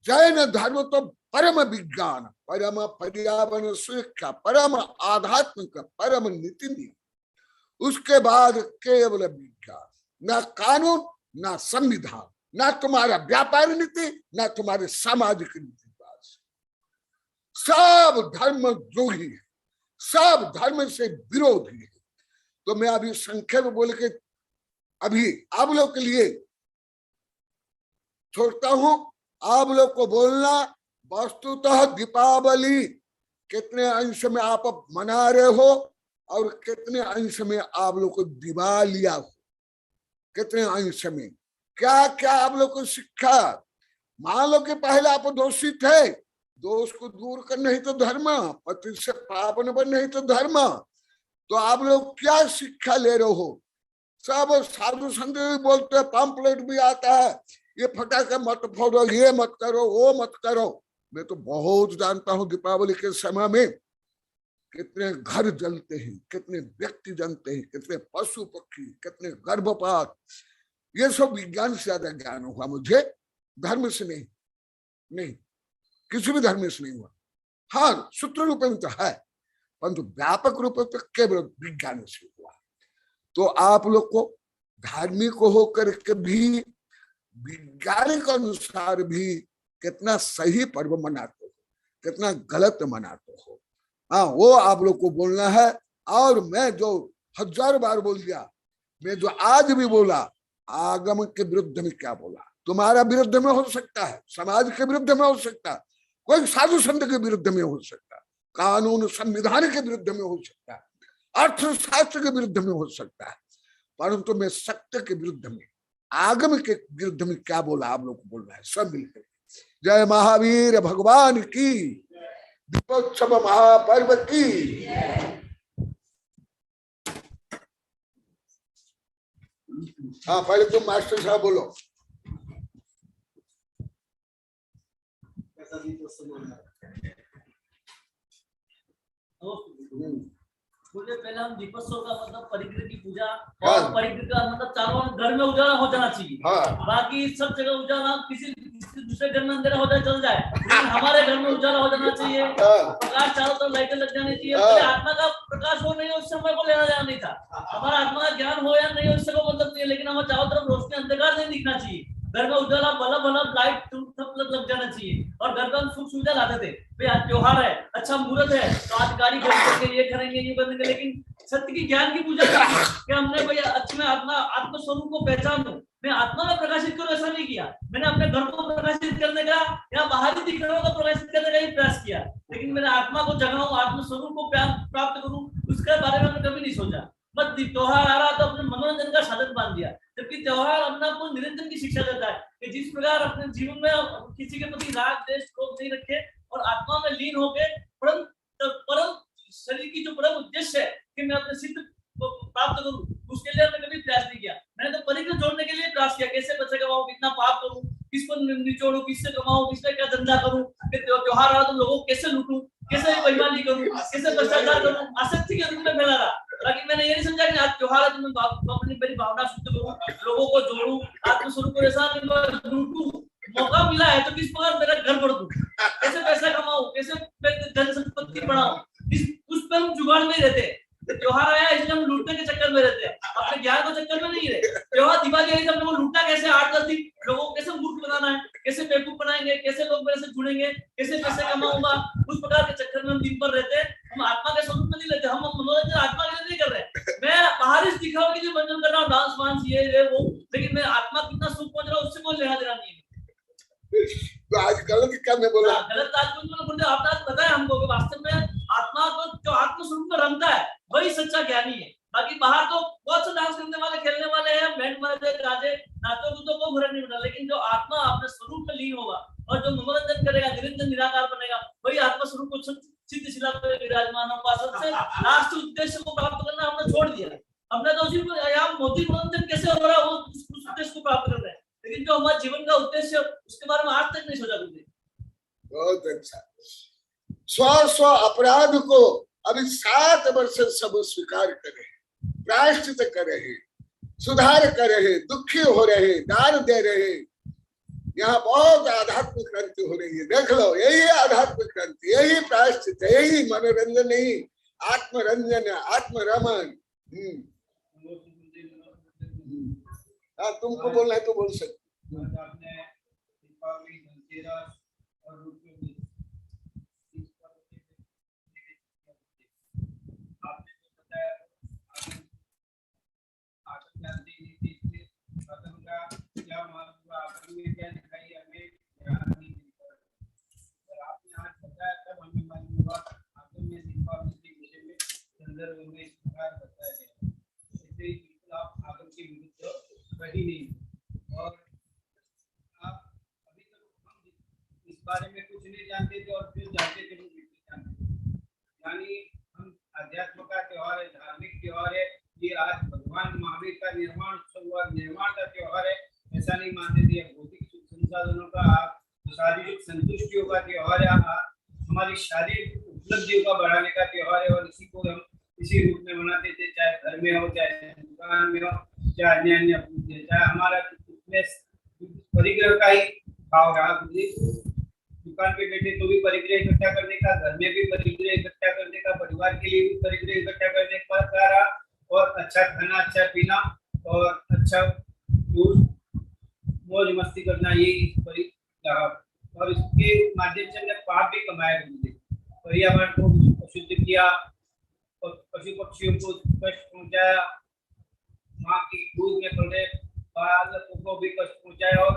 जैन धर्म तो परम विज्ञान, परम पर्यावरण सुरक्षा, परम आध्यात्मिक, परम नीति नियम, उसके बाद केवल विज्ञान, ना कानून, ना संविधान, ना तुम्हारा व्यापार नीति, ना तुम्हारे सामाजिक नीति। सब धर्म द्रोही है, सब धर्म से विरोधी है। तो मैं अभी संक्षेप बोल के अभी आप लोग के लिए छोड़ता हूं। आप लोग को बोलना वस्तुतः दीपावली कितने अंश में आप मना रहे हो और कितने अंश में आप लोग को दिवालिया हो, कितने अंश में क्या क्या आप लोग को शिक्षा। मान लो कि पहले आप दोषी थे, दोष को दूर कर नहीं तो धर्म, पति से पाप न बन नहीं तो धर्म। तो आप लोग क्या शिक्षा ले रहे हो? सब साधु संत भी बोलते हैं, पंपलेट भी आता है, ये फटाके मत फोड़ो, ये मत करो, वो मत करो। मैं तो बहुत जानता हूँ दीपावली के समय में कितने घर जलते हैं, कितने व्यक्ति जलते हैं, कितने पशु पक्षी, कितने गर्भपात। ये सब विज्ञान से ज्यादा ज्ञान हुआ मुझे, धर्म से नहीं, किसी भी धर्म से नहीं हुआ। हाँ, सूत्र रूप में तो है, परंतु व्यापक रूप में तो केवल विज्ञान से हुआ। तो आप लोग को धार्मिक होकर के भी विज्ञानिक अनुसार भी कितना सही पर्व मनाते हो, कितना गलत मनाते हो। हाँ, वो आप लोग को बोलना है। और मैं जो 1000 बार बोल दिया, मैं जो आज भी बोला, आगम के विरुद्ध में क्या बोला, तुम्हारा विरुद्ध में हो सकता है, समाज के विरुद्ध में हो सकता है, कोई साधु संत के विरुद्ध में हो सकता है, कानून संविधान के विरुद्ध में हो सकता है, अर्थशास्त्र के विरुद्ध में हो सकता है, परंतु मैं सत्य के विरुद्ध में, आगम के विरुद्ध में क्या बोला आप लोग को बोलना है, सब मिलकर। जय महावीर भगवान की, दीपोत्सव महापर्व की। हाँ, पहले तुम मास्टर साहब बोलो। मुझे पहले हम दीपोत्सव का मतलब परिग्रह की पूजा और परिग्रह का मतलब चारों घर में उजाला हो जाना चाहिए। बाकी सब जगह उजाला किसी दूसरे घर में अंधेरा हो जाए चल जाए, लेकिन हमारे घर में उजाला हो जाना चाहिए, प्रकाश चारों तरफ लाइटें लग जानी चाहिए। पहले आत्मा का प्रकाश हो नहीं हो उससे हमारे को लेना देना नहीं था, हमारा आत्मा का ज्ञान हो या नहीं हो उससे को मतलब नहीं है, लेकिन हमें चारों तरफ रोशनी अंधकार नहीं दिखना चाहिए, घर में उजाला बल्ब बल्ब लाइट सब लग जाना चाहिए। और घर में हम सुख सुविधा लाते थे, भाई आज त्योहार है, अच्छा मुहूर्त है तो आज गाड़ी खरीदेंगे, ये करेंगे ये करेंगे, लेकिन सत्य की ज्ञान की पूजा कि हमने भाई अच्छे में अपना आत्मस्वरूप को पहचानो, मैं आत्मा में प्रकाशित करूं ऐसा नहीं किया, मैंने अपने घर को प्रकाशित करने का या बाहरी दिखने को प्रकाशित करने का ही प्रयास किया, लेकिन मैंने आत्मा को जगाऊं, आत्मस्वरूप को प्राप्त करूं उसके बारे में मैंने कभी नहीं सोचा। बस त्योहार आ रहा तो अपने मनोरंजन का साधन मान दिया, जबकि त्योहार अपने आपको निरंजन की शिक्षा देता है कि जिस प्रकार अपने जीवन में किसी के प्रति राग द्वेष क्रोध नहीं रखे और आत्मा में लीन होके परम शरीर की जो परम उद्देश्य है कि मैं अपने सिद्ध प्राप्त करूं, उसके लिए मैंने कभी प्रयास नहीं किया। मैंने तो परिग्रह जोड़ने के लिए प्रयास किया, कैसे पैसे कमाऊं, कितना पाप करूं, किसको निचोड़ूं, किससे कमाऊं, किससे क्या धंधा करूं, त्योहार आ तो लोगों को कैसे लूटूं, कैसे बेईमानी करूं, कैसे भ्रष्टाचार करूं, आसक्ति के रूप में फैला रहा। लेकिन मैंने ये नहीं समझा कि आज त्योहार है तो मैं अपनी मेरी भावना शुद्ध करूं, लोगों को जोड़ूं, आत्मस्वरूप को ऐसा लूटूं, मौका मिला है तो किस प्रकार मेरा घर बढ़ दूं, कैसे पैसा कमाऊं, कैसे धन संपत्ति बढ़ाऊं, उस पर हम जुगाड़ में रहते। त्योहार आया इसलिए हम लूटने के चक्कर में रहते हैं, अपने ज्ञान के चक्कर में नहीं रहे। त्योहार दिवाली आई हम लोग लूटना कैसे 8-10 दिन, लोगों को कैसे मूर्ख बनाना है, कैसे बेवकूफ बनाएंगे, कैसे लोग मेरे से जुड़ेंगे, कैसे पैसे कमाऊंगा, उस प्रकार के चक्कर में हम दिन भर रहते हैं। हम आत्मा के स्वरूप में नहीं लेते, हम मनोरंजन आत्मा के लिए नहीं कर रहे। मैं बाहरी दिखावे के लिए मनोरंजन कर रहा हूँ, डांस वांस ये वो, लेकिन मैं आत्मा कितना सुख पहुंच रहा हूँ उससे कोई लेना देना नहीं है। तो आज गलत क्या मैं बोला? गलत आज आपने आज बताया हमको कि वास्तव में आत्मा को जो आत्म स्वरूप में रमता है वही सच्चा ज्ञानी है। बाकी बाहर तो बहुत से डांस करने वाले, खेलने वाले हैं, बैंड वाले, गाजे, नाचो कूदो को फर्क नहीं पड़ता, लेकिन जो आत्मा अपने स्वरूप में लीन होगा और जो मनोरंजन करेगा, निरंजन निराकार बनेगा, वही आत्मा स्वरूप को सिद्ध शिला पे विराजमान होगा। सबसे लास्ट उद्देश्य को प्राप्त करना हमने छोड़ दिया, हमने तो सिर्फ यहाँ मोदी मनोरंजन कैसे हो रहा है वो उस उद्देश्य को प्राप्त कर रहे हैं, लेकिन जो हमारे जीवन का उद्देश्य उसके बारे में आज तक नहीं सोचा कुछ। बहुत अच्छा। स्व अपराध को अभी 7 वर्ष सब स्वीकार करे, प्रायश्चित करे, सुधार करे, दुखी हो रहे, दान दे रहे। यहाँ बहुत आध्यात्मिक क्रांति हो रही है, देख लो, यही आध्यात्मिक क्रांति, यही प्रायश्चित है, यही मनोरंजन नहीं, आत्मरंजन, आत्मरमन। हाँ, तुमको बोलना है तो बोल सकते। और आप अभी तक हम इस बारे में कुछ नहीं जानते थे और फिर जानते थे यानी हम अध्यात्म का त्योहार है, धार्मिक त्योहार है, ये आज भगवान महावीर का निर्माण उत्सव हुआ, निर्माण का त्योहार है, ऐसा नहीं मानते थे। भौतिक सुख संसाधनों का, शारीरिक संतुष्टियों का त्योहार है, हमारी शारीरिक उपलब्धियों का बढ़ाने का त्योहार है, और इसी को हम इसी रूप में मनाते थे, चाहे घर में हो, चाहे दुकान में हो, चाहे अन्य अन्य पूजे, चाहे हमारा परिग्रह का ही भाव रहा। दुकान पे बैठे तो भी परिग्रह इकट्ठा करने का, घर में भी परिग्रह इकट्ठा करने का, परिवार के लिए भी परिग्रह इकट्ठा करने का रहा, और अच्छा खाना, अच्छा पीना और अच्छा मौज मस्ती करना, यही परिग्रह। और इसके माध्यम से हमने पाप भी कमाए हुए, पर्यावरण को अशुद्ध किया और पशु पक्षियों को कष्ट पहुंचाया, माँ की दूध में पड़े बालकों को भी कष्ट पहुंचाया, और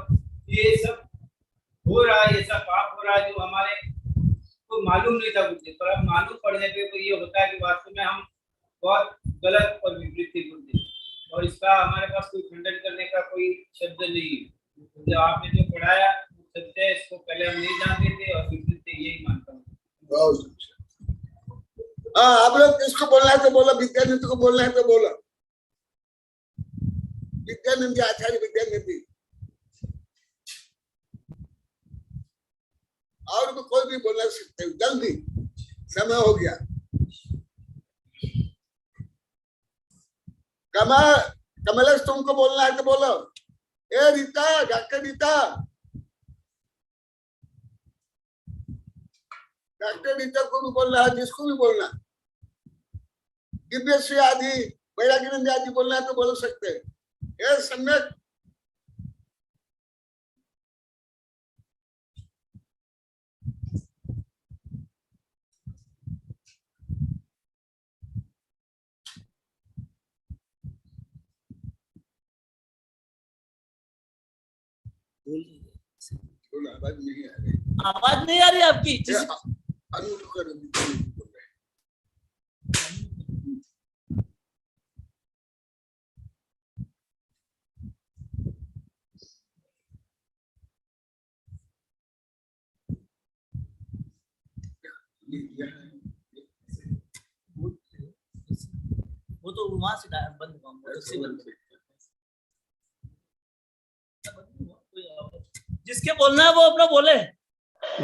ये सब हो रहा है, ये सब पाप हो रहा है जो हमारे को मालूम नहीं था कुछ, पर अब मालूम पड़ने पे तो ये होता है कि वास्तव में हम बहुत गलत और विपरीत थे, और इसका हमारे पास कोई खंडन करने का कोई शब्द नहीं है। जो आपने जो पढ़ाया सत्य है, इसको पहले हम नहीं जानते थे और विपरीत थे, यही मानता हूँ। बहुत अच्छा। हाँ, आप लोग किसको बोलना है तो बोलो, विद्यानंद को बोलना है तो बोलो, विद्यानंद आचार्य विद्यानंद, और भी कोई भी बोलना सकते हो, जल्दी समय हो गया। कमलेश तुमको बोलना है तो बोलो। ए Rita, doctor Rita, doctor teacher को भी बोलना है, जिसको भी बोलना, दिव्यश्री आदि बैरागिनंद आदि बोलना है तो बोल सकते हैं। ये सम्यक आवाज नहीं आ रही। आवाज नहीं आ रही आपकी? अनम्यूट कर बोल रहे वो तो वहां से बंद हुआ, वो तो से बंद हुआ। जिसके बोलना है वो अपना बोले।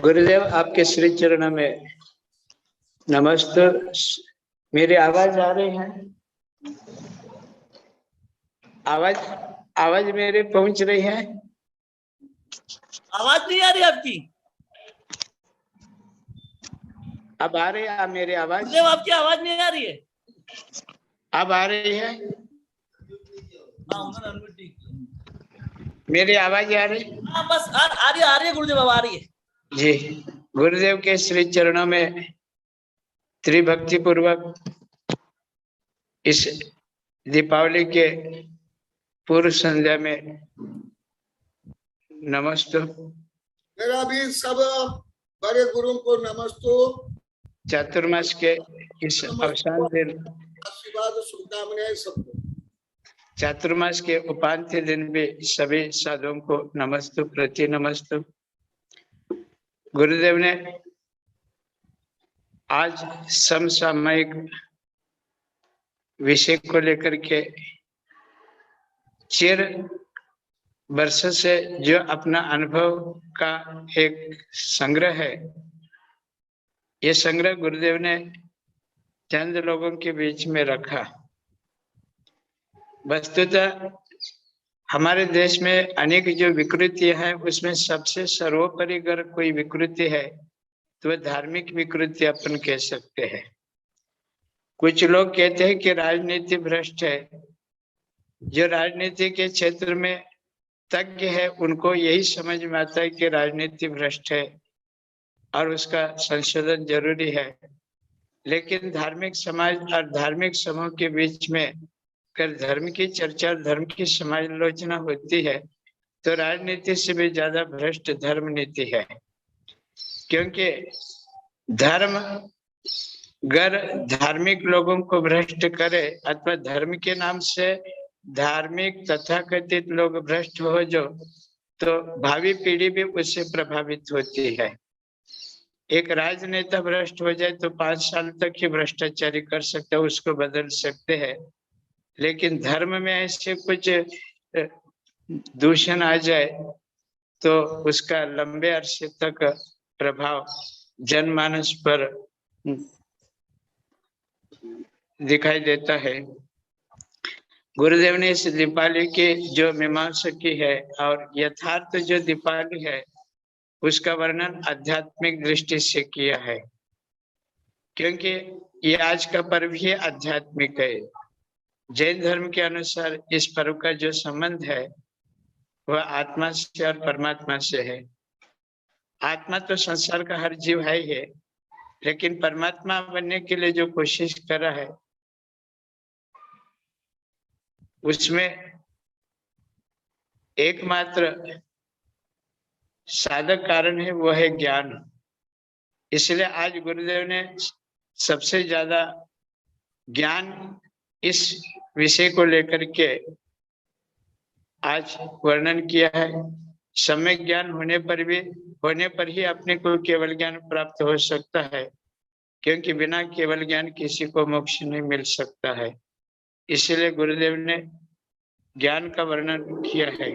गुरुदेव आपके श्री चरणों में नमस्ते। मेरी आवाज आ रही है? आवाज मेरी पहुंच रही है? आवाज नहीं आ रही आपकी? अब आ रही है मेरी आवाज? गुरुदेव आपकी आवाज नहीं आ रही है? अब आ रही है? हाँ, उन्होंने अनम्यूट नहीं किया। मेरी आवाज आ रही? हाँ बस आ रही है गुरुदेव, अब आ रही है जी। गुरुदेव के श्री चरणों में त्रिभक्ति पूर्वक इस दीपावली के पूर्व संध्या में नमस्ते। मेरा भी सब बड़े गुरु को नमस्ते। चातुर्मास के इस अवसान दिन, आशीर्वाद शुभकामनाएं सबको। चातुर्मास के उपांत्य दिन भी सभी साधुओं को नमस्ते, प्रति नमस्ते। गुरुदेव ने आज समसामयिक विषय को लेकर के चिर वर्षों से जो अपना अनुभव का एक संग्रह है, ये संग्रह गुरुदेव ने चंद लोगों के बीच में रखा। वस्तुतः हमारे देश में अनेक जो विकृतियां हैं, उसमें सबसे सर्वोपरि अगर कोई विकृति है तो वह धार्मिक विकृति अपन कह सकते हैं। कुछ लोग कहते हैं कि राजनीति भ्रष्ट है। जो राजनीति के क्षेत्र में तज्ञ है उनको यही समझ में आता है कि राजनीति भ्रष्ट है और उसका संशोधन जरूरी है। लेकिन धार्मिक समाज और धार्मिक समूह के बीच में अगर धर्म की चर्चा, धर्म की समालोचना होती है तो राजनीति से भी ज्यादा भ्रष्ट धर्म नीति है। क्योंकि धर्म अगर धार्मिक लोगों को भ्रष्ट करे अथवा धर्म के नाम से धार्मिक तथाकथित लोग भ्रष्ट हो जो, तो भावी पीढ़ी भी उससे प्रभावित होती है। एक राजनेता भ्रष्ट हो जाए तो 5 साल तक ही भ्रष्टाचारी कर सकते हैं, उसको बदल सकते हैं। लेकिन धर्म में ऐसे कुछ दूषण आ जाए तो उसका लंबे अरसे तक प्रभाव जनमानस पर दिखाई देता है। गुरुदेव ने इस दीपावली की जो मीमांसा की है और यथार्थ जो दीपावली है उसका वर्णन आध्यात्मिक दृष्टि से किया है, क्योंकि ये आज का पर्व ही आध्यात्मिक है। जैन धर्म के अनुसार इस पर्व का जो संबंध है वह आत्मा से और परमात्मा से है। आत्मा तो संसार का हर जीव है ही है, लेकिन परमात्मा बनने के लिए जो कोशिश कर रहा है उसमें एकमात्र साधक कारण है, वो है ज्ञान। इसलिए आज गुरुदेव ने सबसे ज्यादा ज्ञान इस विषय को लेकर के आज वर्णन किया है। सम्यक ज्ञान होने पर ही अपने को केवल ज्ञान प्राप्त हो सकता है, क्योंकि बिना केवल ज्ञान किसी को मोक्ष नहीं मिल सकता है। इसलिए गुरुदेव ने ज्ञान का वर्णन किया है,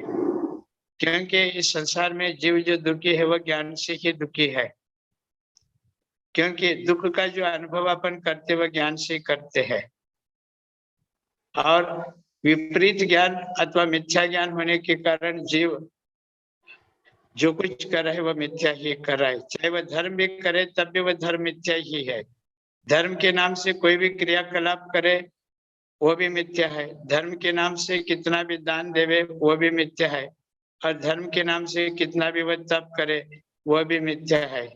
क्योंकि इस संसार में जीव जो दुखी है वह ज्ञान से ही दुखी है। क्योंकि दुख का जो अनुभव अपन करते वह ज्ञान से करते हैं, और विपरीत ज्ञान अथवा मिथ्या ज्ञान होने के कारण जीव जो कुछ कर रहा है वह मिथ्या ही कर रहा है। चाहे वह धर्म भी करे तब भी वह धर्म मिथ्या ही है। धर्म के नाम से कोई भी क्रियाकलाप करे वो भी मिथ्या है। धर्म के नाम से कितना भी दान देवे वो भी मिथ्या है। और धर्म के नाम से कितना भी वह तप करे वह भी मिथ्या है।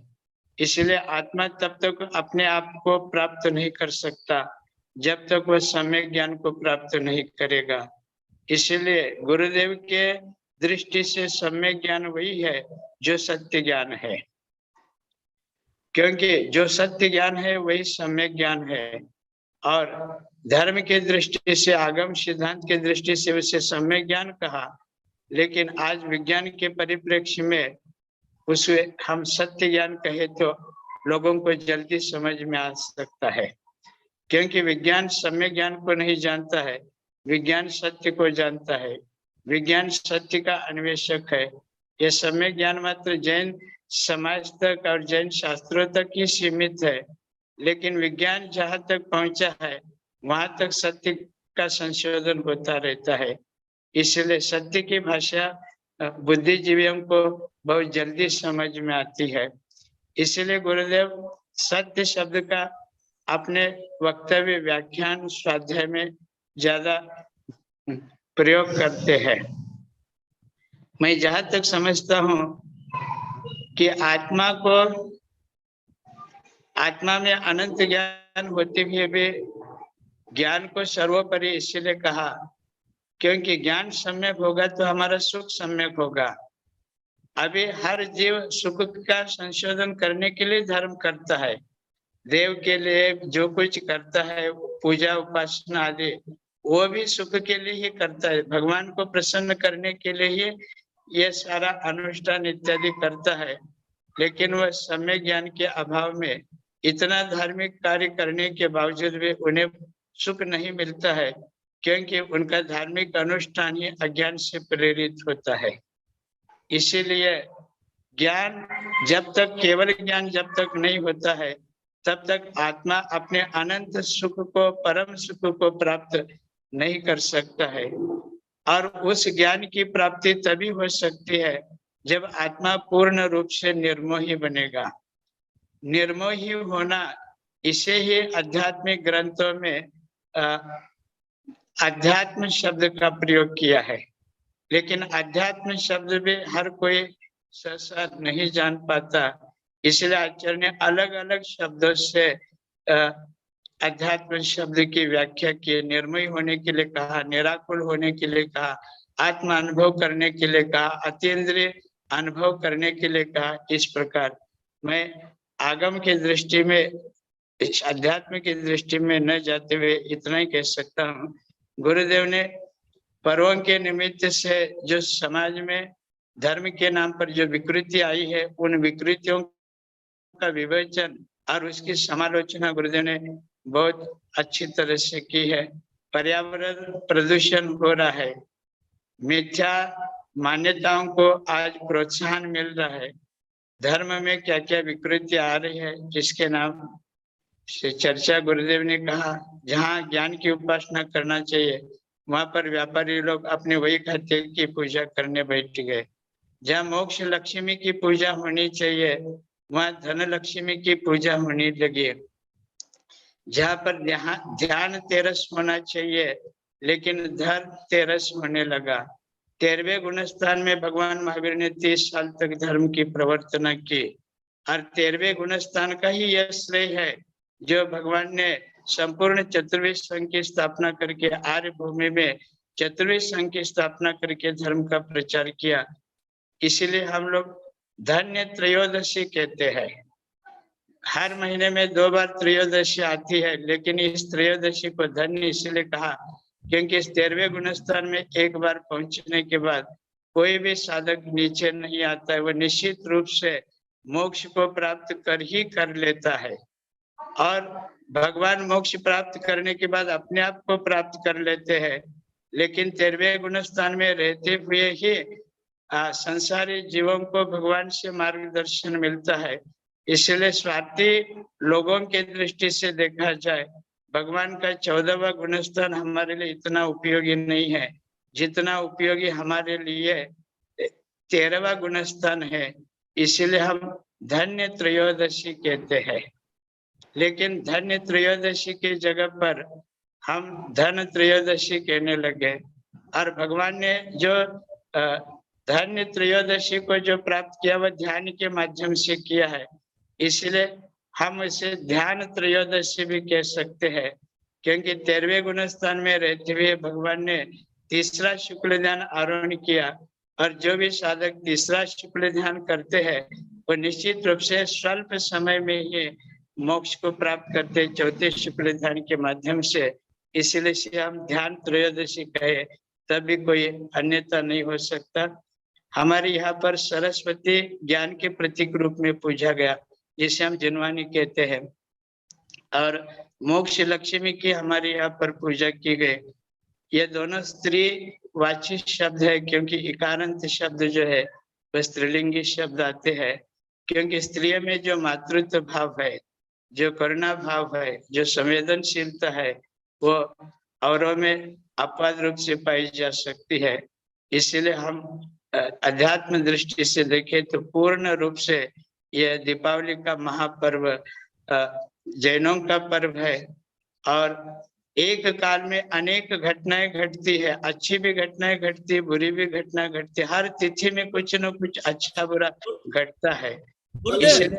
इसलिए आत्मा तब तक अपने आप को प्राप्त नहीं कर सकता जब तक वह सम्यक ज्ञान को प्राप्त नहीं करेगा। इसलिए गुरुदेव के दृष्टि से सम्यक ज्ञान वही है जो सत्य ज्ञान है, क्योंकि जो सत्य ज्ञान है वही सम्यक ज्ञान है। और धर्म के दृष्टि से, आगम सिद्धांत के दृष्टि से उसे सम्यक ज्ञान कहा, लेकिन आज विज्ञान के परिप्रेक्ष्य में उसे हम सत्य ज्ञान कहे तो लोगों को जल्दी समझ में आ सकता है, क्योंकि विज्ञान सम्यक ज्ञान को नहीं जानता है, विज्ञान सत्य को जानता है। विज्ञान सत्य का अन्वेषक है। यह सम्यक ज्ञान मात्र जैन समाज तक और जैन शास्त्रों तक ही सीमित है, लेकिन विज्ञान जहाँ तक पहुंचा है वहां तक सत्य का संशोधन होता रहता है। इसलिए सत्य की भाषा बुद्धिजीवियों को बहुत जल्दी समझ में आती है। इसलिए गुरुदेव सत्य शब्द का अपने वक्तव्य, व्याख्यान, स्वाध्याय में ज्यादा प्रयोग करते हैं। मैं जहां तक समझता हूं कि आत्मा में अनंत ज्ञान होते हुए भी ज्ञान को सर्वोपरि इसलिए कहा क्योंकि ज्ञान सम्यक होगा तो हमारा सुख सम्यक होगा। अभी हर जीव सुख का संशोधन करने के लिए धर्म करता है, देव के लिए जो कुछ करता है, पूजा उपासना आदि, वो भी सुख के लिए ही करता है, भगवान को प्रसन्न करने के लिए ही ये सारा अनुष्ठान इत्यादि करता है। लेकिन वह सम्यक ज्ञान के अभाव में इतना धार्मिक कार्य करने के बावजूद भी उन्हें सुख नहीं मिलता है, क्योंकि उनका धार्मिक अनुष्ठान ही अज्ञान से प्रेरित होता है। इसीलिए ज्ञान जब तक, केवल ज्ञान जब तक नहीं होता है तब तक आत्मा अपने अनंत सुख को, परम सुख को प्राप्त नहीं कर सकता है। और उस ज्ञान की प्राप्ति तभी हो सकती है जब आत्मा पूर्ण रूप से निर्मोही बनेगा। निर्मोही होना, इसे ही आध्यात्मिक ग्रंथों में अध्यात्म शब्द का प्रयोग किया है। लेकिन अध्यात्म शब्द भी हर कोई सहसा नहीं जान पाता, इसलिए आचार्य ने अलग अलग शब्दों से अध्यात्म शब्द की व्याख्या की। निर्मय होने के लिए कहा, निराकुल होने के लिए कहा, आत्म अनुभव करने के लिए कहा, अतीन्द्रिय अनुभव करने के लिए कहा। इस प्रकार मैं आगम की दृष्टि में, इस अध्यात्म की दृष्टि में न जाते हुए इतना ही कह सकता हूँ, गुरुदेव ने पर्वों के निमित्त से जो समाज में धर्म के नाम पर जो विकृति आई है, उन विकृतियों का विवेचन और उसकी समालोचना गुरुदेव ने बहुत अच्छी तरह से की है। पर्यावरण प्रदूषण हो रहा है, मिथ्या मान्यताओं को आज प्रोत्साहन मिल रहा है, धर्म में क्या क्या विकृति आ रही है जिसके नाम से चर्चा गुरुदेव ने कहा। जहाँ ज्ञान की उपासना करना चाहिए वहां पर व्यापारी लोग अपने वही खाते की पूजा करने बैठ गए। जहाँ मोक्ष लक्ष्मी की पूजा होनी चाहिए वहां धन लक्ष्मी की पूजा होने लगी। जहाँ पर ध्यान तेरस होना चाहिए लेकिन धर्म तेरस होने लगा। 13वें गुणस्थान में भगवान महावीर ने 30 साल तक धर्म की प्रवर्तना की और 13वें गुणस्थान का ही यह श्रेय है जो भगवान ने संपूर्ण चतुर्वेद संघ की स्थापना करके, आर्य भूमि में चतुर्वेद संघ की स्थापना करके धर्म का प्रचार किया। इसीलिए हम लोग धन्य त्रयोदशी कहते हैं। हर महीने में 2 बार त्रयोदशी आती है, लेकिन इस त्रयोदशी को धन्य इसलिए कहा क्योंकि इस 13वें गुणस्थान में एक बार पहुंचने के बाद कोई भी साधक नीचे नहीं आता है, वह निश्चित रूप से मोक्ष को प्राप्त कर ही कर लेता है। और भगवान मोक्ष प्राप्त करने के बाद अपने आप को प्राप्त कर लेते हैं, लेकिन 13वें गुणस्थान में रहते हुए ही संसारी जीवों को भगवान से मार्गदर्शन मिलता है। इसलिए स्वार्थी लोगों के दृष्टि से देखा जाए भगवान का 14वां गुणस्थान हमारे लिए इतना उपयोगी नहीं है जितना उपयोगी हमारे लिए 13वां गुणस्थान है, इसीलिए हम धन्य त्रयोदशी कहते हैं। लेकिन धन्य त्रयोदशी की जगह पर हम धन त्रयोदशी कहने लगे, और भगवान ने जो धन्य त्रयोदशी को जो प्राप्त किया वह ध्यान के माध्यम से किया है, इसलिए हम इसे ध्यान त्रयोदशी भी कह सकते हैं। क्योंकि 13वें गुणस्थान में रहते हुए भगवान ने तीसरा शुक्ल ध्यान आरोहण किया, और जो भी साधक तीसरा शुक्ल ध्यान करते हैं वो निश्चित रूप से स्वल्प समय में ही मोक्ष को प्राप्त करते हैं चौथे शुक्ल ध्यान के माध्यम से। इसलिए इसे हम ध्यान त्रयोदशी कहे तभी कोई अन्यथा नहीं हो सकता। हमारे यहाँ पर सरस्वती ज्ञान के प्रतीक रूप में पूजा गया, जिसे हम जिनवानी कहते हैं, और मोक्ष लक्ष्मी की हमारे यहाँ पर पूजा की गई। ये दोनों स्त्री वाची शब्द है, क्योंकि इकारांत शब्द जो है वह स्त्रीलिंगी शब्द आते हैं। क्योंकि स्त्रियों में जो मातृत्व भाव है, जो करुणा भाव है, जो संवेदनशीलता है, वो औरों में अपवाद रूप से पाई जा सकती है। इसलिए हम अध्यात्म दृष्टि से देखें तो पूर्ण रूप से यह दीपावली का महापर्व जैनों का पर्व है, और एक काल में अनेक घटनाएं घटती है, अच्छी भी घटनाएं घटती है, बुरी भी घटना घटती है। हर तिथि में कुछ न कुछ अच्छा बुरा घटता है। गुरुदेव,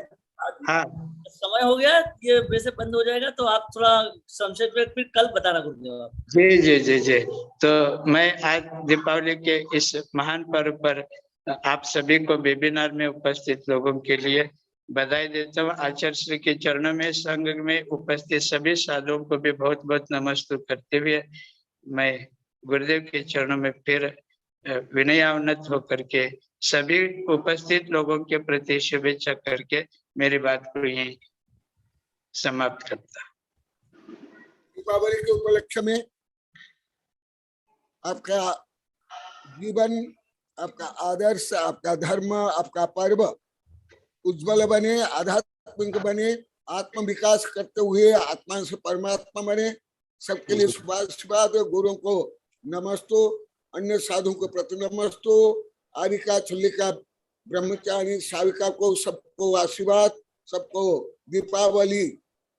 हाँ, समय हो गया, ये वैसे बंद हो जाएगा, तो आप थोड़ा संक्षेप में फिर कल बताना गुरुदेव आप। जी जी जी जी। तो मैं आज दीपावली के इस महान पर्व पर आप सभी को वेबिनार में उपस्थित लोगों के लिए बधाई देता हूँ। आचार्य श्री के चरणों में, संघ में उपस्थित सभी साधुओं को भी बहुत बहुत नमस्ते करते हुए मैं गुरुदेव के चरणों में फिर विनयान्वित होकर के सभी उपस्थित लोगों के प्रति शुभेच्छा करके मेरी बात को यहीं समाप्त करता। दीपावली के उपलक्ष्य में आपका जीवन, आपका आदर्श, आपका धर्म, आपका पर्व उज्जवल बने, आध्यात्मिक बने, आत्म विकास करते हुए आत्मा से परमात्मा बने। सबके लिए शुभाशीर्वाद। गुरुओं को नमस्तो, अन्य साधुओं को प्रति नमस्तो, आरिका छल्लिका ब्रह्मचारी साविका को सबको आशीर्वाद। सबको दीपावली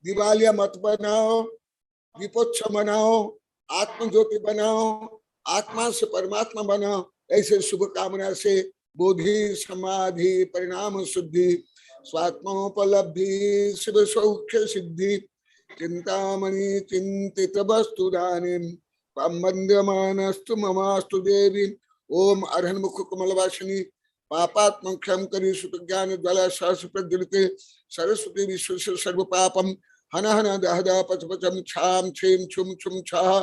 दिवालिया मत बनाओ, दीपोत्सव मनाओ, आत्म ज्योति बनाओ, आत्मा से परमात्मा बनाओ। ऐसे शुभकामना से बोधि समाधि परिणाम शुद्धि स्वात्मोपलब्धि शिव सौख्य सिद्धि चिंतामणि चिंतित वस्तु दानिम वंद्यमानस्तु ममास्तु देवी। ओम अर्हन मुख कमलवासिनी पापात्म क्षम करी सुत ज्ञान ज्वाला सहस्र प्रज्वलिते सरस्वती विश्व सर्व पापम हन हन दहदा पच पचम छाम छेम छुम छुम छा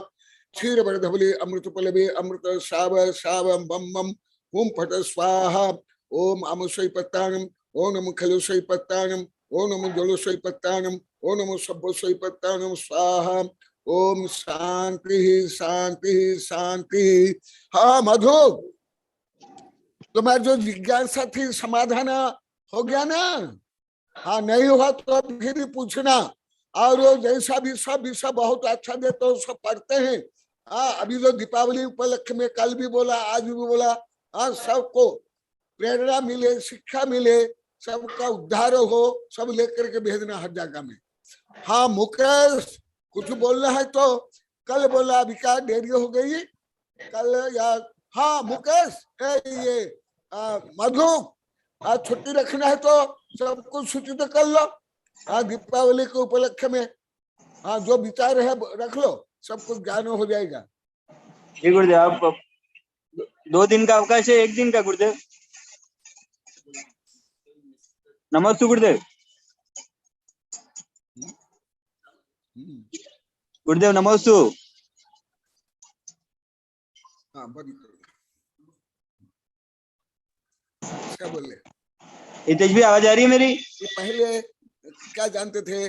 क्षीर वर्धवले अमृत पलवे अमृत साव साव बम बम ओम फट स्वाहा। ओम अमुसई पत्तानम, ओम नमो खलुसई पत्तानम, ओम नमो जलुसई पत्तानम, ओम नमो सब्बसई पत्तानम स्वाहा। ओम शांति शांति शांति। हाँ मधु, तुम्हारी जो जिज्ञासा थी समाधान हो गया ना? हाँ, नहीं हुआ तो फिर पूछना। और जैसा भी सब बहुत अच्छा देते हो, सब पढ़ते हैं। हाँ, अभी जो दीपावली उपलक्ष्य में कल भी बोला, आज भी बोला, हाँ, सबको प्रेरणा मिले, शिक्षा मिले, सबका उद्धार हो, सब लेकर के भेजना हर जगह में। हाँ मुकेश, कुछ बोलना है तो कल बोला, अभी क्या देरी हो गई कल या? हाँ मुकेश, ये मधु, छुट्टी रखना है तो सब कुछ सूचित कर लो। हाँ, दीपावली के उपलक्ष्य में हाँ जो विचार है रख लो, सब कुछ ज्ञान हो जाएगा। जी गुरुदेव, आप 2 दिन का अवकाश है, 1 दिन का गुरुदेव। नमस्ते गुरुदेव। गुरुदेव नमस्ते। हाँ क्या बोल रहे? हितेश भी आवाज आ रही है मेरी? पहले क्या जानते थे?